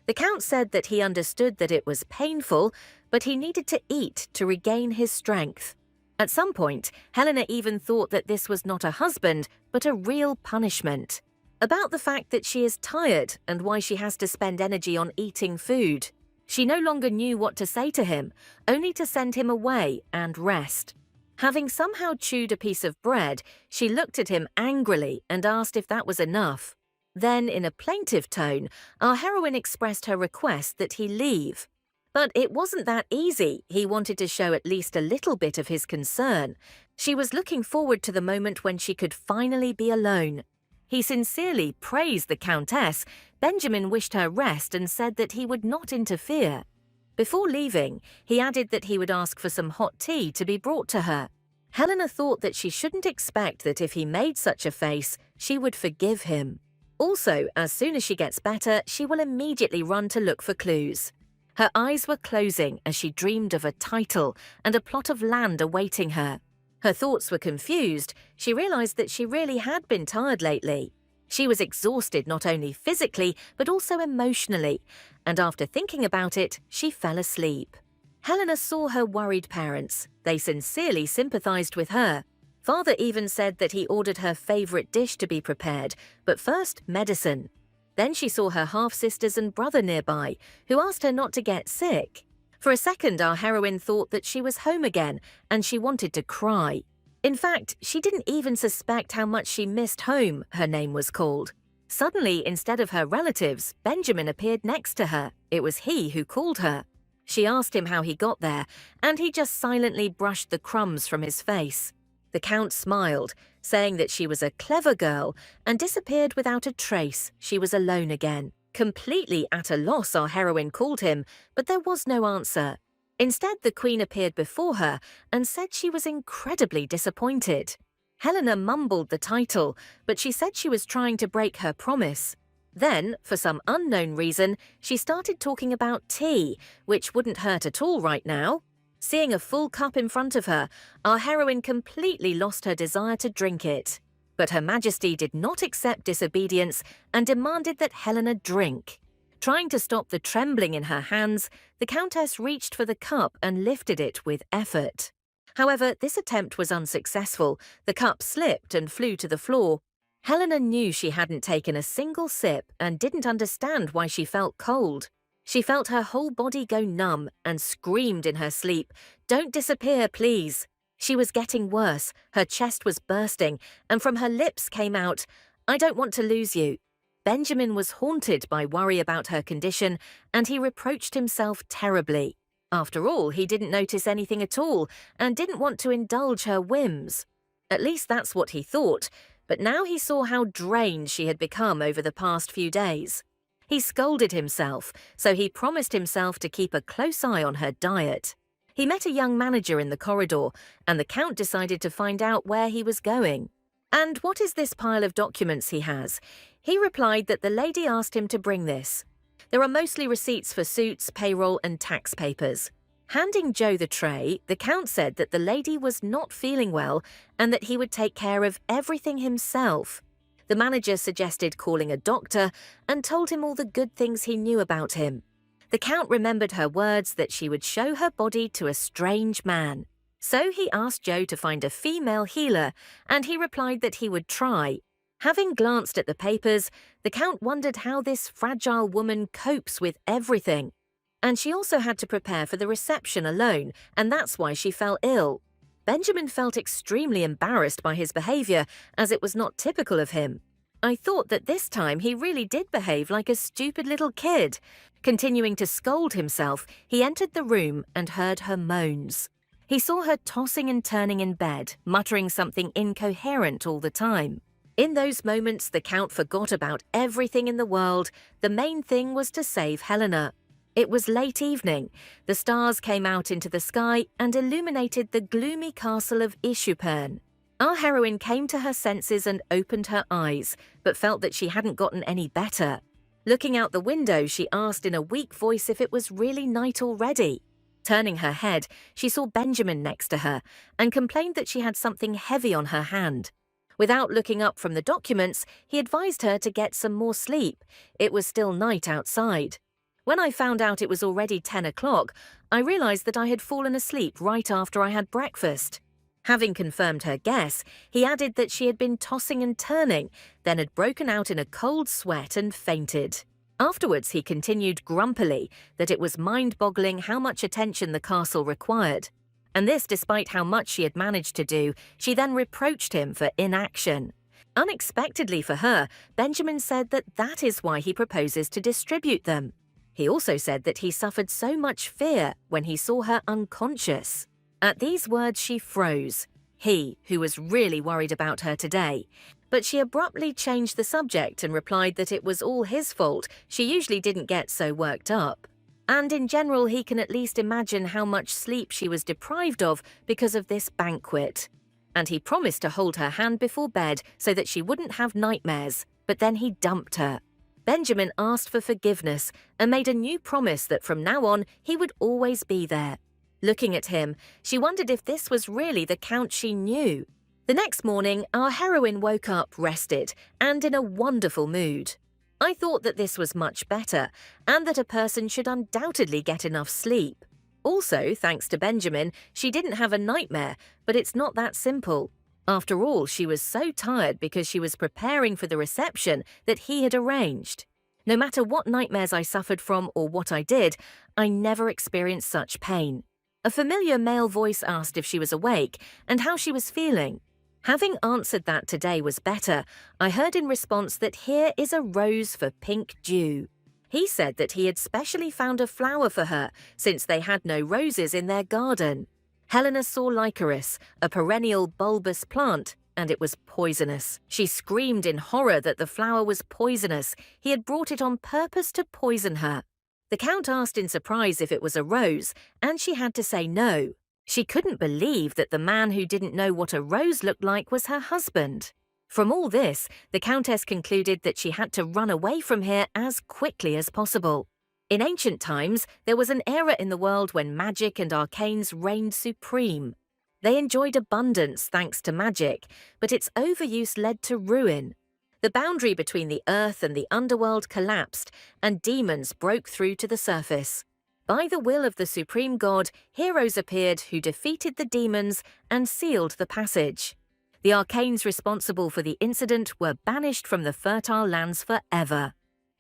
The Count said that he understood that it was painful, but he needed to eat to regain his strength. At some point, Helena even thought that this was not a husband, but a real punishment. About the fact that she is tired and why she has to spend energy on eating food. She no longer knew what to say to him, only to send him away and rest. Having somehow chewed a piece of bread, she looked at him angrily and asked if that was enough. Then, in a plaintive tone, our heroine expressed her request that he leave. But it wasn't that easy. He wanted to show at least a little bit of his concern. She was looking forward to the moment when she could finally be alone. He sincerely praised the Countess. Benjamin wished her rest and said that he would not interfere. Before leaving, he added that he would ask for some hot tea to be brought to her. Helena thought that she shouldn't expect that if he made such a face, she would forgive him. Also, as soon as she gets better, she will immediately run to look for clues. Her eyes were closing as she dreamed of a title and a plot of land awaiting her. Her thoughts were confused. She realized that she really had been tired lately. She was exhausted not only physically, but also emotionally, and after thinking about it, she fell asleep. Helena saw her worried parents. They sincerely sympathized with her. Father even said that he ordered her favorite dish to be prepared, but first medicine. Then she saw her half-sisters and brother nearby, who asked her not to get sick. For a second, our heroine thought that she was home again, and she wanted to cry. In fact, she didn't even suspect how much she missed home, her name was called. Suddenly, instead of her relatives, Benjamin appeared next to her. It was he who called her. She asked him how he got there, and he just silently brushed the crumbs from his face. The Count smiled, saying that she was a clever girl, and disappeared without a trace. She was alone again. Completely at a loss, our heroine called him, but there was no answer. Instead, the Queen appeared before her and said she was incredibly disappointed. Helena mumbled the title, but she said she was trying to break her promise. Then, for some unknown reason, she started talking about tea, which wouldn't hurt at all right now. Seeing a full cup in front of her, our heroine completely lost her desire to drink it. But Her Majesty did not accept disobedience and demanded that Helena drink. Trying to stop the trembling in her hands, the Countess reached for the cup and lifted it with effort. However, this attempt was unsuccessful. The cup slipped and flew to the floor. Helena knew she hadn't taken a single sip and didn't understand why she felt cold. She felt her whole body go numb and screamed in her sleep, "Don't disappear, please." She was getting worse, her chest was bursting, and from her lips came out, "I don't want to lose you." Benjamin was haunted by worry about her condition, and he reproached himself terribly. After all, he didn't notice anything at all and didn't want to indulge her whims. At least that's what he thought, but now he saw how drained she had become over the past few days. He scolded himself, so he promised himself to keep a close eye on her diet. He met a young manager in the corridor, and the Count decided to find out where he was going. "And what is this pile of documents he has?" He replied that the lady asked him to bring this. There are mostly receipts for suits, payroll, and tax papers. Handing Joe the tray, the Count said that the lady was not feeling well and that he would take care of everything himself. The manager suggested calling a doctor and told him all the good things he knew about him. The Count remembered her words that she would show her body to a strange man. So he asked Joe to find a female healer, and he replied that he would try. Having glanced at the papers, the Count wondered how this fragile woman copes with everything. And she also had to prepare for the reception alone, and that's why she fell ill. Benjamin felt extremely embarrassed by his behavior, as it was not typical of him. I thought that this time he really did behave like a stupid little kid. Continuing to scold himself, he entered the room and heard her moans. He saw her tossing and turning in bed, muttering something incoherent all the time. In those moments, the Count forgot about everything in the world. The main thing was to save Helena. It was late evening. The stars came out into the sky and illuminated the gloomy castle of Ishupern. Our heroine came to her senses and opened her eyes, but felt that she hadn't gotten any better. Looking out the window, she asked in a weak voice if it was really night already. Turning her head, she saw Benjamin next to her and complained that she had something heavy on her hand. Without looking up from the documents, he advised her to get some more sleep. It was still night outside. When I found out it was already 10 o'clock, I realized that I had fallen asleep right after I had breakfast. Having confirmed her guess, he added that she had been tossing and turning, then had broken out in a cold sweat and fainted. Afterwards, he continued grumpily that it was mind-boggling how much attention the castle required. And this despite how much she had managed to do. She then reproached him for inaction. Unexpectedly for her, Benjamin said that that is why he proposes to distribute them. He also said that he suffered so much fear when he saw her unconscious. At these words, she froze. He, who was really worried about her today. But she abruptly changed the subject and replied that it was all his fault. She usually didn't get so worked up. And in general, he can at least imagine how much sleep she was deprived of because of this banquet. and he promised to hold her hand before bed so that she wouldn't have nightmares, but then he dumped her. Benjamin asked for forgiveness and made a new promise that from now on he would always be there. Looking at him, she wondered if this was really the Count she knew. The next morning, our heroine woke up rested and in a wonderful mood. I thought that this was much better and that a person should undoubtedly get enough sleep. Also, thanks to Benjamin, she didn't have a nightmare, but it's not that simple. After all, she was so tired because she was preparing for the reception that he had arranged. No matter what nightmares I suffered from or what I did, I never experienced such pain. A familiar male voice asked if she was awake and how she was feeling. Having answered that today was better, I heard in response that here is a rose for pink dew. He said that he had specially found a flower for her since they had no roses in their garden. Helena saw licorice, a perennial bulbous plant, and it was poisonous. She screamed in horror that the flower was poisonous. He had brought it on purpose to poison her. The Count asked in surprise if it was a rose, and she had to say no. She couldn't believe that the man who didn't know what a rose looked like was her husband. From all this, the Countess concluded that she had to run away from here as quickly as possible. In ancient times, there was an era in the world when magic and arcanes reigned supreme. They enjoyed abundance thanks to magic, but its overuse led to ruin. The boundary between the earth and the underworld collapsed, and demons broke through to the surface. By the will of the supreme god, heroes appeared who defeated the demons and sealed the passage. The arcanes responsible for the incident were banished from the fertile lands forever.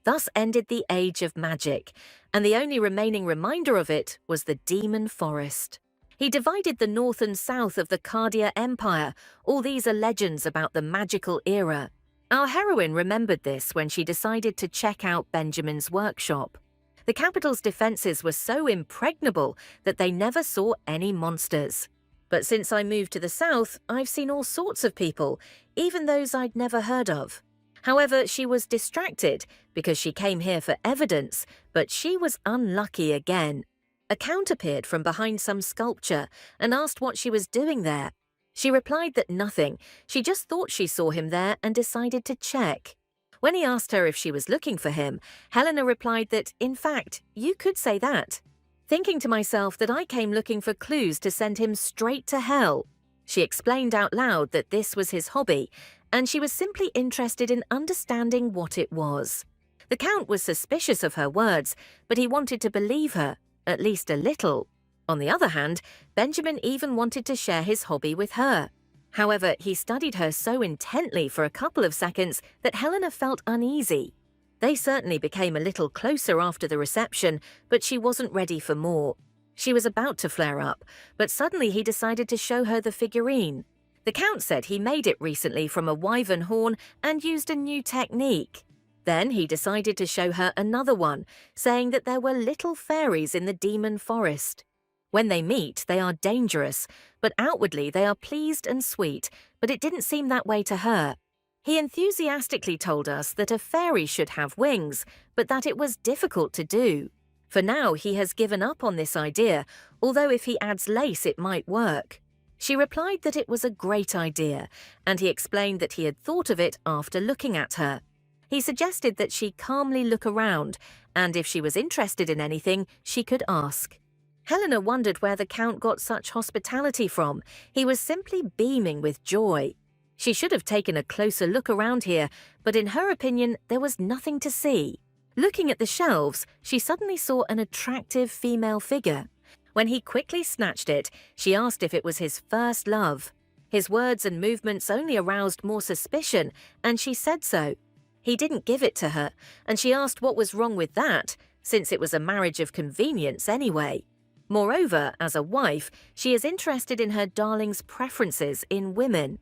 Thus ended the age of magic, and the only remaining reminder of it was the demon forest. He divided the north and south of the Cardia Empire. All these are legends about the magical era. Our heroine remembered this when she decided to check out Benjamin's workshop. The capital's defenses were so impregnable that they never saw any monsters. But since I moved to the south, I've seen all sorts of people, even those I'd never heard of. However, she was distracted because she came here for evidence, but she was unlucky again. A Count appeared from behind some sculpture and asked what she was doing there. She replied that nothing, she just thought she saw him there and decided to check. When he asked her if she was looking for him, Helena replied that, in fact, you could say that. Thinking to myself that I came looking for clues to send him straight to hell. She explained out loud that this was his hobby, and she was simply interested in understanding what it was. The Count was suspicious of her words, but he wanted to believe her, at least a little. On the other hand, Benjamin even wanted to share his hobby with her. However, he studied her so intently for a couple of seconds that Helena felt uneasy. They certainly became a little closer after the reception, but she wasn't ready for more. She was about to flare up, but suddenly he decided to show her the figurine. The Count said he made it recently from a wyvern horn and used a new technique. Then he decided to show her another one, saying that there were little fairies in the demon forest. When they meet, they are dangerous, but outwardly they are pleased and sweet, but it didn't seem that way to her. He enthusiastically told us that a fairy should have wings, but that it was difficult to do. For now, he has given up on this idea, although if he adds lace it might work. She replied that it was a great idea, and he explained that he had thought of it after looking at her. He suggested that she calmly look around, and if she was interested in anything, she could ask. Helena wondered where the Count got such hospitality from. He was simply beaming with joy. She should have taken a closer look around here, but in her opinion, there was nothing to see. Looking at the shelves, she suddenly saw an attractive female figure. When he quickly snatched it, she asked if it was his first love. His words and movements only aroused more suspicion, and she said so. He didn't give it to her, and she asked what was wrong with that, since it was a marriage of convenience anyway. Moreover, as a wife, she is interested in her darling's preferences in women.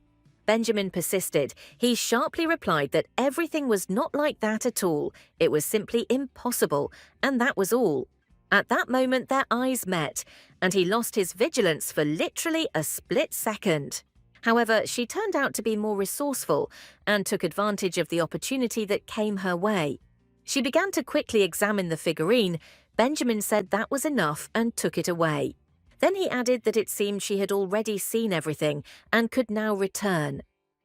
Benjamin persisted. He sharply replied that everything was not like that at all. It was simply impossible, and that was all. At that moment, their eyes met, and he lost his vigilance for literally a split second. However, she turned out to be more resourceful and took advantage of the opportunity that came her way. She began to quickly examine the figurine. Benjamin said that was enough and took it away. Then he added that it seemed she had already seen everything and could now return.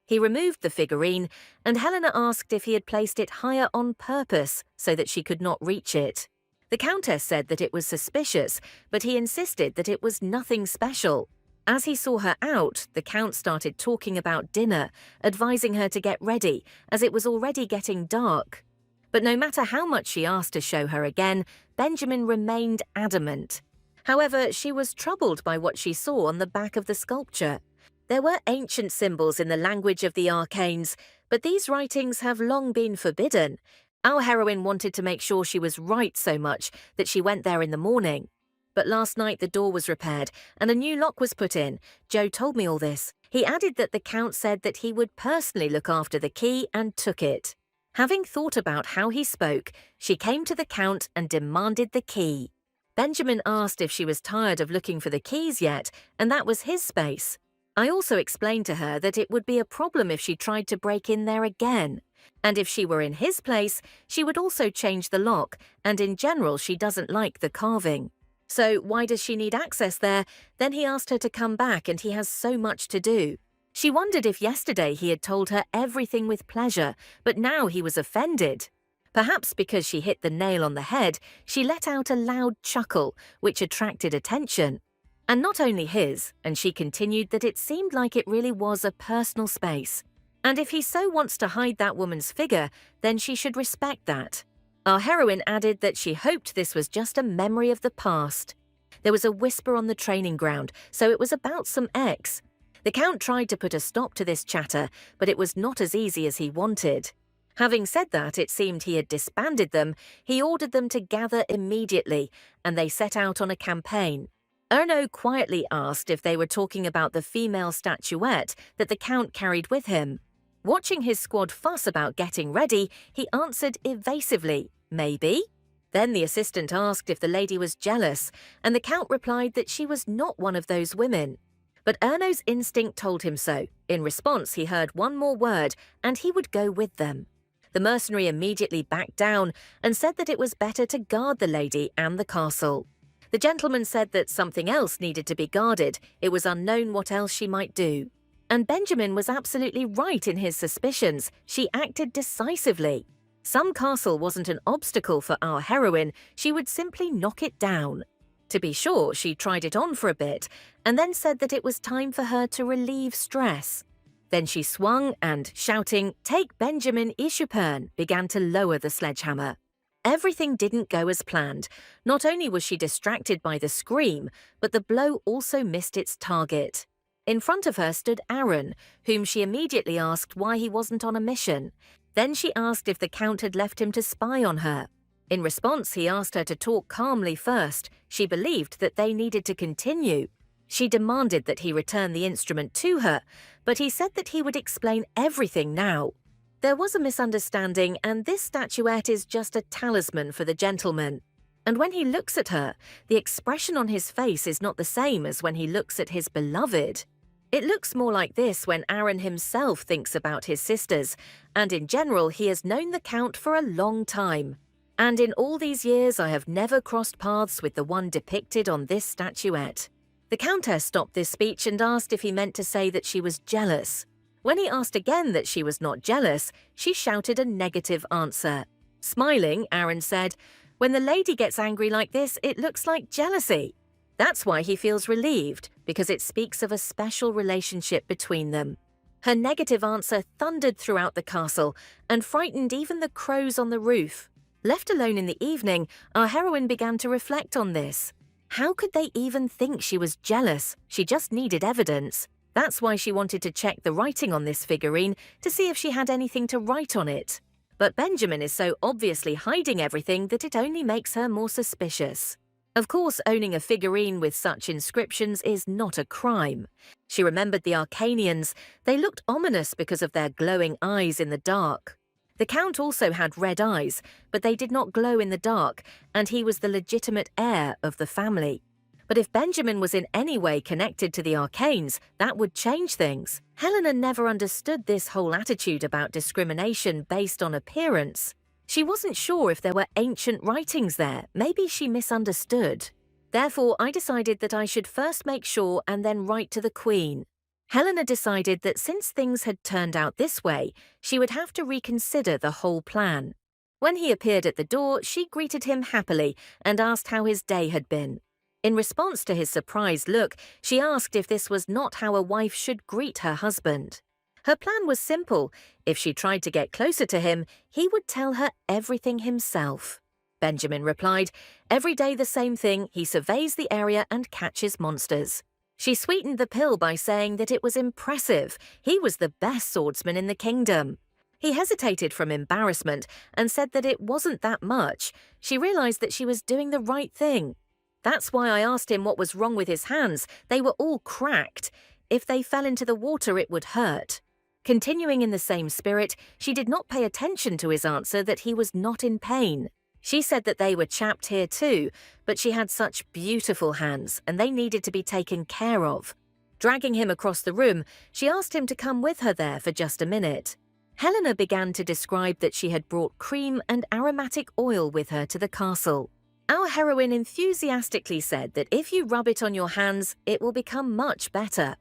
He removed the figurine, and Helena asked if he had placed it higher on purpose so that she could not reach it. The Countess said that it was suspicious, but he insisted that it was nothing special. As he saw her out, the Count started talking about dinner, advising her to get ready, as it was already getting dark. But no matter how much she asked to show her again, Benjamin remained adamant. However, she was troubled by what she saw on the back of the sculpture. There were ancient symbols in the language of the Arcanes, but these writings have long been forbidden. Our heroine wanted to make sure she was right so much that she went there in the morning. But last night the door was repaired and a new lock was put in. Joe told me all this. He added that the Count said that he would personally look after the key and took it. Having thought about how he spoke, she came to the Count and demanded the key. Benjamin asked if she was tired of looking for the keys yet, and that was his space. I also explained to her that it would be a problem if she tried to break in there again. And if she were in his place, she would also change the lock, and in general she doesn't like the carving. So why does she need access there? Then he asked her to come back, and he has so much to do. She wondered if yesterday he had told her everything with pleasure, but now he was offended. Perhaps because she hit the nail on the head, she let out a loud chuckle, which attracted attention. And not only his, and she continued that it seemed like it really was a personal space. And if he so wants to hide that woman's figure, then she should respect that. Our heroine added that she hoped this was just a memory of the past. There was a whisper on the training ground, so it was about some X. The Count tried to put a stop to this chatter, but it was not as easy as he wanted. Having said that, it seemed he had disbanded them. He ordered them to gather immediately, and they set out on a campaign. Erno quietly asked if they were talking about the female statuette that the Count carried with him. Watching his squad fuss about getting ready, he answered evasively, maybe. Then the assistant asked if the lady was jealous, and the Count replied that she was not one of those women. But Erno's instinct told him so. In response, he heard one more word, and he would go with them. The mercenary immediately backed down and said that it was better to guard the lady and the castle. The gentleman said that something else needed to be guarded. It was unknown what else she might do. And Benjamin was absolutely right in his suspicions. She acted decisively. Some castle wasn't an obstacle for our heroine. She would simply knock it down. To be sure, she tried it on for a bit, and then said that it was time for her to relieve stress. Then she swung and, shouting, "Take Benjamin Ishupern," began to lower the sledgehammer. Everything didn't go as planned. Not only was she distracted by the scream, but the blow also missed its target. In front of her stood Aaron, whom she immediately asked why he wasn't on a mission. Then she asked if the Count had left him to spy on her. In response, he asked her to talk calmly first. She believed that they needed to continue. She demanded that he return the instrument to her, but he said that he would explain everything now. There was a misunderstanding, and this statuette is just a talisman for the gentleman. And when he looks at her, the expression on his face is not the same as when he looks at his beloved. It looks more like this when Aaron himself thinks about his sisters, and in general he has known the Count for a long time. And in all these years I have never crossed paths with the one depicted on this statuette. The Countess stopped this speech and asked if he meant to say that she was jealous. When he asked again that she was not jealous, she shouted a negative answer. Smiling, Aaron said, "When the lady gets angry like this, it looks like jealousy." That's why he feels relieved, because it speaks of a special relationship between them. Her negative answer thundered throughout the castle and frightened even the crows on the roof. Left alone in the evening, our heroine began to reflect on this. How could they even think she was jealous? She just needed evidence. That's why she wanted to check the writing on this figurine to see if she had anything to write on it. But Benjamin is so obviously hiding everything that it only makes her more suspicious. Of course, owning a figurine with such inscriptions is not a crime. She remembered the Arcanians. They looked ominous because of their glowing eyes in the dark. The Count also had red eyes, but they did not glow in the dark, and he was the legitimate heir of the family. But if Benjamin was in any way connected to the Arcanes, that would change things. Helena never understood this whole attitude about discrimination based on appearance. She wasn't sure if there were ancient writings there. Maybe she misunderstood. Therefore, I decided that I should first make sure and then write to the Queen. Helena decided that since things had turned out this way, she would have to reconsider the whole plan. When he appeared at the door, she greeted him happily and asked how his day had been. In response to his surprised look, she asked if this was not how a wife should greet her husband. Her plan was simple. If she tried to get closer to him, he would tell her everything himself. Benjamin replied, "Every day the same thing, he surveys the area and catches monsters." She sweetened the pill by saying that it was impressive. He was the best swordsman in the kingdom. He hesitated from embarrassment and said that it wasn't that much. She realized that she was doing the right thing. "That's why I asked him what was wrong with his hands. They were all cracked. If they fell into the water, it would hurt." Continuing in the same spirit, she did not pay attention to his answer that he was not in pain. She said that they were chapped here too, but she had such beautiful hands and they needed to be taken care of. Dragging him across the room, she asked him to come with her there for just a minute. Helena began to describe that she had brought cream and aromatic oil with her to the castle. Our heroine enthusiastically said that if you rub it on your hands, it will become much better.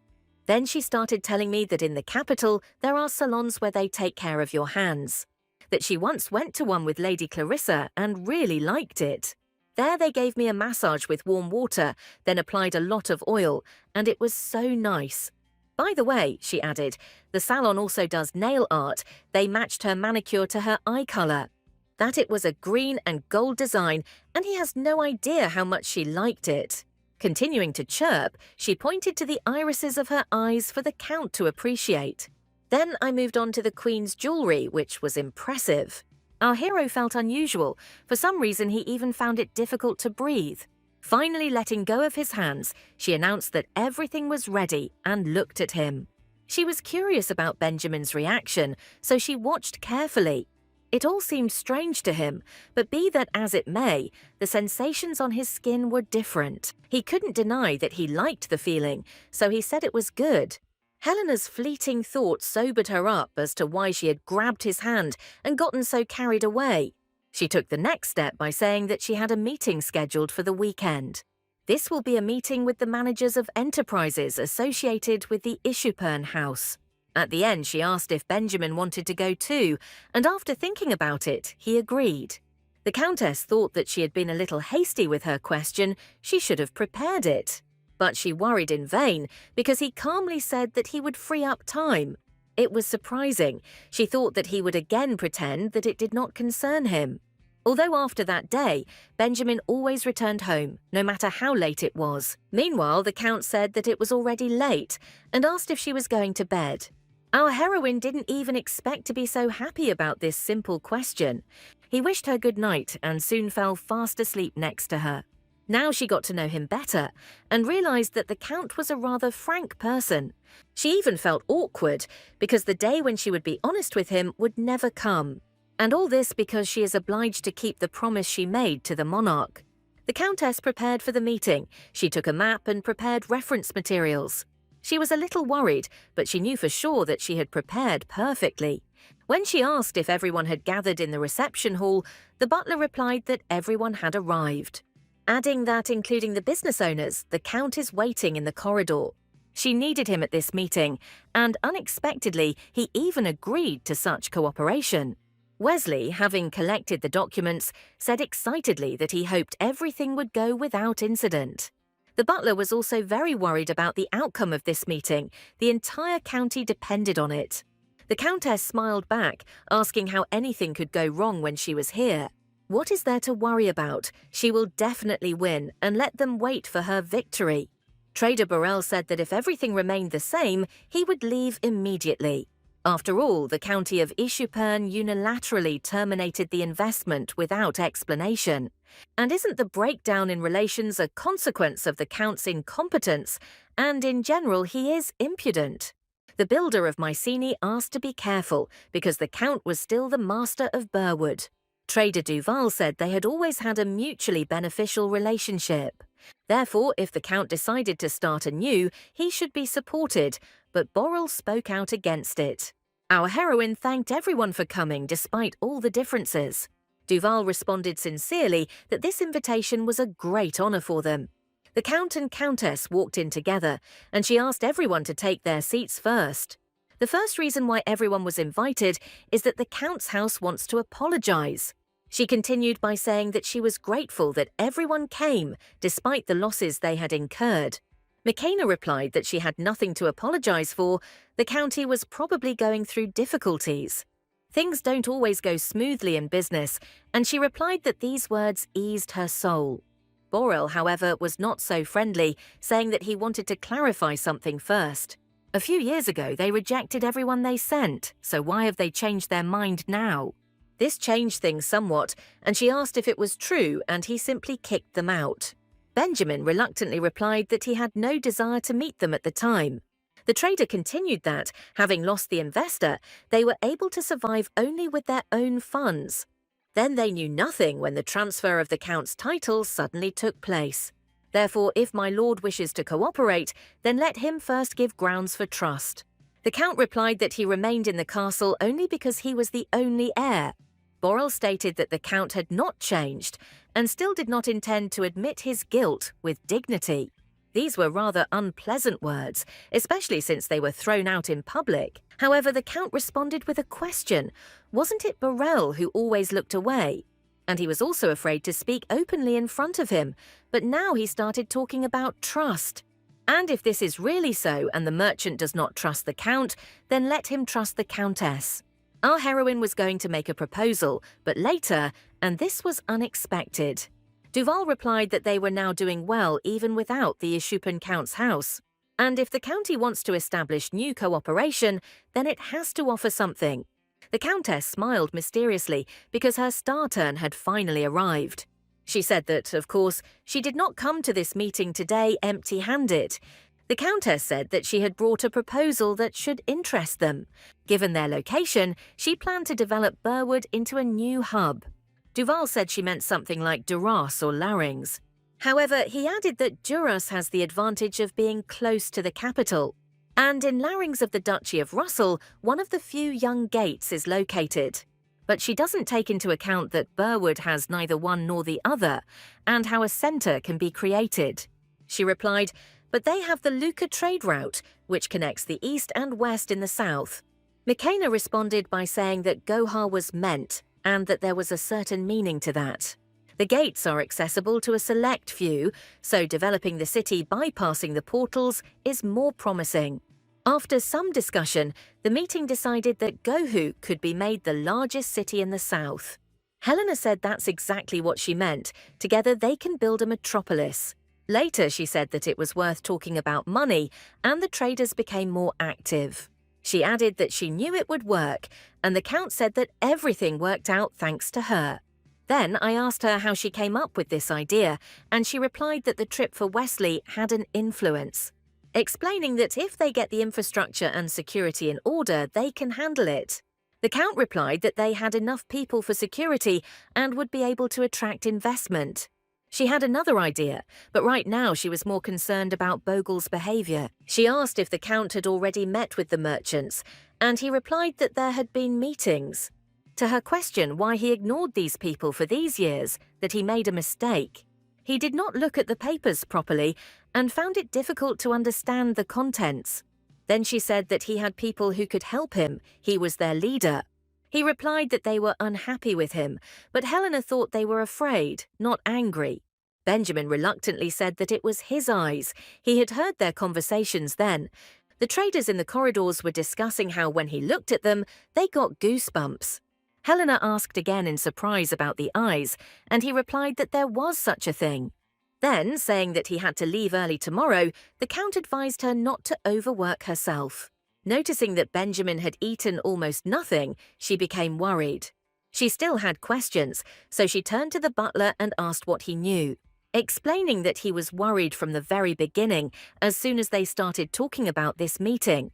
Then she started telling me that in the capital there are salons where they take care of your hands. That she once went to one with Lady Clarissa and really liked it. There they gave me a massage with warm water, then applied a lot of oil, and it was so nice. By the way, she added, the salon also does nail art. They matched her manicure to her eye colour. That it was a green and gold design, and he has no idea how much she liked it. Continuing to chirp, she pointed to the irises of her eyes for the Count to appreciate. Then I moved on to the Queen's jewellery, which was impressive. Our hero felt unusual. For some reason, he even found it difficult to breathe. Finally letting go of his hands, she announced that everything was ready and looked at him. She was curious about Benjamin's reaction, so she watched carefully. It all seemed strange to him, but be that as it may, the sensations on his skin were different. He couldn't deny that he liked the feeling, so he said it was good. Helena's fleeting thought sobered her up as to why she had grabbed his hand and gotten so carried away. She took the next step by saying that she had a meeting scheduled for the weekend. This will be a meeting with the managers of enterprises associated with the Ishupern house. At the end, she asked if Benjamin wanted to go too, and after thinking about it, he agreed. The Countess thought that she had been a little hasty with her question. She should have prepared it. But she worried in vain because he calmly said that he would free up time. It was surprising. She thought that he would again pretend that it did not concern him. Although after that day, Benjamin always returned home, no matter how late it was. Meanwhile, the Count said that it was already late and asked if she was going to bed. Our heroine didn't even expect to be so happy about this simple question. He wished her good night and soon fell fast asleep next to her. Now she got to know him better and realized that the Count was a rather frank person. She even felt awkward because the day when she would be honest with him would never come. And all this because she is obliged to keep the promise she made to the monarch. The Countess prepared for the meeting. She took a map and prepared reference materials. She was a little worried, but she knew for sure that she had prepared perfectly. When she asked if everyone had gathered in the reception hall, the butler replied that everyone had arrived. Adding that, including the business owners, the Count is waiting in the corridor. She needed him at this meeting, and unexpectedly, he even agreed to such cooperation. Wesley, having collected the documents, said excitedly that he hoped everything would go without incident. The butler was also very worried about the outcome of this meeting. The entire county depended on it. The Countess smiled back, asking how anything could go wrong when she was here. What is there to worry about? She will definitely win, and let them wait for her victory. Trader Burrell said that if everything remained the same, he would leave immediately. After all, the county of Ishupern unilaterally terminated the investment without explanation. And isn't the breakdown in relations a consequence of the Count's incompetence? And in general, he is impudent. The builder of Mycenae asked to be careful because the Count was still the master of Burwood. Trader Duval said they had always had a mutually beneficial relationship. Therefore, if the Count decided to start anew, he should be supported, but Borrell spoke out against it. Our heroine thanked everyone for coming despite all the differences. Duval responded sincerely that this invitation was a great honour for them. The Count and Countess walked in together, and she asked everyone to take their seats first. The first reason why everyone was invited is that the Count's house wants to apologize. She continued by saying that she was grateful that everyone came despite the losses they had incurred. McKenna replied that she had nothing to apologize for. The county was probably going through difficulties. Things don't always go smoothly in business, and she replied that these words eased her soul. Borrell, however, was not so friendly, saying that he wanted to clarify something first. A few years ago, they rejected everyone they sent, so why have they changed their mind now? This changed things somewhat, and she asked if it was true, and he simply kicked them out. Benjamin reluctantly replied that he had no desire to meet them at the time. The trader continued that, having lost the investor, they were able to survive only with their own funds. Then they knew nothing when the transfer of the Count's title suddenly took place. Therefore, if my lord wishes to cooperate, then let him first give grounds for trust. The Count replied that he remained in the castle only because he was the only heir. Borrell stated that the Count had not changed and still did not intend to admit his guilt with dignity. These were rather unpleasant words, especially since they were thrown out in public. However, the Count responded with a question. Wasn't it Borrell who always looked away? And he was also afraid to speak openly in front of him, but now he started talking about trust. And if this is really so and the merchant does not trust the Count, then let him trust the Countess. Our heroine was going to make a proposal, but later, and this was unexpected. Duval replied that they were now doing well even without the Ishupan Count's house. And if the county wants to establish new cooperation, then it has to offer something. The Countess smiled mysteriously because her star turn had finally arrived. She said that, of course, she did not come to this meeting today empty-handed. The Countess said that she had brought a proposal that should interest them. Given their location, she planned to develop Burwood into a new hub. Duval said she meant something like Duras or Larynx. However, he added that Duras has the advantage of being close to the capital. And in Larynx of the Duchy of Russell, one of the few young gates is located. But she doesn't take into account that Burwood has neither one nor the other, and how a centre can be created. She replied, but they have the Lucca trade route, which connects the east and west in the south. McKenna responded by saying that Gohar was meant, and that there was a certain meaning to that. The gates are accessible to a select few, so developing the city bypassing the portals is more promising. After some discussion, the meeting decided that Gohu could be made the largest city in the south. Helena said that's exactly what she meant. Together they can build a metropolis. Later, she said that it was worth talking about money, and the traders became more active. She added that she knew it would work, and the Count said that everything worked out thanks to her. Then I asked her how she came up with this idea, and she replied that the trip for Wesley had an influence, explaining that if they get the infrastructure and security in order, they can handle it. The Count replied that they had enough people for security and would be able to attract investment. She had another idea, but right now she was more concerned about Bogle's behaviour. She asked if the Count had already met with the merchants, and he replied that there had been meetings. To her question why he ignored these people for these years, that he made a mistake. He did not look at the papers properly and found it difficult to understand the contents. Then she said that he had people who could help him, he was their leader. He replied that they were unhappy with him, but Helena thought they were afraid, not angry. Benjamin reluctantly said that it was his eyes. He had heard their conversations then. The traders in the corridors were discussing how when he looked at them, they got goosebumps. Helena asked again in surprise about the eyes, and he replied that there was such a thing. Then, saying that he had to leave early tomorrow, the Count advised her not to overwork herself. Noticing that Benjamin had eaten almost nothing, she became worried. She still had questions, so she turned to the butler and asked what he knew, explaining that he was worried from the very beginning as soon as they started talking about this meeting.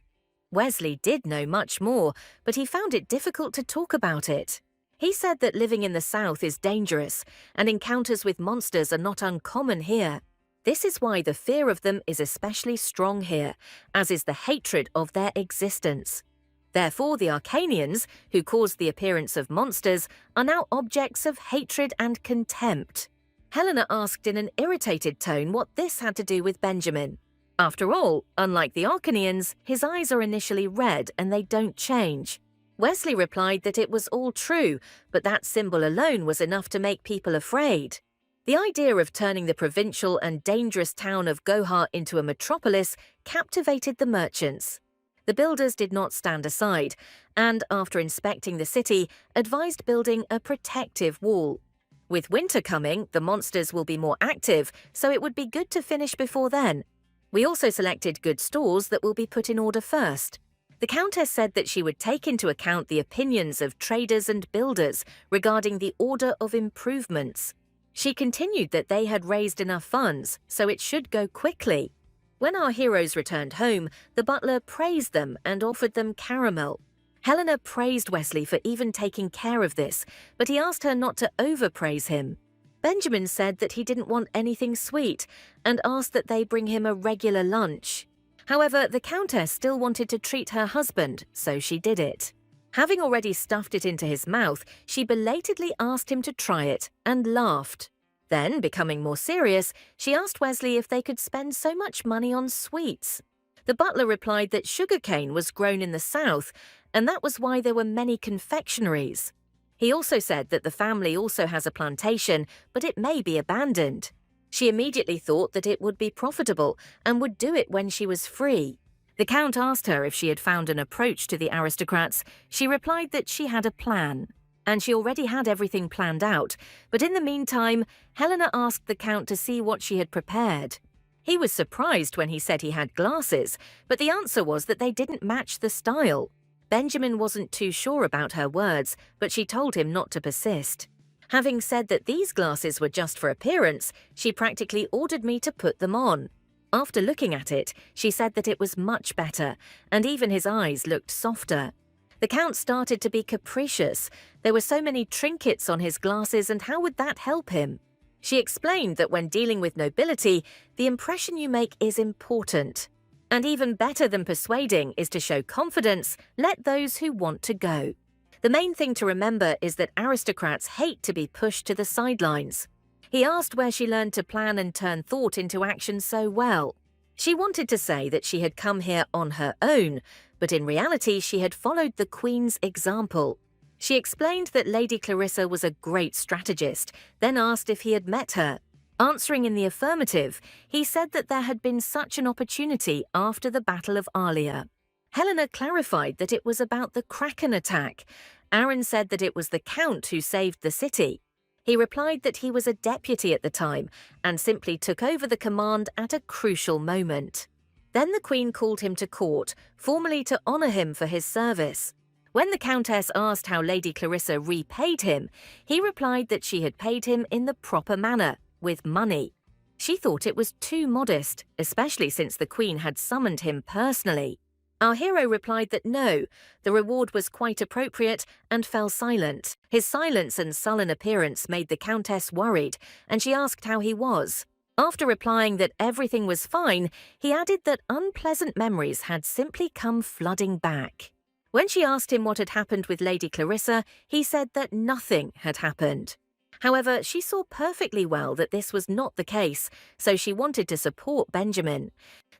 Wesley did know much more, but he found it difficult to talk about it. He said that living in the south is dangerous, and encounters with monsters are not uncommon here. This is why the fear of them is especially strong here, as is the hatred of their existence. Therefore, the Arcanians, who caused the appearance of monsters, are now objects of hatred and contempt. Helena asked in an irritated tone what this had to do with Benjamin. After all, unlike the Arcanians, his eyes are initially red and they don't change. Wesley replied that it was all true, but that symbol alone was enough to make people afraid. The idea of turning the provincial and dangerous town of Gohar into a metropolis captivated the merchants. The builders did not stand aside, and after inspecting the city, advised building a protective wall. With winter coming, the monsters will be more active, so it would be good to finish before then. We also selected good stores that will be put in order first. The Countess said that she would take into account the opinions of traders and builders regarding the order of improvements. She continued that they had raised enough funds, so it should go quickly. When our heroes returned home, the butler praised them and offered them caramel. Helena praised Wesley for even taking care of this, but he asked her not to overpraise him. Benjamin said that he didn't want anything sweet and asked that they bring him a regular lunch. However, the Countess still wanted to treat her husband, so she did it. Having already stuffed it into his mouth, she belatedly asked him to try it and laughed. Then, becoming more serious, she asked Wesley if they could spend so much money on sweets. The butler replied that sugarcane was grown in the south, and that was why there were many confectionaries. He also said that the family also has a plantation, but it may be abandoned. She immediately thought that it would be profitable and would do it when she was free. The Count asked her if she had found an approach to the aristocrats. She replied that she had a plan, and she already had everything planned out, but in the meantime, Helena asked the Count to see what she had prepared. He was surprised when he said he had glasses, but the answer was that they didn't match the style. Benjamin wasn't too sure about her words, but she told him not to persist. Having said that these glasses were just for appearance, she practically ordered me to put them on. After looking at it, she said that it was much better, and even his eyes looked softer. The Count started to be capricious. There were so many trinkets on his glasses, and how would that help him? She explained that when dealing with nobility, the impression you make is important. And even better than persuading is to show confidence, let those who want to go. The main thing to remember is that aristocrats hate to be pushed to the sidelines. He asked where she learned to plan and turn thought into action so well. She wanted to say that she had come here on her own, but in reality she had followed the Queen's example. She explained that Lady Clarissa was a great strategist, then asked if he had met her. Answering in the affirmative, he said that there had been such an opportunity after the Battle of Alia. Helena clarified that it was about the Kraken attack. Aaron said that it was the Count who saved the city. He replied that he was a deputy at the time and simply took over the command at a crucial moment. Then the Queen called him to court, formally to honour him for his service. When the Countess asked how Lady Clarissa repaid him, he replied that she had paid him in the proper manner, with money. She thought it was too modest, especially since the Queen had summoned him personally. Our hero replied that no, the reward was quite appropriate, and fell silent. His silence and sullen appearance made the Countess worried, and she asked how he was. After replying that everything was fine, he added that unpleasant memories had simply come flooding back. When she asked him what had happened with Lady Clarissa, he said that nothing had happened. However, she saw perfectly well that this was not the case, so she wanted to support Benjamin.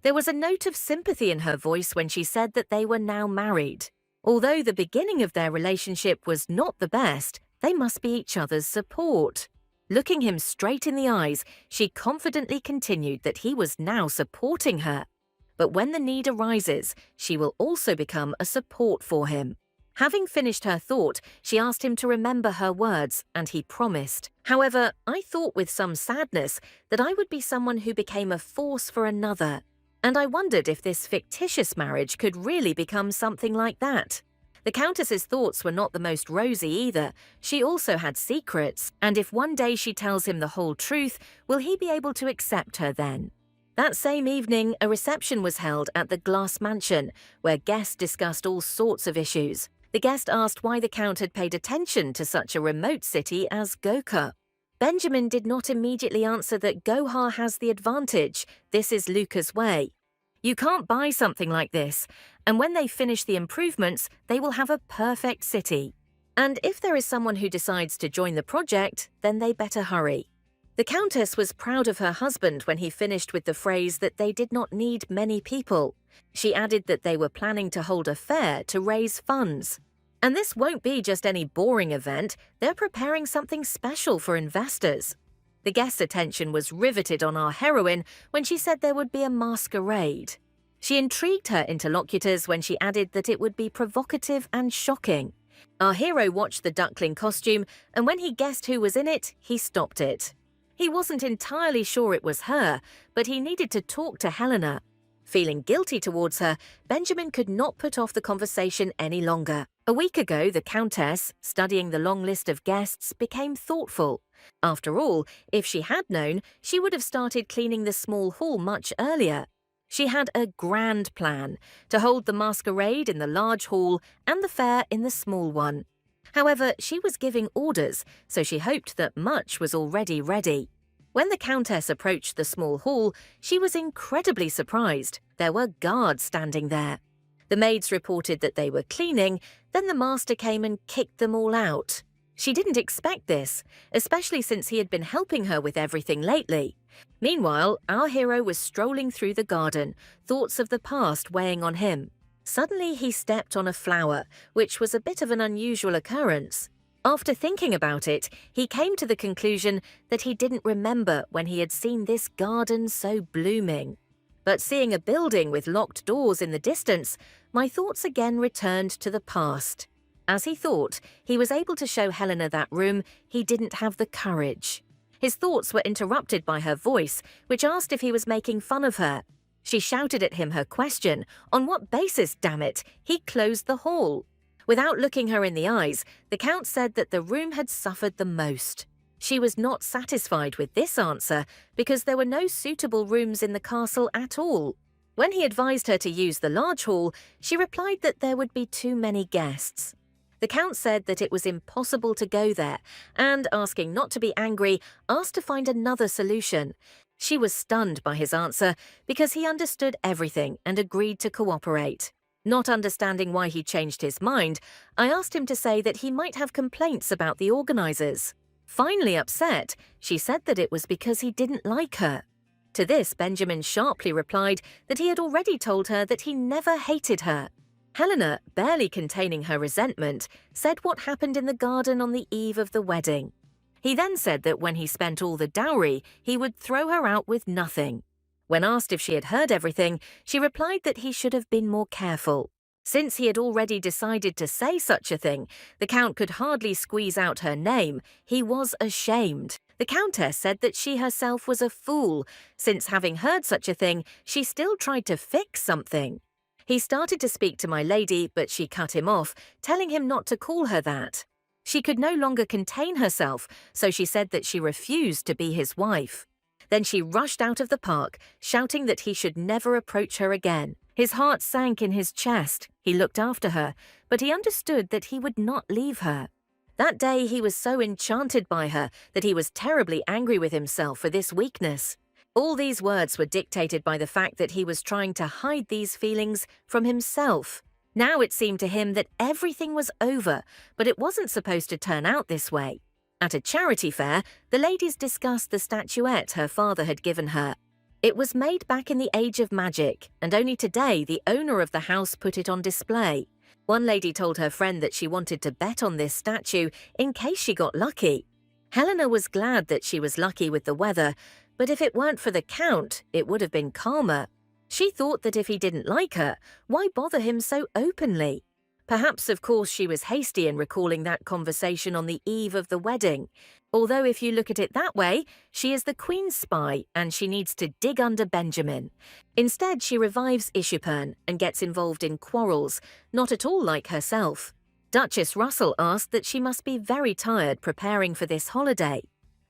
There was a note of sympathy in her voice when she said that they were now married. Although the beginning of their relationship was not the best, they must be each other's support. Looking him straight in the eyes, she confidently continued that he was now supporting her. But when the need arises, she will also become a support for him. Having finished her thought, she asked him to remember her words, and he promised. However, I thought with some sadness that I would be someone who became a force for another, and I wondered if this fictitious marriage could really become something like that. The Countess's thoughts were not the most rosy either. She also had secrets, and if one day she tells him the whole truth, will he be able to accept her then? That same evening, a reception was held at the Glass Mansion, where guests discussed all sorts of issues. The guest asked why the Count had paid attention to such a remote city as Gokha. Benjamin did not immediately answer that Gohar has the advantage. This is Luca's way. You can't buy something like this, and when they finish the improvements, they will have a perfect city. And if there is someone who decides to join the project, then they better hurry. The Countess was proud of her husband when he finished with the phrase that they did not need many people. She added that they were planning to hold a fair to raise funds. And this won't be just any boring event, they're preparing something special for investors. The guests' attention was riveted on our heroine when she said there would be a masquerade. She intrigued her interlocutors when she added that it would be provocative and shocking. Our hero watched the duckling costume, and when he guessed who was in it, he stopped it. He wasn't entirely sure it was her, but he needed to talk to Helena. Feeling guilty towards her, Benjamin could not put off the conversation any longer. A week ago, the Countess, studying the long list of guests, became thoughtful. After all, if she had known, she would have started cleaning the small hall much earlier. She had a grand plan to hold the masquerade in the large hall and the fair in the small one. However, she was giving orders, so she hoped that much was already ready. When the Countess approached the small hall, she was incredibly surprised. There were guards standing there. The maids reported that they were cleaning, then the master came and kicked them all out. She didn't expect this, especially since he had been helping her with everything lately. Meanwhile, our hero was strolling through the garden, thoughts of the past weighing on him. Suddenly he stepped on a flower, which was a bit of an unusual occurrence. After thinking about it, he came to the conclusion that he didn't remember when he had seen this garden so blooming. But seeing a building with locked doors in the distance, my thoughts again returned to the past. As he thought, he was able to show Helena that room, he didn't have the courage. His thoughts were interrupted by her voice, which asked if he was making fun of her. She shouted at him her question. On what basis, damn it? He closed the hall. Without looking her in the eyes, the Count said that the room had suffered the most. She was not satisfied with this answer because there were no suitable rooms in the castle at all. When he advised her to use the large hall, she replied that there would be too many guests. The Count said that it was impossible to go there and, asking not to be angry, asked to find another solution. She was stunned by his answer because he understood everything and agreed to cooperate. Not understanding why he changed his mind, I asked him to say that he might have complaints about the organizers. Finally upset, she said that it was because he didn't like her. To this, Benjamin sharply replied that he had already told her that he never hated her. Helena, barely containing her resentment, said what happened in the garden on the eve of the wedding. He then said that when he spent all the dowry, he would throw her out with nothing. When asked if she had heard everything, she replied that he should have been more careful. Since he had already decided to say such a thing, the Count could hardly squeeze out her name. He was ashamed. The Countess said that she herself was a fool, since having heard such a thing, she still tried to fix something. He started to speak to my lady, but she cut him off, telling him not to call her that. She could no longer contain herself, so she said that she refused to be his wife. Then she rushed out of the park, shouting that he should never approach her again. His heart sank in his chest. He looked after her, but he understood that he would not leave her. That day he was so enchanted by her that he was terribly angry with himself for this weakness. All these words were dictated by the fact that he was trying to hide these feelings from himself. Now it seemed to him that everything was over, but it wasn't supposed to turn out this way. At a charity fair, the ladies discussed the statuette her father had given her. It was made back in the age of magic, and only today the owner of the house put it on display. One lady told her friend that she wanted to bet on this statue in case she got lucky. Helena was glad that she was lucky with the weather, but if it weren't for the Count, it would have been calmer. She thought that if he didn't like her, why bother him so openly? Perhaps, of course, she was hasty in recalling that conversation on the eve of the wedding. Although if you look at it that way, she is the Queen's spy and she needs to dig under Benjamin. Instead, she revives Ishupern and gets involved in quarrels, not at all like herself. Duchess Russell asked that she must be very tired preparing for this holiday.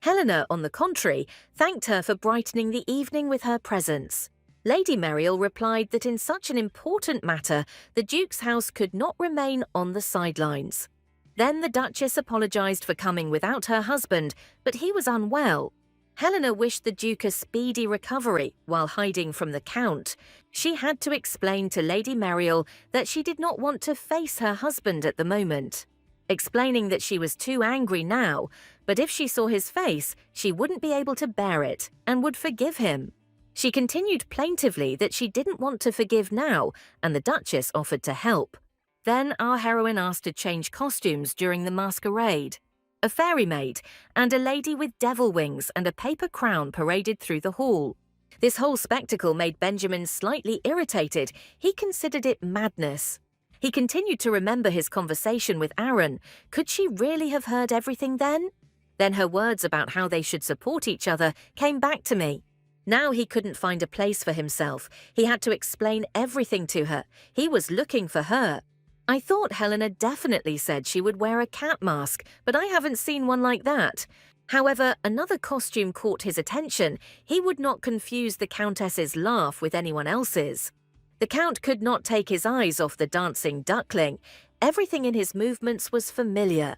Helena, on the contrary, thanked her for brightening the evening with her presence. Lady Meriel replied that in such an important matter, the Duke's house could not remain on the sidelines. Then the Duchess apologized for coming without her husband, but he was unwell. Helena wished the Duke a speedy recovery while hiding from the Count. She had to explain to Lady Meriel that she did not want to face her husband at the moment. explaining that she was too angry now, but if she saw his face, she wouldn't be able to bear it and would forgive him. She continued plaintively that she didn't want to forgive now, and the Duchess offered to help. Then our heroine asked to change costumes during the masquerade. A fairy maid and a lady with devil wings and a paper crown paraded through the hall. This whole spectacle made Benjamin slightly irritated. He considered it madness. He continued to remember his conversation with Aaron. Could she really have heard everything then? Then her words about how they should support each other came back to me. Now he couldn't find a place for himself. He had to explain everything to her. He was looking for her. I thought Helena definitely said she would wear a cat mask, but I haven't seen one like that. However, another costume caught his attention. He would not confuse the Countess's laugh with anyone else's. The Count could not take his eyes off the dancing duckling. Everything in his movements was familiar.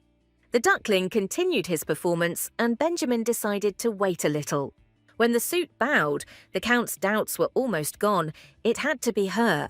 The duckling continued his performance, and Benjamin decided to wait a little. When the suit bowed, the Count's doubts were almost gone. It had to be her.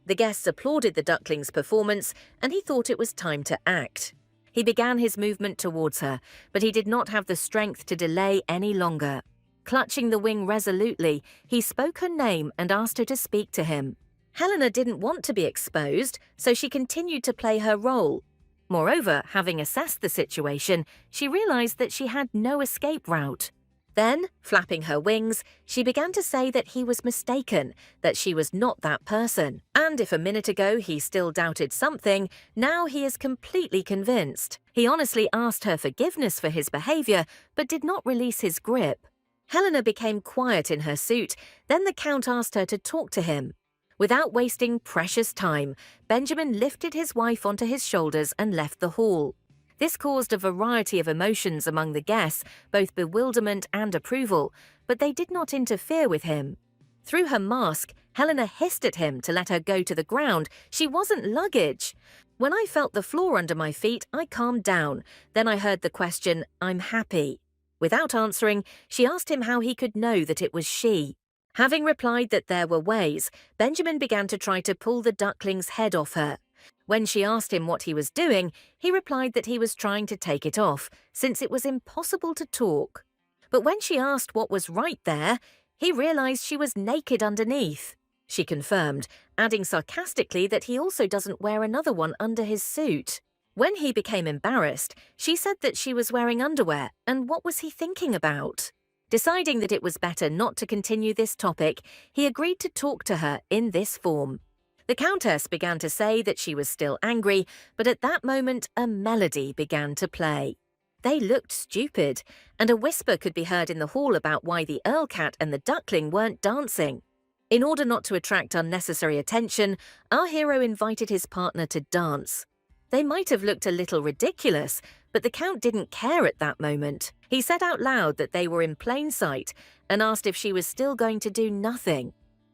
The guests applauded the duckling's performance, and he thought it was time to act. He began his movement towards her, but he did not have the strength to delay any longer. Clutching the wing resolutely, he spoke her name and asked her to speak to him. Helena didn't want to be exposed, so she continued to play her role. Moreover, having assessed the situation, she realized that she had no escape route. Then, flapping her wings, she began to say that he was mistaken, that she was not that person. And if a minute ago he still doubted something, now he is completely convinced. He honestly asked her forgiveness for his behavior, but did not release his grip. Helena became quiet in her suit, then the Count asked her to talk to him. Without wasting precious time, Benjamin lifted his wife onto his shoulders and left the hall. This caused a variety of emotions among the guests, both bewilderment and approval, but they did not interfere with him. Through her mask, Helena hissed at him to let her go to the ground. She wasn't luggage. When I felt the floor under my feet, I calmed down. Then I heard the question, "I'm happy." Without answering, she asked him how he could know that it was she. Having replied that there were ways, Benjamin began to try to pull the duckling's head off her. When she asked him what he was doing, he replied that he was trying to take it off, since it was impossible to talk. But when she asked what was right there, he realized she was naked underneath. She confirmed, adding sarcastically that he also doesn't wear another one under his suit. When he became embarrassed, she said that she was wearing underwear, and what was he thinking about? Deciding that it was better not to continue this topic, he agreed to talk to her in this form. The Countess began to say that she was still angry, but at that moment a melody began to play. They looked stupid, and a whisper could be heard in the hall about why the Earl Cat and the duckling weren't dancing. In order not to attract unnecessary attention, our hero invited his partner to dance. They might have looked a little ridiculous, but the Count didn't care at that moment. He said out loud that they were in plain sight and asked if she was still going to do nothing.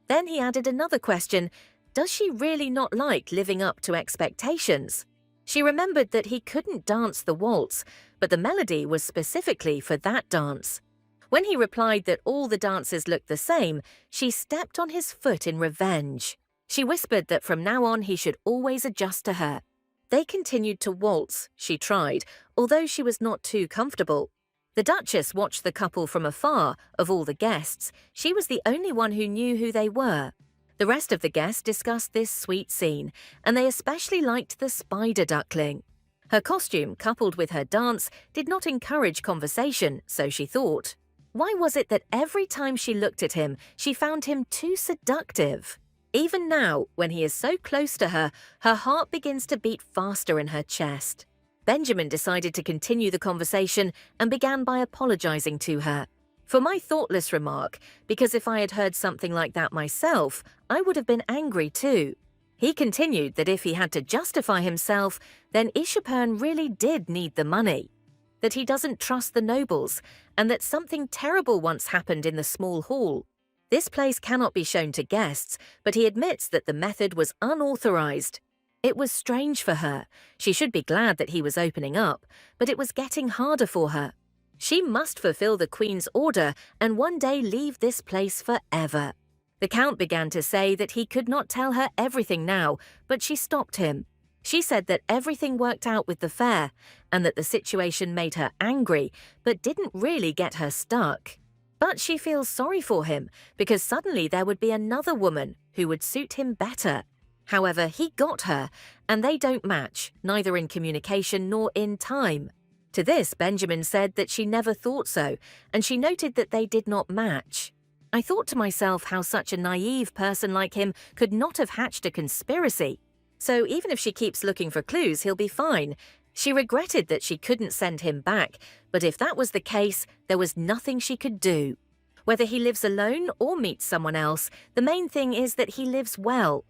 Then he added another question. Does she really not like living up to expectations? She remembered that he couldn't dance the waltz, but the melody was specifically for that dance. When he replied that all the dances looked the same, she stepped on his foot in revenge. She whispered that from now on he should always adjust to her. They continued to waltz, she tried, although she was not too comfortable. The Duchess watched the couple from afar. Of all the guests, she was the only one who knew who they were. The rest of the guests discussed this sweet scene, and they especially liked the spider duckling. Her costume, coupled with her dance, did not encourage conversation, so she thought. Why was it that every time she looked at him, she found him too seductive? Even now, when he is so close to her, her heart begins to beat faster in her chest. Benjamin decided to continue the conversation and began by apologizing to her. For my thoughtless remark, because if I had heard something like that myself, I would have been angry too. He continued that if he had to justify himself, then Ishapern really did need the money, that he doesn't trust the nobles, and that something terrible once happened in the small hall. This place cannot be shown to guests, but he admits that the method was unauthorized. It was strange for her. She should be glad that he was opening up, but it was getting harder for her. She must fulfill the Queen's order and one day leave this place forever. The Count began to say that he could not tell her everything now, but she stopped him. She said that everything worked out with the fair and that the situation made her angry but didn't really get her stuck. But she feels sorry for him because suddenly there would be another woman who would suit him better. However, he got her, and they don't match, neither in communication nor in time. To this, Benjamin said that she never thought so, and she noted that they did not match. I thought to myself how such a naive person like him could not have hatched a conspiracy. So even if she keeps looking for clues, he'll be fine. She regretted that she couldn't send him back, but if that was the case, there was nothing she could do. Whether he lives alone or meets someone else, the main thing is that he lives well.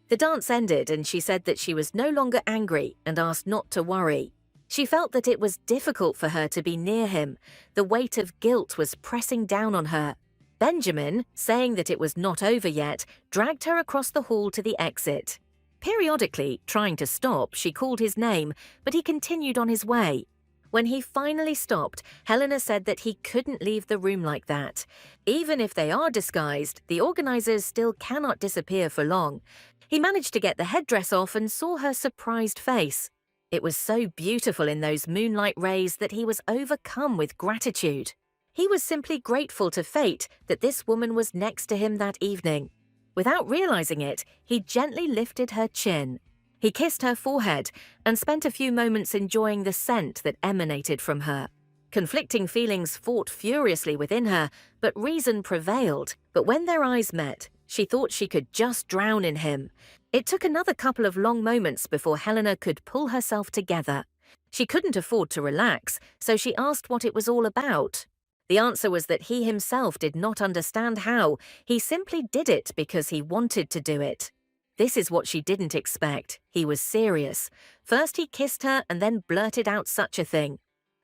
The dance ended and she said that she was no longer angry and asked not to worry. She felt that it was difficult for her to be near him. The weight of guilt was pressing down on her. Benjamin, saying that it was not over yet, dragged her across the hall to the exit. Periodically, trying to stop, she called his name, but he continued on his way. When he finally stopped, Helena said that he couldn't leave the room like that. Even if they are disguised, the organizers still cannot disappear for long. He managed to get the headdress off and saw her surprised face. It was so beautiful in those moonlight rays that he was overcome with gratitude. He was simply grateful to fate that this woman was next to him that evening. Without realizing it, he gently lifted her chin. He kissed her forehead and spent a few moments enjoying the scent that emanated from her. Conflicting feelings fought furiously within her, but reason prevailed. But when their eyes met, she thought she could just drown in him. It took another couple of long moments before Helena could pull herself together. She couldn't afford to relax, so she asked what it was all about. The answer was that he himself did not understand how. He simply did it because he wanted to do it. This is what she didn't expect. He was serious. First he kissed her and then blurted out such a thing.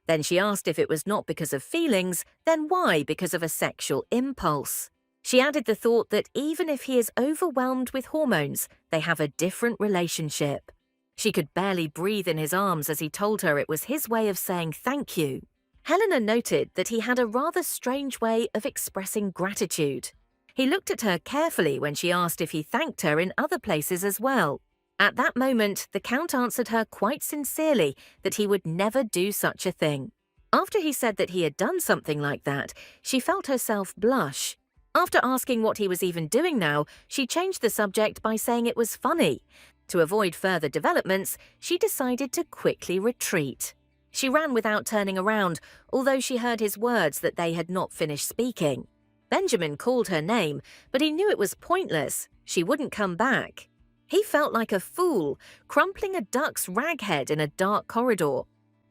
Then she asked if it was not because of feelings, then why because of a sexual impulse. She added the thought that even if he is overwhelmed with hormones, they have a different relationship. She could barely breathe in his arms as he told her it was his way of saying thank you. Helena noted that he had a rather strange way of expressing gratitude. He looked at her carefully when she asked if he thanked her in other places as well. At that moment, the Count answered her quite sincerely that he would never do such a thing. After he said that he had done something like that, she felt herself blush. After asking what he was even doing now, she changed the subject by saying it was funny. To avoid further developments, she decided to quickly retreat. She ran without turning around, although she heard his words that they had not finished speaking. Benjamin called her name, but he knew it was pointless. She wouldn't come back. He felt like a fool, crumpling a duck's raghead in a dark corridor.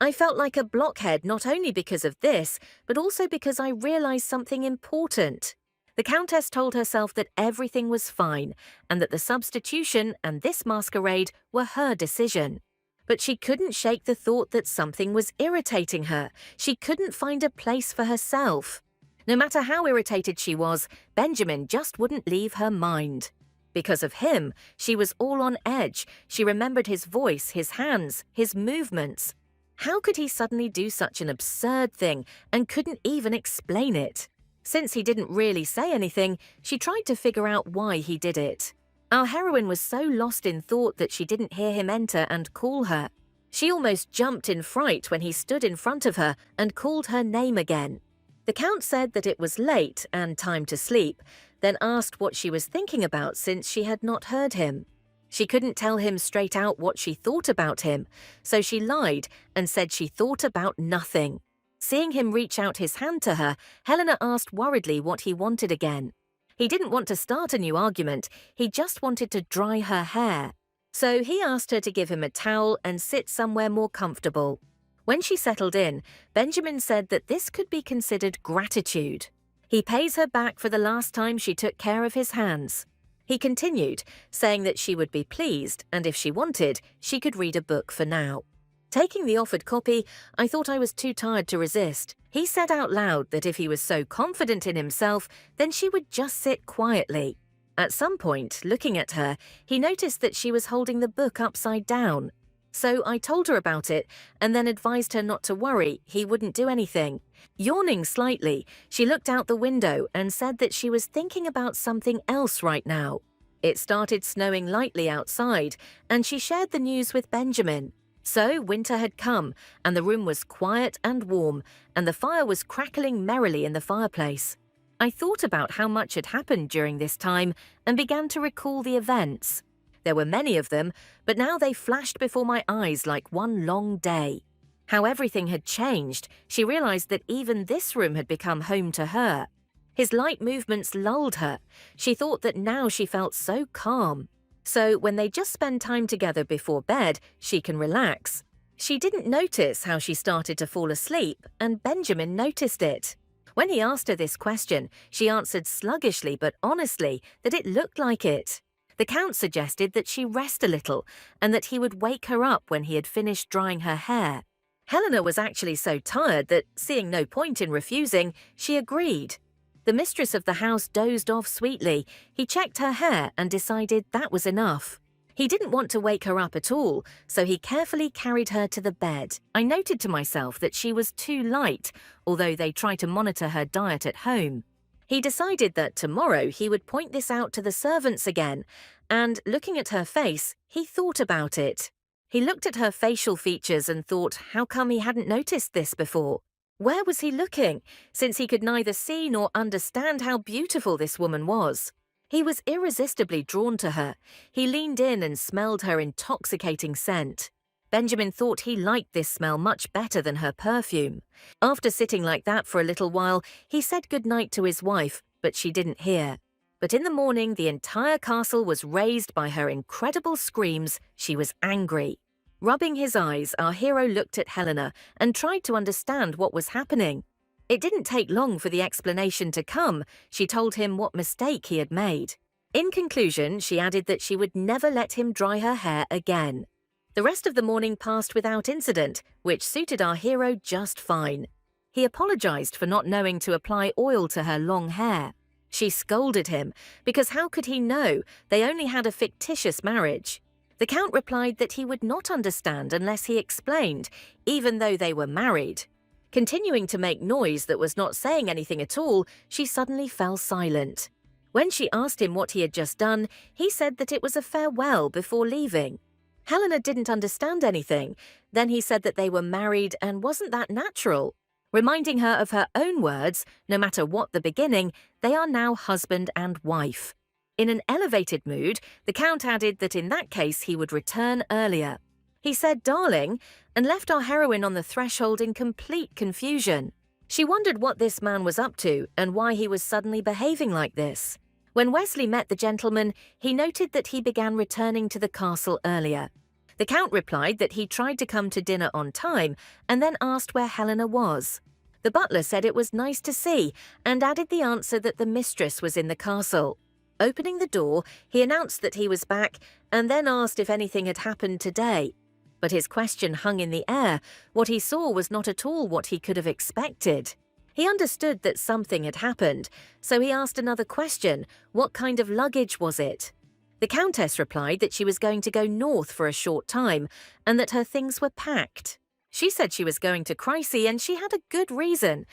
I felt like a blockhead not only because of this, but also because I realized something important. The Countess told herself that everything was fine and that the substitution and this masquerade were her decision. But she couldn't shake the thought that something was irritating her. She couldn't find a place for herself. No matter how irritated she was, Benjamin just wouldn't leave her mind. Because of him, she was all on edge. She remembered his voice, his hands, his movements. How could he suddenly do such an absurd thing and couldn't even explain it? Since he didn't really say anything, she tried to figure out why he did it. Our heroine was so lost in thought that she didn't hear him enter and call her. She almost jumped in fright when he stood in front of her and called her name again. The Count said that it was late and time to sleep, then asked what she was thinking about since she had not heard him. She couldn't tell him straight out what she thought about him, so she lied and said she thought about nothing. Seeing him reach out his hand to her, Helena asked worriedly what he wanted again. He didn't want to start a new argument, he just wanted to dry her hair. So he asked her to give him a towel and sit somewhere more comfortable. When she settled in, Benjamin said that this could be considered gratitude. He pays her back for the last time she took care of his hands. He continued, saying that she would be pleased and if she wanted, she could read a book for now. Taking the offered copy, I thought I was too tired to resist. He said out loud that if he was so confident in himself, then she would just sit quietly. At some point, looking at her, he noticed that she was holding the book upside down. So I told her about it and then advised her not to worry, he wouldn't do anything. Yawning slightly, she looked out the window and said that she was thinking about something else right now. It started snowing lightly outside, and she shared the news with Benjamin. So winter had come, and the room was quiet and warm, and the fire was crackling merrily in the fireplace. I thought about how much had happened during this time and began to recall the events. There were many of them, but now they flashed before my eyes like one long day. How everything had changed, she realized that even this room had become home to her. His light movements lulled her. She thought that now she felt so calm. So when they just spend time together before bed, she can relax. She didn't notice how she started to fall asleep, and Benjamin noticed it. When he asked her this question, she answered sluggishly but honestly that it looked like it. The Count suggested that she rest a little and that he would wake her up when he had finished drying her hair. Helena was actually so tired that, seeing no point in refusing, she agreed. The mistress of the house dozed off sweetly. He checked her hair and decided that was enough. He didn't want to wake her up at all, so he carefully carried her to the bed. I noted to myself that she was too light, although they try to monitor her diet at home. He decided that tomorrow he would point this out to the servants again, and looking at her face, he thought about it. He looked at her facial features and thought, how come he hadn't noticed this before? Where was he looking, since he could neither see nor understand how beautiful this woman was? He was irresistibly drawn to her. He leaned in and smelled her intoxicating scent. Benjamin thought he liked this smell much better than her perfume. After sitting like that for a little while, he said goodnight to his wife, but she didn't hear. But in the morning, the entire castle was raised by her incredible screams. She was angry. Rubbing his eyes, our hero looked at Helena and tried to understand what was happening. It didn't take long for the explanation to come. She told him what mistake he had made. In conclusion, she added that she would never let him dry her hair again. The rest of the morning passed without incident, which suited our hero just fine. He apologized for not knowing to apply oil to her long hair. She scolded him, because how could he know? They only had a fictitious marriage. The Count replied that he would not understand unless he explained, even though they were married. Continuing to make noise that was not saying anything at all, she suddenly fell silent. When she asked him what he had just done, he said that it was a farewell before leaving. Helena didn't understand anything. Then he said that they were married and wasn't that natural? Reminding her of her own words, no matter what the beginning, they are now husband and wife. In an elevated mood, the Count added that in that case he would return earlier. He said, "Darling," and left our heroine on the threshold in complete confusion. She wondered what this man was up to and why he was suddenly behaving like this. When Wesley met the gentleman, he noted that he began returning to the castle earlier. The Count replied that he tried to come to dinner on time and then asked where Helena was. The butler said it was nice to see and added the answer that the mistress was in the castle. Opening the door, he announced that he was back and then asked if anything had happened today. But his question hung in the air. What he saw was not at all what he could have expected. He understood that something had happened, so he asked another question. What kind of luggage was it? The Countess replied that she was going to go north for a short time and that her things were packed. She said she was going to Chryse and she had a good reason.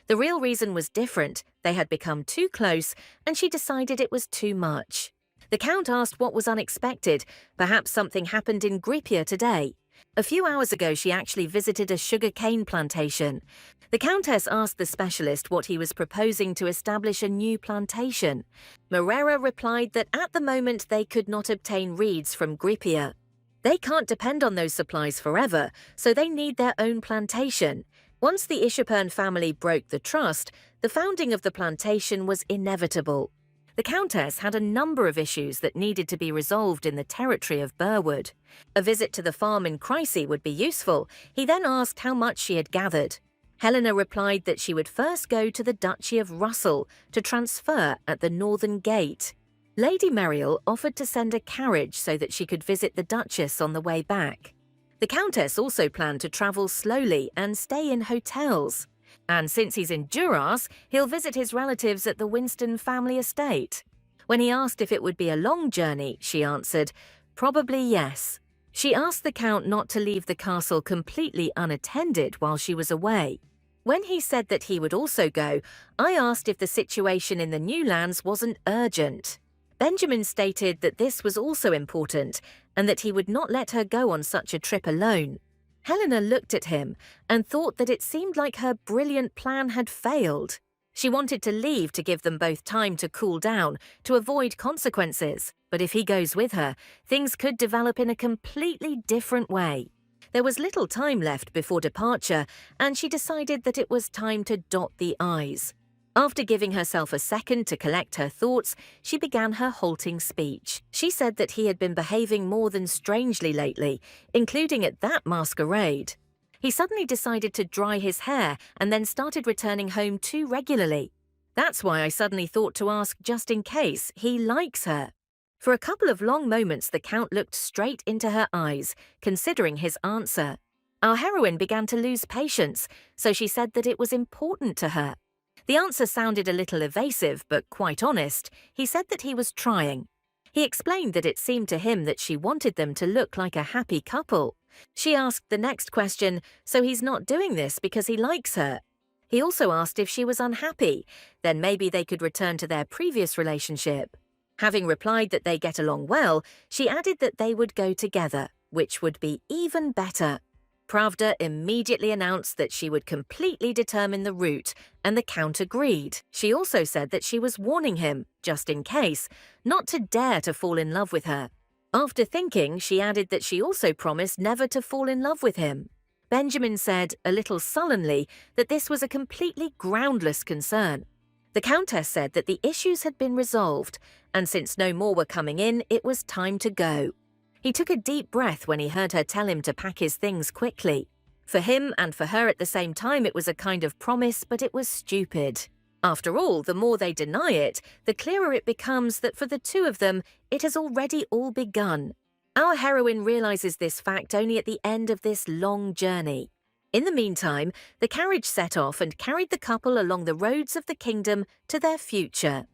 The real reason was different. They had become too close and she decided it was too much. The Count asked what was unexpected. Perhaps something happened in Gripia today. A few hours ago she actually visited a sugar cane plantation. The Countess asked the specialist what he was proposing to establish a new plantation. Morera replied that at the moment they could not obtain reeds from Gripia. They can't depend on those supplies forever, so they need their own plantation. Once the Ishapern family broke the trust, the founding of the plantation was inevitable. The Countess had a number of issues that needed to be resolved in the territory of Burwood. A visit to the farm in Chryse would be useful. He then asked how much she had gathered. Helena replied that she would first go to the Duchy of Russell to transfer at the Northern Gate. Lady Meriel offered to send a carriage so that she could visit the Duchess on the way back. The Countess also planned to travel slowly and stay in hotels. And since he's in Duras, he'll visit his relatives at the Winston family estate. When he asked if it would be a long journey, she answered, "Probably yes." She asked the Count not to leave the castle completely unattended while she was away. When he said that he would also go, I asked if the situation in the new lands wasn't urgent. Benjamin stated that this was also important and that he would not let her go on such a trip alone. Helena looked at him and thought that it seemed like her brilliant plan had failed. She wanted to leave to give them both time to cool down, to avoid consequences, but if he goes with her, things could develop in a completely different way. There was little time left before departure, and she decided that it was time to dot the I's. After giving herself a second to collect her thoughts, she began her halting speech. She said that he had been behaving more than strangely lately, including at that masquerade. He suddenly decided to dry his hair and then started returning home too regularly. That's why I suddenly thought to ask just in case he likes her. For a couple of long moments, the Count looked straight into her eyes, considering his answer. Our heroine began to lose patience, so she said that it was important to her. The answer sounded a little evasive, but quite honest. He said that he was trying. He explained that it seemed to him that she wanted them to look like a happy couple. She asked the next question, so he's not doing this because he likes her. He also asked if she was unhappy, then maybe they could return to their previous relationship. Having replied that they get along well, she added that they would go together, which would be even better. Pravda immediately announced that she would completely determine the route, and the Count agreed. She also said that she was warning him, just in case, not to dare to fall in love with her. After thinking, she added that she also promised never to fall in love with him. Benjamin said, a little sullenly, that this was a completely groundless concern. The Countess said that the issues had been resolved, and since no more were coming in, it was time to go. He took a deep breath when he heard her tell him to pack his things quickly. For him and for her at the same time, it was a kind of promise, but it was stupid. After all, the more they deny it, the clearer it becomes that for the two of them, it has already all begun. Our heroine realizes this fact only at the end of this long journey. In the meantime, the carriage set off and carried the couple along the roads of the kingdom to their future.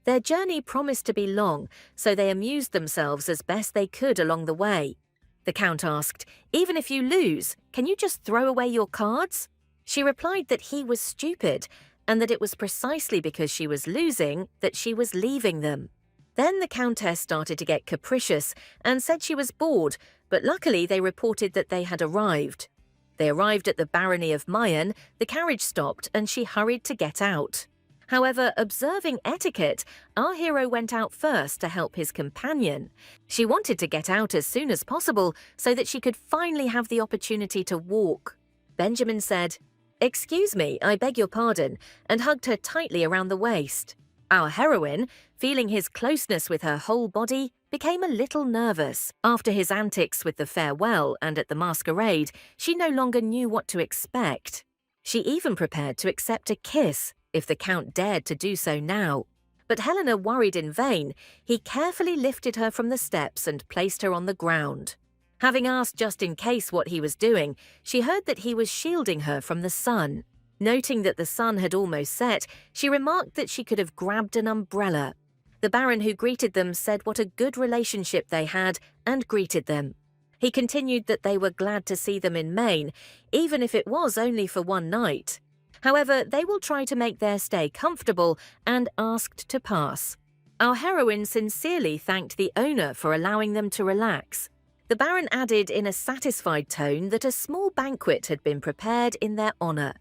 Their journey promised to be long, so they amused themselves as best they could along the way. The Count asked, "Even if you lose, can you just throw away your cards?" She replied that he was stupid, and that it was precisely because she was losing that she was leaving them. Then the Countess started to get capricious and said she was bored, but luckily they reported that they had arrived. They arrived at the barony of Mayen, the carriage stopped, and she hurried to get out. However, observing etiquette, our hero went out first to help his companion. She wanted to get out as soon as possible so that she could finally have the opportunity to walk. Benjamin said, "Excuse me, I beg your pardon," and hugged her tightly around the waist. Our heroine, feeling his closeness with her whole body, became a little nervous. After his antics with the farewell and at the masquerade, she no longer knew what to expect. She even prepared to accept a kiss, if the Count dared to do so now. But Helena worried in vain. He carefully lifted her from the steps and placed her on the ground. Having asked just in case what he was doing, she heard that he was shielding her from the sun. Noting that the sun had almost set, she remarked that she could have grabbed an umbrella. The Baron who greeted them said what a good relationship they had and greeted them. He continued that they were glad to see them in Maine, even if it was only for one night. However, they will try to make their stay comfortable and asked to pass. Our heroine sincerely thanked the owner for allowing them to relax. The Baron added in a satisfied tone that a small banquet had been prepared in their honour.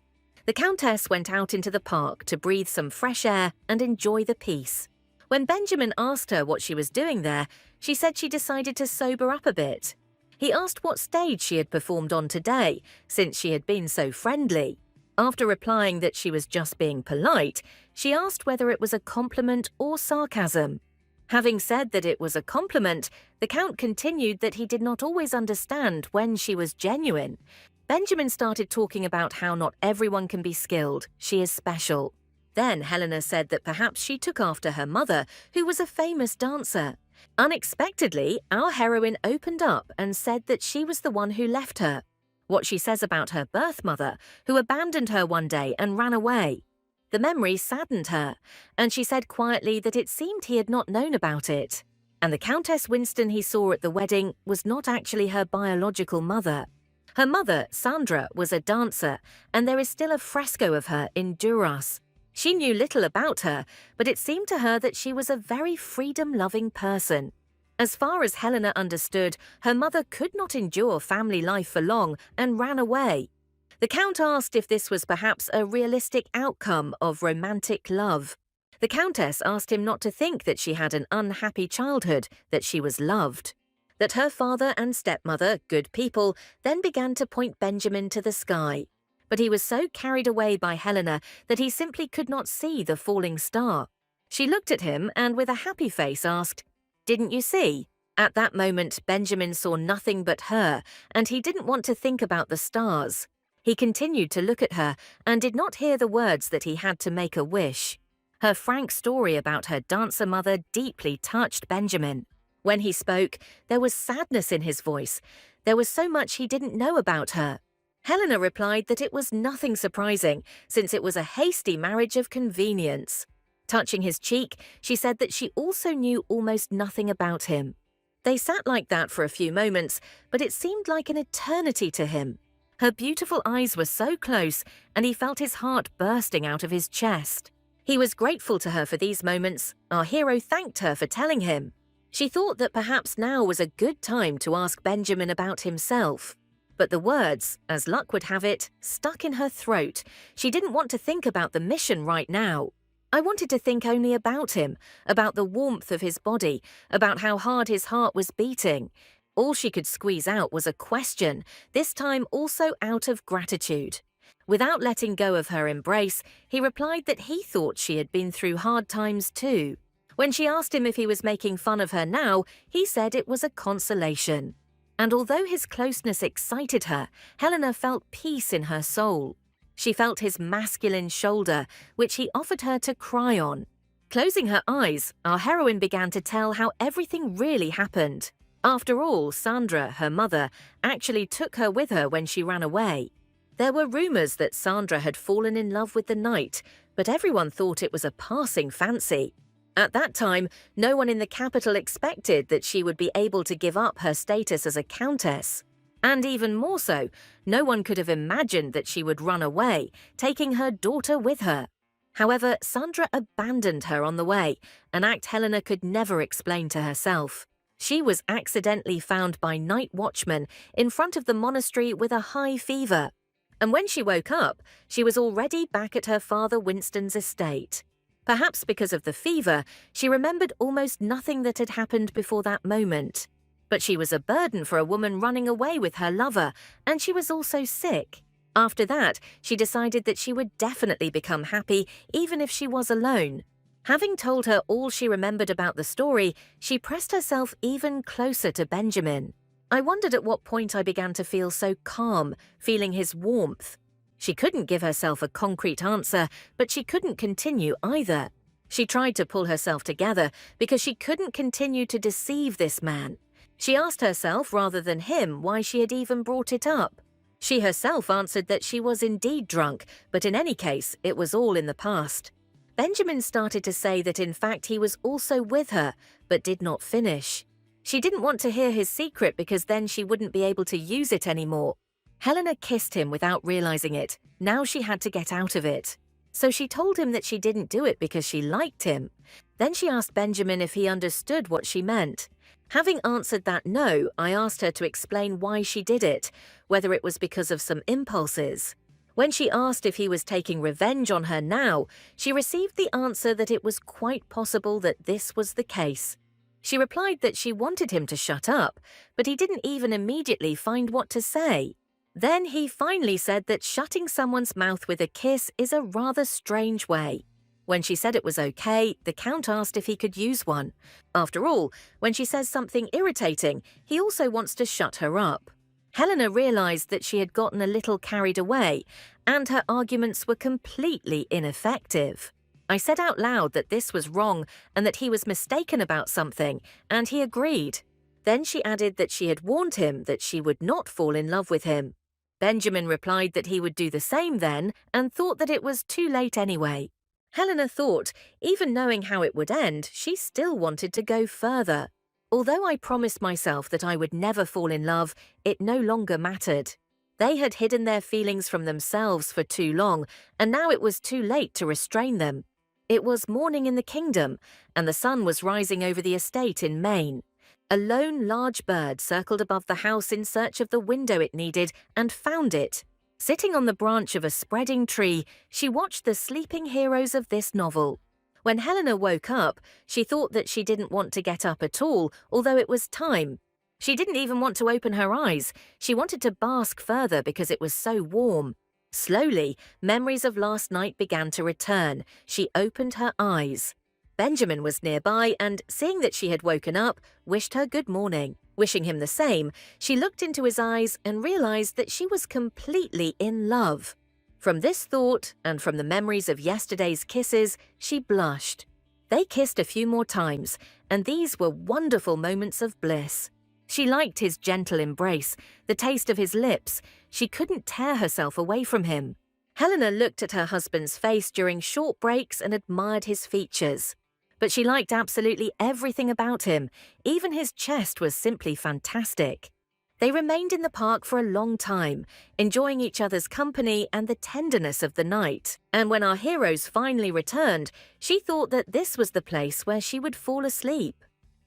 The Countess went out into the park to breathe some fresh air and enjoy the peace. When Benjamin asked her what she was doing there, she said she decided to sober up a bit. He asked what stage she had performed on today, since she had been so friendly. After replying that she was just being polite, she asked whether it was a compliment or sarcasm. Having said that it was a compliment, the Count continued that he did not always understand when she was genuine. Benjamin started talking about how not everyone can be skilled, she is special. Then Helena said that perhaps she took after her mother, who was a famous dancer. Unexpectedly, our heroine opened up and said that she was the one who left her. What she says about her birth mother, who abandoned her one day and ran away. The memory saddened her, and she said quietly that it seemed he had not known about it. And the Countess Winston he saw at the wedding was not actually her biological mother. Her mother, Sandra, was a dancer, and there is still a fresco of her in Duras. She knew little about her, but it seemed to her that she was a very freedom-loving person. As far as Helena understood, her mother could not endure family life for long and ran away. The Count asked if this was perhaps a realistic outcome of romantic love. The Countess asked him not to think that she had an unhappy childhood, that she was loved. That her father and stepmother, good people, then began to point Benjamin to the sky. But he was so carried away by Helena that he simply could not see the falling star. She looked at him and with a happy face asked, "Didn't you see?" At that moment, Benjamin saw nothing but her, and he didn't want to think about the stars. He continued to look at her and did not hear the words that he had to make a wish. Her frank story about her dancer mother deeply touched Benjamin. When he spoke, there was sadness in his voice. There was so much he didn't know about her. Helena replied that it was nothing surprising, since it was a hasty marriage of convenience. Touching his cheek, she said that she also knew almost nothing about him. They sat like that for a few moments, but it seemed like an eternity to him. Her beautiful eyes were so close, and he felt his heart bursting out of his chest. He was grateful to her for these moments. Our hero thanked her for telling him. She thought that perhaps now was a good time to ask Benjamin about himself. But the words, as luck would have it, stuck in her throat. She didn't want to think about the mission right now. I wanted to think only about him, about the warmth of his body, about how hard his heart was beating. All she could squeeze out was a question, this time also out of gratitude. Without letting go of her embrace, he replied that he thought she had been through hard times too. When she asked him if he was making fun of her now, he said it was a consolation. And although his closeness excited her, Helena felt peace in her soul. She felt his masculine shoulder, which he offered her to cry on. Closing her eyes, our heroine began to tell how everything really happened. After all, Sandra, her mother, actually took her with her when she ran away. There were rumors that Sandra had fallen in love with the knight, but everyone thought it was a passing fancy. At that time, no one in the capital expected that she would be able to give up her status as a countess. And even more so, no one could have imagined that she would run away, taking her daughter with her. However, Sandra abandoned her on the way, an act Helena could never explain to herself. She was accidentally found by night watchmen in front of the monastery with a high fever. And when she woke up, she was already back at her father Winston's estate. Perhaps because of the fever, she remembered almost nothing that had happened before that moment. But she was a burden for a woman running away with her lover, and she was also sick. After that, she decided that she would definitely become happy even if she was alone. Having told her all she remembered about the story, she pressed herself even closer to Benjamin. I wondered at what point I began to feel so calm, feeling his warmth. She couldn't give herself a concrete answer, but she couldn't continue either. She tried to pull herself together because she couldn't continue to deceive this man. She asked herself rather than him why she had even brought it up. She herself answered that she was indeed drunk, but in any case, it was all in the past. Benjamin started to say that in fact he was also with her, but did not finish. She didn't want to hear his secret because then she wouldn't be able to use it anymore. Helena kissed him without realizing it. Now she had to get out of it. So she told him that she didn't do it because she liked him. Then she asked Benjamin if he understood what she meant. Having answered that no, I asked her to explain why she did it, whether it was because of some impulses. When she asked if he was taking revenge on her now, she received the answer that it was quite possible that this was the case. She replied that she wanted him to shut up, but he didn't even immediately find what to say. Then he finally said that shutting someone's mouth with a kiss is a rather strange way. When she said it was okay, the Count asked if he could use one. After all, when she says something irritating, he also wants to shut her up. Helena realized that she had gotten a little carried away, and her arguments were completely ineffective. I said out loud that this was wrong and that he was mistaken about something, and he agreed. Then she added that she had warned him that she would not fall in love with him. Benjamin replied that he would do the same then and thought that it was too late anyway. Helena thought, even knowing how it would end, she still wanted to go further. Although I promised myself that I would never fall in love, it no longer mattered. They had hidden their feelings from themselves for too long, and now it was too late to restrain them. It was morning in the kingdom, and the sun was rising over the estate in Maine. A lone large bird circled above the house in search of the window it needed and found it. Sitting on the branch of a spreading tree, she watched the sleeping heroes of this novel. When Helena woke up, she thought that she didn't want to get up at all, although it was time. She didn't even want to open her eyes. She wanted to bask further because it was so warm. Slowly, memories of last night began to return. She opened her eyes. Benjamin was nearby and, seeing that she had woken up, wished her good morning. Wishing him the same, she looked into his eyes and realized that she was completely in love. From this thought, and from the memories of yesterday's kisses, she blushed. They kissed a few more times, and these were wonderful moments of bliss. She liked his gentle embrace, the taste of his lips. She couldn't tear herself away from him. Helena looked at her husband's face during short breaks and admired his features. But she liked absolutely everything about him. Even his chest was simply fantastic. They remained in the park for a long time, enjoying each other's company and the tenderness of the night. And when our heroes finally returned, she thought that this was the place where she would fall asleep.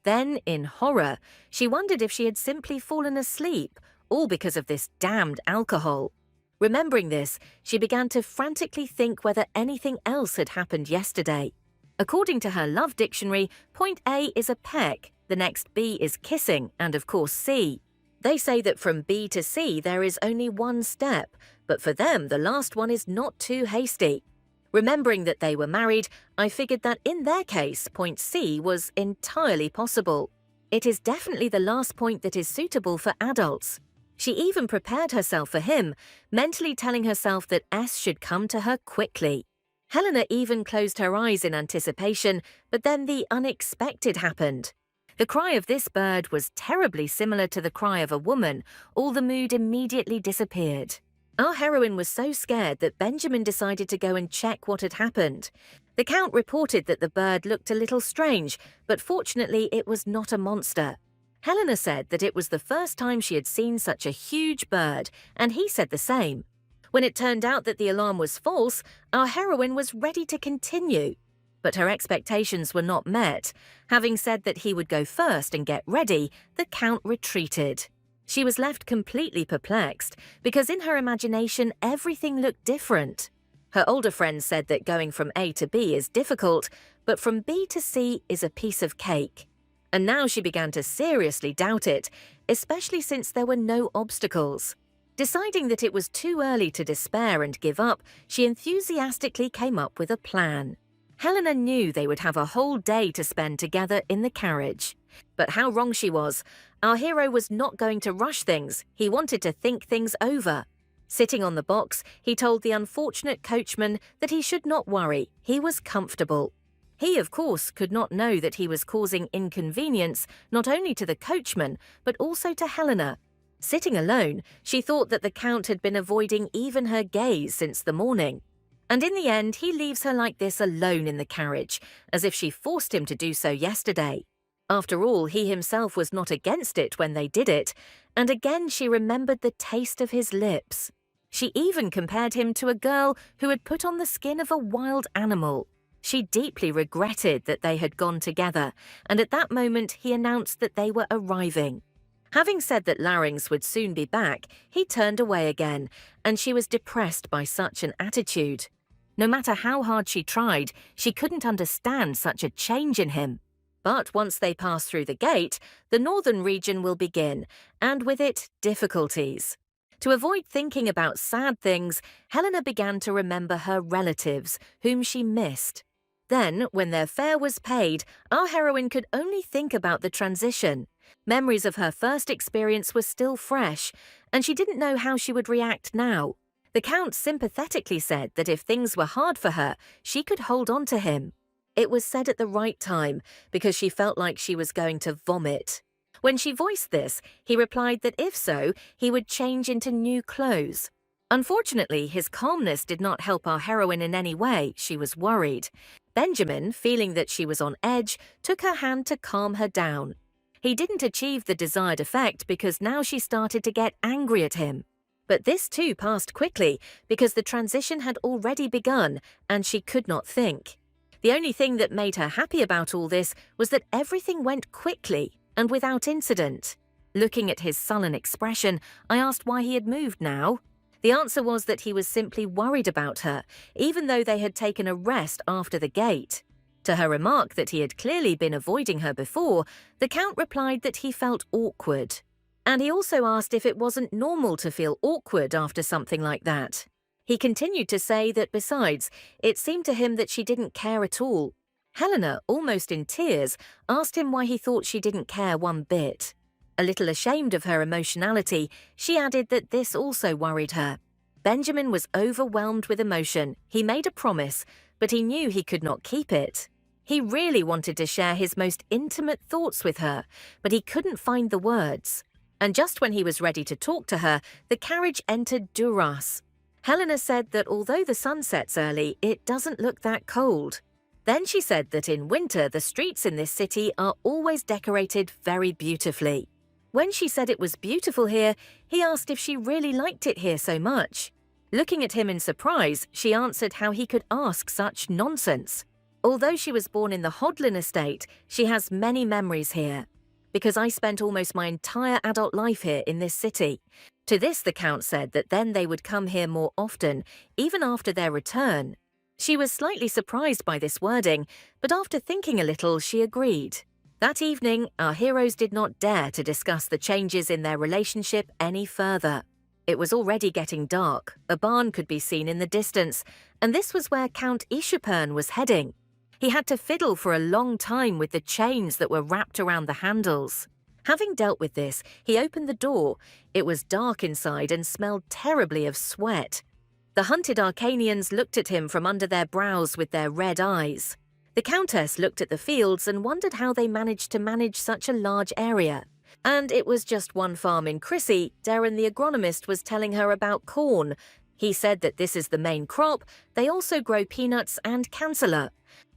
Then, in horror, she wondered if she had simply fallen asleep, all because of this damned alcohol. Remembering this, she began to frantically think whether anything else had happened yesterday. According to her love dictionary, point A is a peck, the next B is kissing, and of course C. They say that from B to C there is only one step, but for them the last one is not too hasty. Remembering that they were married, I figured that in their case, point C was entirely possible. It is definitely the last point that is suitable for adults. She even prepared herself for him, mentally telling herself that S should come to her quickly. Helena even closed her eyes in anticipation, but then the unexpected happened. The cry of this bird was terribly similar to the cry of a woman. All the mood immediately disappeared. Our heroine was so scared that Benjamin decided to go and check what had happened. The Count reported that the bird looked a little strange, but fortunately it was not a monster. Helena said that it was the first time she had seen such a huge bird, and he said the same. When it turned out that the alarm was false, our heroine was ready to continue. But her expectations were not met. Having said that he would go first and get ready, the Count retreated. She was left completely perplexed, because in her imagination everything looked different. Her older friend said that going from A to B is difficult, but from B to C is a piece of cake. And now she began to seriously doubt it, especially since there were no obstacles. Deciding that it was too early to despair and give up, she enthusiastically came up with a plan. Helena knew they would have a whole day to spend together in the carriage. But how wrong she was. Our hero was not going to rush things. He wanted to think things over. Sitting on the box, he told the unfortunate coachman that he should not worry. He was comfortable. He, of course, could not know that he was causing inconvenience not only to the coachman, but also to Helena. Sitting alone, she thought that the Count had been avoiding even her gaze since the morning. And in the end, he leaves her like this alone in the carriage, as if she forced him to do so yesterday. After all, he himself was not against it when they did it, and again she remembered the taste of his lips. She even compared him to a girl who had put on the skin of a wild animal. She deeply regretted that they had gone together, and at that moment he announced that they were arriving. Having said that Larynx would soon be back, he turned away again, and she was depressed by such an attitude. No matter how hard she tried, she couldn't understand such a change in him. But once they pass through the gate, the northern region will begin, and with it, difficulties. To avoid thinking about sad things, Helena began to remember her relatives, whom she missed. Then, when their fare was paid, our heroine could only think about the transition. Memories of her first experience were still fresh, and she didn't know how she would react now. The Count sympathetically said that if things were hard for her, she could hold on to him. It was said at the right time, because she felt like she was going to vomit. When she voiced this, he replied that if so, he would change into new clothes. Unfortunately, his calmness did not help our heroine in any way. She was worried. Benjamin, feeling that she was on edge, took her hand to calm her down. He didn't achieve the desired effect because now she started to get angry at him. But this too passed quickly because the transition had already begun and she could not think. The only thing that made her happy about all this was that everything went quickly and without incident. Looking at his sullen expression, I asked why he had moved now. The answer was that he was simply worried about her, even though they had taken a rest after the gate. To her remark that he had clearly been avoiding her before, the Count replied that he felt awkward. And he also asked if it wasn't normal to feel awkward after something like that. He continued to say that besides, it seemed to him that she didn't care at all. Helena, almost in tears, asked him why he thought she didn't care one bit. A little ashamed of her emotionality, she added that this also worried her. Benjamin was overwhelmed with emotion. He made a promise, but he knew he could not keep it. He really wanted to share his most intimate thoughts with her, but he couldn't find the words. And just when he was ready to talk to her, the carriage entered Duras. Helena said that although the sun sets early, it doesn't look that cold. Then she said that in winter, the streets in this city are always decorated very beautifully. When she said it was beautiful here, he asked if she really liked it here so much. Looking at him in surprise, she answered how he could ask such nonsense. Although she was born in the Hodlin estate, she has many memories here. Because I spent almost my entire adult life here in this city. To this, the Count said that then they would come here more often, even after their return. She was slightly surprised by this wording, but after thinking a little, she agreed. That evening, our heroes did not dare to discuss the changes in their relationship any further. It was already getting dark, a barn could be seen in the distance, and this was where Count Ishapern was heading. He had to fiddle for a long time with the chains that were wrapped around the handles. Having dealt with this, he opened the door. It was dark inside and smelled terribly of sweat. The hunted Arcanians looked at him from under their brows with their red eyes. The Countess looked at the fields and wondered how they managed to manage such a large area. And it was just one farm in Chrissy. Darren the agronomist was telling her about corn. He said that this is the main crop. They also grow peanuts and cancella.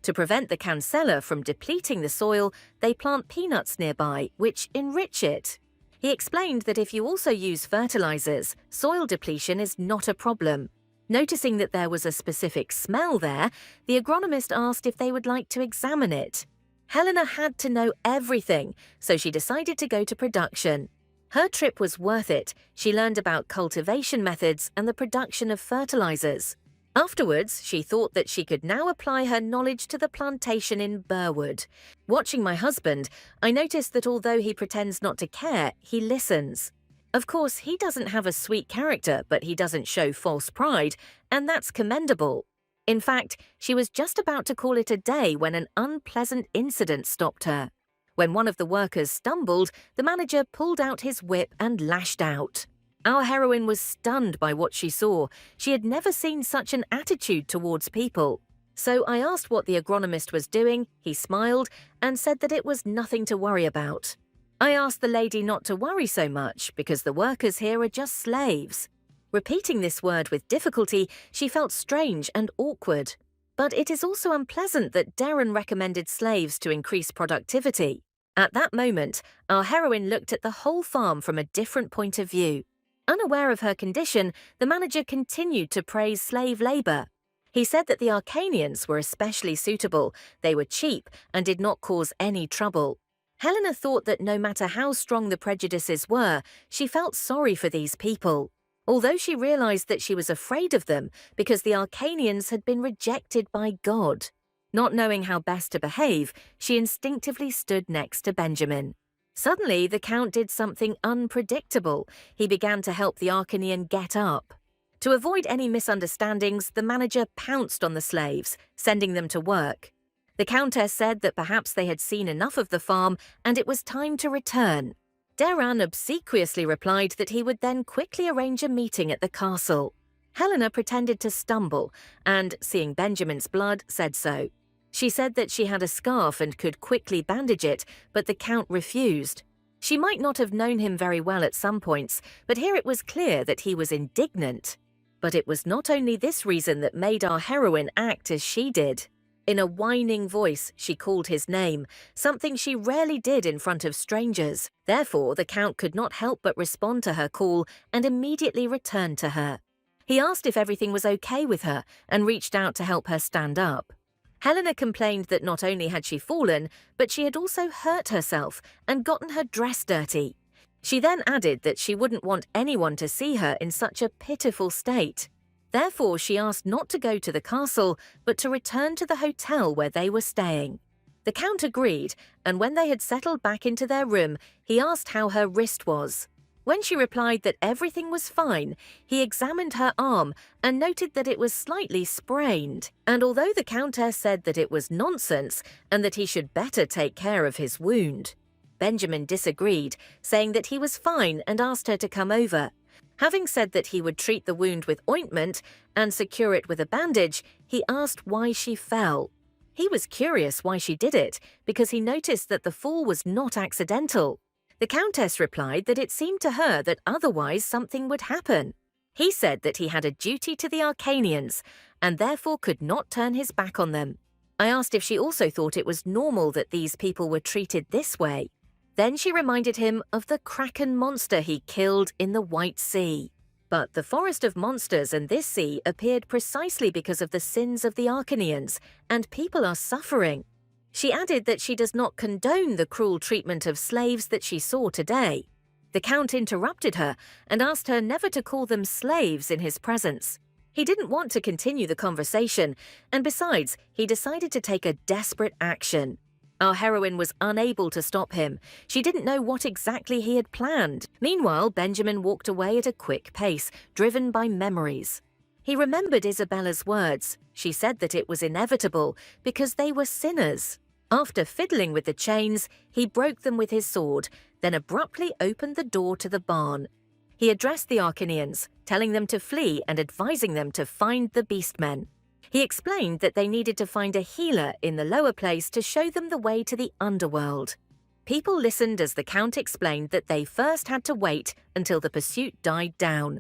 To prevent the cancella from depleting the soil, they plant peanuts nearby, which enrich it. He explained that if you also use fertilizers, soil depletion is not a problem. Noticing that there was a specific smell there, the agronomist asked if they would like to examine it. Helena had to know everything, so she decided to go to production. Her trip was worth it. She learned about cultivation methods and the production of fertilizers. Afterwards, she thought that she could now apply her knowledge to the plantation in Burwood. Watching my husband, I noticed that although he pretends not to care, he listens. Of course, he doesn't have a sweet character, but he doesn't show false pride, and that's commendable. In fact, she was just about to call it a day when an unpleasant incident stopped her. When one of the workers stumbled, the manager pulled out his whip and lashed out. Our heroine was stunned by what she saw. She had never seen such an attitude towards people. So I asked what the agronomist was doing. He smiled and said that it was nothing to worry about. I asked the lady not to worry so much because the workers here are just slaves. Repeating this word with difficulty, she felt strange and awkward. But it is also unpleasant that Darren recommended slaves to increase productivity. At that moment, our heroine looked at the whole farm from a different point of view. Unaware of her condition, the manager continued to praise slave labor. He said that the Arcanians were especially suitable, they were cheap, and did not cause any trouble. Helena thought that no matter how strong the prejudices were, she felt sorry for these people. Although she realized that she was afraid of them because the Arcanians had been rejected by God. Not knowing how best to behave, she instinctively stood next to Benjamin. Suddenly, the Count did something unpredictable. He began to help the Arcanian get up. To avoid any misunderstandings, the manager pounced on the slaves, sending them to work. The Countess said that perhaps they had seen enough of the farm and it was time to return. Darren obsequiously replied that he would then quickly arrange a meeting at the castle. Helena pretended to stumble and, seeing Benjamin's blood, said so. She said that she had a scarf and could quickly bandage it, but the Count refused. She might not have known him very well at some points, but here it was clear that he was indignant. But it was not only this reason that made our heroine act as she did. In a whining voice, she called his name, something she rarely did in front of strangers. Therefore, the Count could not help but respond to her call and immediately returned to her. He asked if everything was okay with her and reached out to help her stand up. Helena complained that not only had she fallen, but she had also hurt herself and gotten her dress dirty. She then added that she wouldn't want anyone to see her in such a pitiful state. Therefore, she asked not to go to the castle, but to return to the hotel where they were staying. The Count agreed, and when they had settled back into their room, he asked how her wrist was. When she replied that everything was fine, he examined her arm and noted that it was slightly sprained. And although the Countess said that it was nonsense and that he should better take care of his wound, Benjamin disagreed, saying that he was fine and asked her to come over. Having said that he would treat the wound with ointment and secure it with a bandage, he asked why she fell. He was curious why she did it, because he noticed that the fall was not accidental. The Countess replied that it seemed to her that otherwise something would happen. He said that he had a duty to the Arcanians and therefore could not turn his back on them. I asked if she also thought it was normal that these people were treated this way. Then she reminded him of the Kraken monster he killed in the White Sea. But the forest of monsters and this sea appeared precisely because of the sins of the Arcanians, and people are suffering. She added that she does not condone the cruel treatment of slaves that she saw today. The Count interrupted her and asked her never to call them slaves in his presence. He didn't want to continue the conversation, and besides, he decided to take a desperate action. Our heroine was unable to stop him. She didn't know what exactly he had planned. Meanwhile, Benjamin walked away at a quick pace, driven by memories. He remembered Isabella's words. She said that it was inevitable because they were sinners. After fiddling with the chains, he broke them with his sword, then abruptly opened the door to the barn. He addressed the Arcanians, telling them to flee and advising them to find the beastmen. He explained that they needed to find a healer in the lower place to show them the way to the underworld. People listened as the Count explained that they first had to wait until the pursuit died down.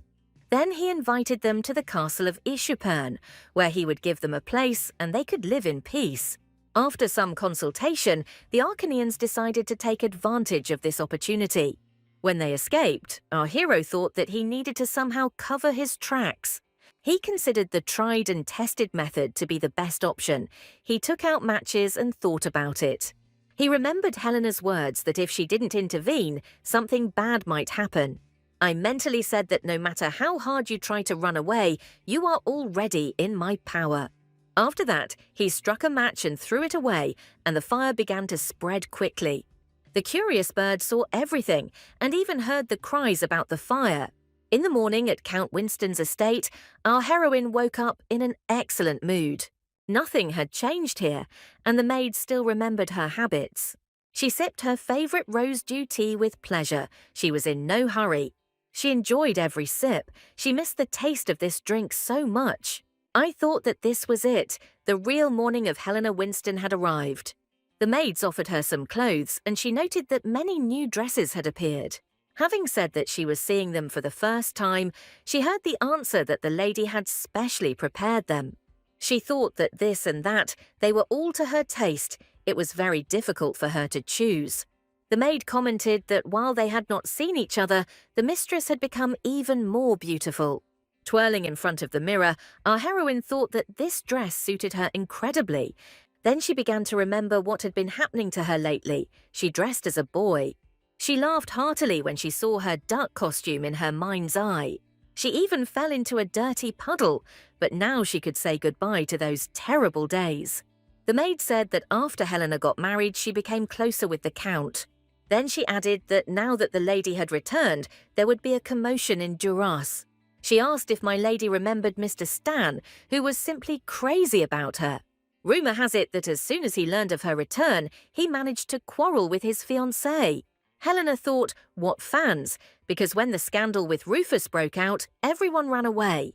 Then he invited them to the castle of Ishupern, where he would give them a place and they could live in peace. After some consultation, the Arcanians decided to take advantage of this opportunity. When they escaped, our hero thought that he needed to somehow cover his tracks. He considered the tried and tested method to be the best option. He took out matches and thought about it. He remembered Helena's words that if she didn't intervene, something bad might happen. I mentally said that no matter how hard you try to run away, you are already in my power. After that, he struck a match and threw it away, and the fire began to spread quickly. The curious bird saw everything and even heard the cries about the fire. In the morning at Count Winston's estate, our heroine woke up in an excellent mood. Nothing had changed here, and the maid still remembered her habits. She sipped her favourite rose-dew tea with pleasure. She was in no hurry. She enjoyed every sip. She missed the taste of this drink so much. I thought that this was it. The real morning of Helena Winston had arrived. The maids offered her some clothes, and she noted that many new dresses had appeared. Having said that she was seeing them for the first time, she heard the answer that the lady had specially prepared them. She thought that this and that, they were all to her taste. It was very difficult for her to choose. The maid commented that while they had not seen each other, the mistress had become even more beautiful. Twirling in front of the mirror, our heroine thought that this dress suited her incredibly. Then she began to remember what had been happening to her lately. She dressed as a boy. She laughed heartily when she saw her duck costume in her mind's eye. She even fell into a dirty puddle, but now she could say goodbye to those terrible days. The maid said that after Helena got married, she became closer with the Count. Then she added that now that the lady had returned, there would be a commotion in Duras. She asked if my lady remembered Mr. Stan, who was simply crazy about her. Rumour has it that as soon as he learned of her return, he managed to quarrel with his fiancée. Helena thought, what fans? Because when the scandal with Rufus broke out, everyone ran away.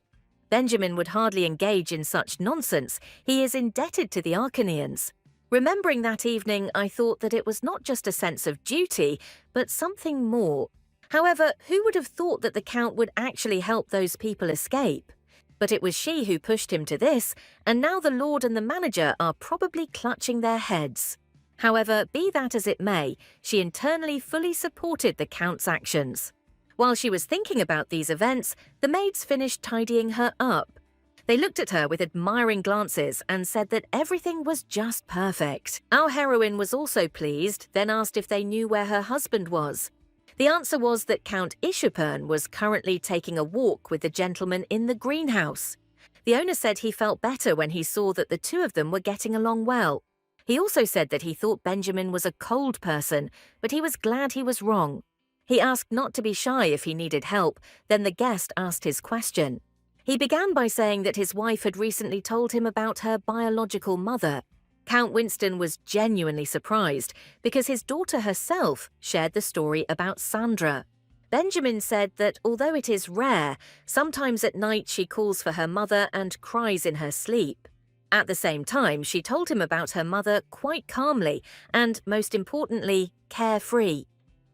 Benjamin would hardly engage in such nonsense. He is indebted to the Arcanians. Remembering that evening, I thought that it was not just a sense of duty, but something more. However, who would have thought that the Count would actually help those people escape? But it was she who pushed him to this, and now the lord and the manager are probably clutching their heads. However, be that as it may, she internally fully supported the Count's actions. While she was thinking about these events, the maids finished tidying her up. They looked at her with admiring glances and said that everything was just perfect. Our heroine was also pleased, then asked if they knew where her husband was. The answer was that Count Ishupern was currently taking a walk with the gentleman in the greenhouse. The owner said he felt better when he saw that the two of them were getting along well. He also said that he thought Benjamin was a cold person, but he was glad he was wrong. He asked not to be shy if he needed help, then the guest asked his question. He began by saying that his wife had recently told him about her biological mother. Count Winston was genuinely surprised because his daughter herself shared the story about Sandra. Benjamin said that although it is rare, sometimes at night she calls for her mother and cries in her sleep. At the same time, she told him about her mother quite calmly and, most importantly, carefree.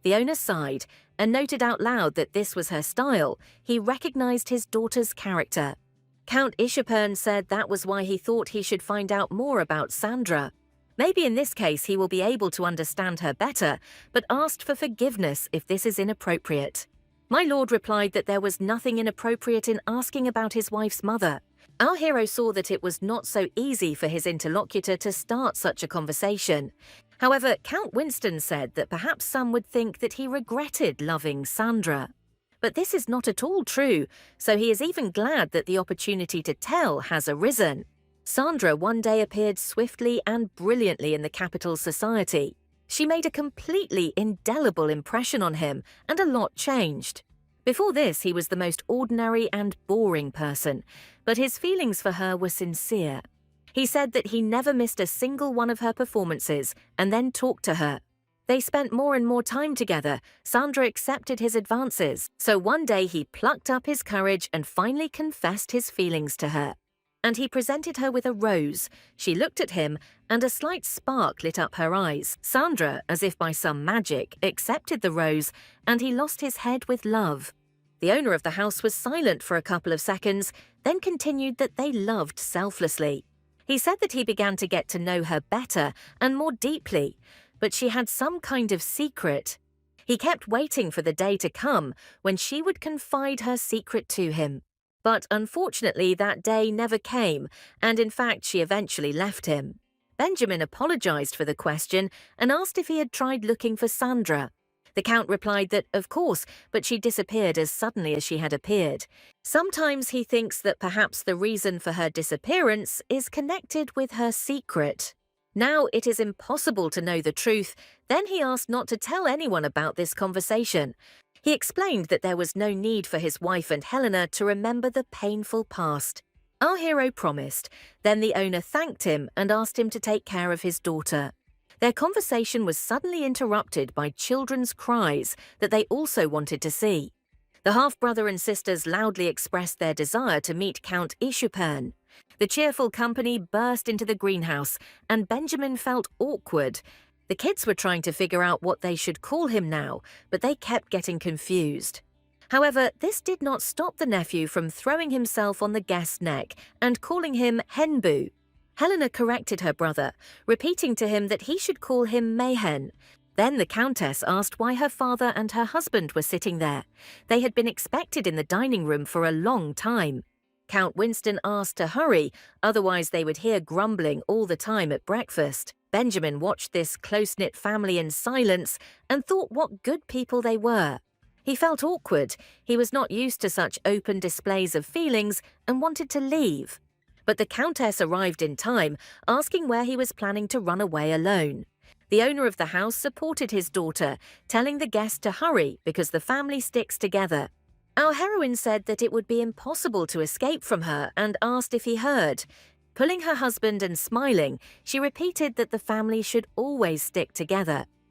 The owner sighed and noted out loud that this was her style. He recognized his daughter's character. Count Ishupern said that was why he thought he should find out more about Sandra. Maybe in this case he will be able to understand her better, but asked for forgiveness if this is inappropriate. My lord replied that there was nothing inappropriate in asking about his wife's mother. Our hero saw that it was not so easy for his interlocutor to start such a conversation. However, Count Winston said that perhaps some would think that he regretted loving Sandra. But this is not at all true, so he is even glad that the opportunity to tell has arisen. Sandra one day appeared swiftly and brilliantly in the capital's society. She made a completely indelible impression on him, and a lot changed. Before this, he was the most ordinary and boring person, but his feelings for her were sincere. He said that he never missed a single one of her performances and then talked to her. They spent more and more time together. Sandra accepted his advances, so one day he plucked up his courage and finally confessed his feelings to her. And he presented her with a rose. She looked at him, and a slight spark lit up her eyes. Sandra, as if by some magic, accepted the rose, and he lost his head with love. The owner of the house was silent for a couple of seconds, then continued that they loved selflessly. He said that he began to get to know her better and more deeply, but she had some kind of secret. He kept waiting for the day to come when she would confide her secret to him. But unfortunately, that day never came, and in fact, she eventually left him. Benjamin apologized for the question and asked if he had tried looking for Sandra. The Count replied that, of course, but she disappeared as suddenly as she had appeared. Sometimes he thinks that perhaps the reason for her disappearance is connected with her secret. Now it is impossible to know the truth. Then he asked not to tell anyone about this conversation. He explained that there was no need for his wife and Helena to remember the painful past. Our hero promised. Then the owner thanked him and asked him to take care of his daughter. Their conversation was suddenly interrupted by children's cries that they also wanted to see. The half-brother and sisters loudly expressed their desire to meet Count Ishupern. The cheerful company burst into the greenhouse, and Benjamin felt awkward. The kids were trying to figure out what they should call him now, but they kept getting confused. However, this did not stop the nephew from throwing himself on the guest's neck and calling him Henbu. Helena corrected her brother, repeating to him that he should call him Mayhen. Then the Countess asked why her father and her husband were sitting there. They had been expected in the dining room for a long time. Count Winston asked to hurry, otherwise they would hear grumbling all the time at breakfast. Benjamin watched this close-knit family in silence and thought what good people they were. He felt awkward. He was not used to such open displays of feelings and wanted to leave. But the Countess arrived in time, asking where he was planning to run away alone. The owner of the house supported his daughter, telling the guest to hurry because the family sticks together. Our heroine said that it would be impossible to escape from her and asked if he heard. Pulling her husband and smiling, she repeated that the family should always stick together.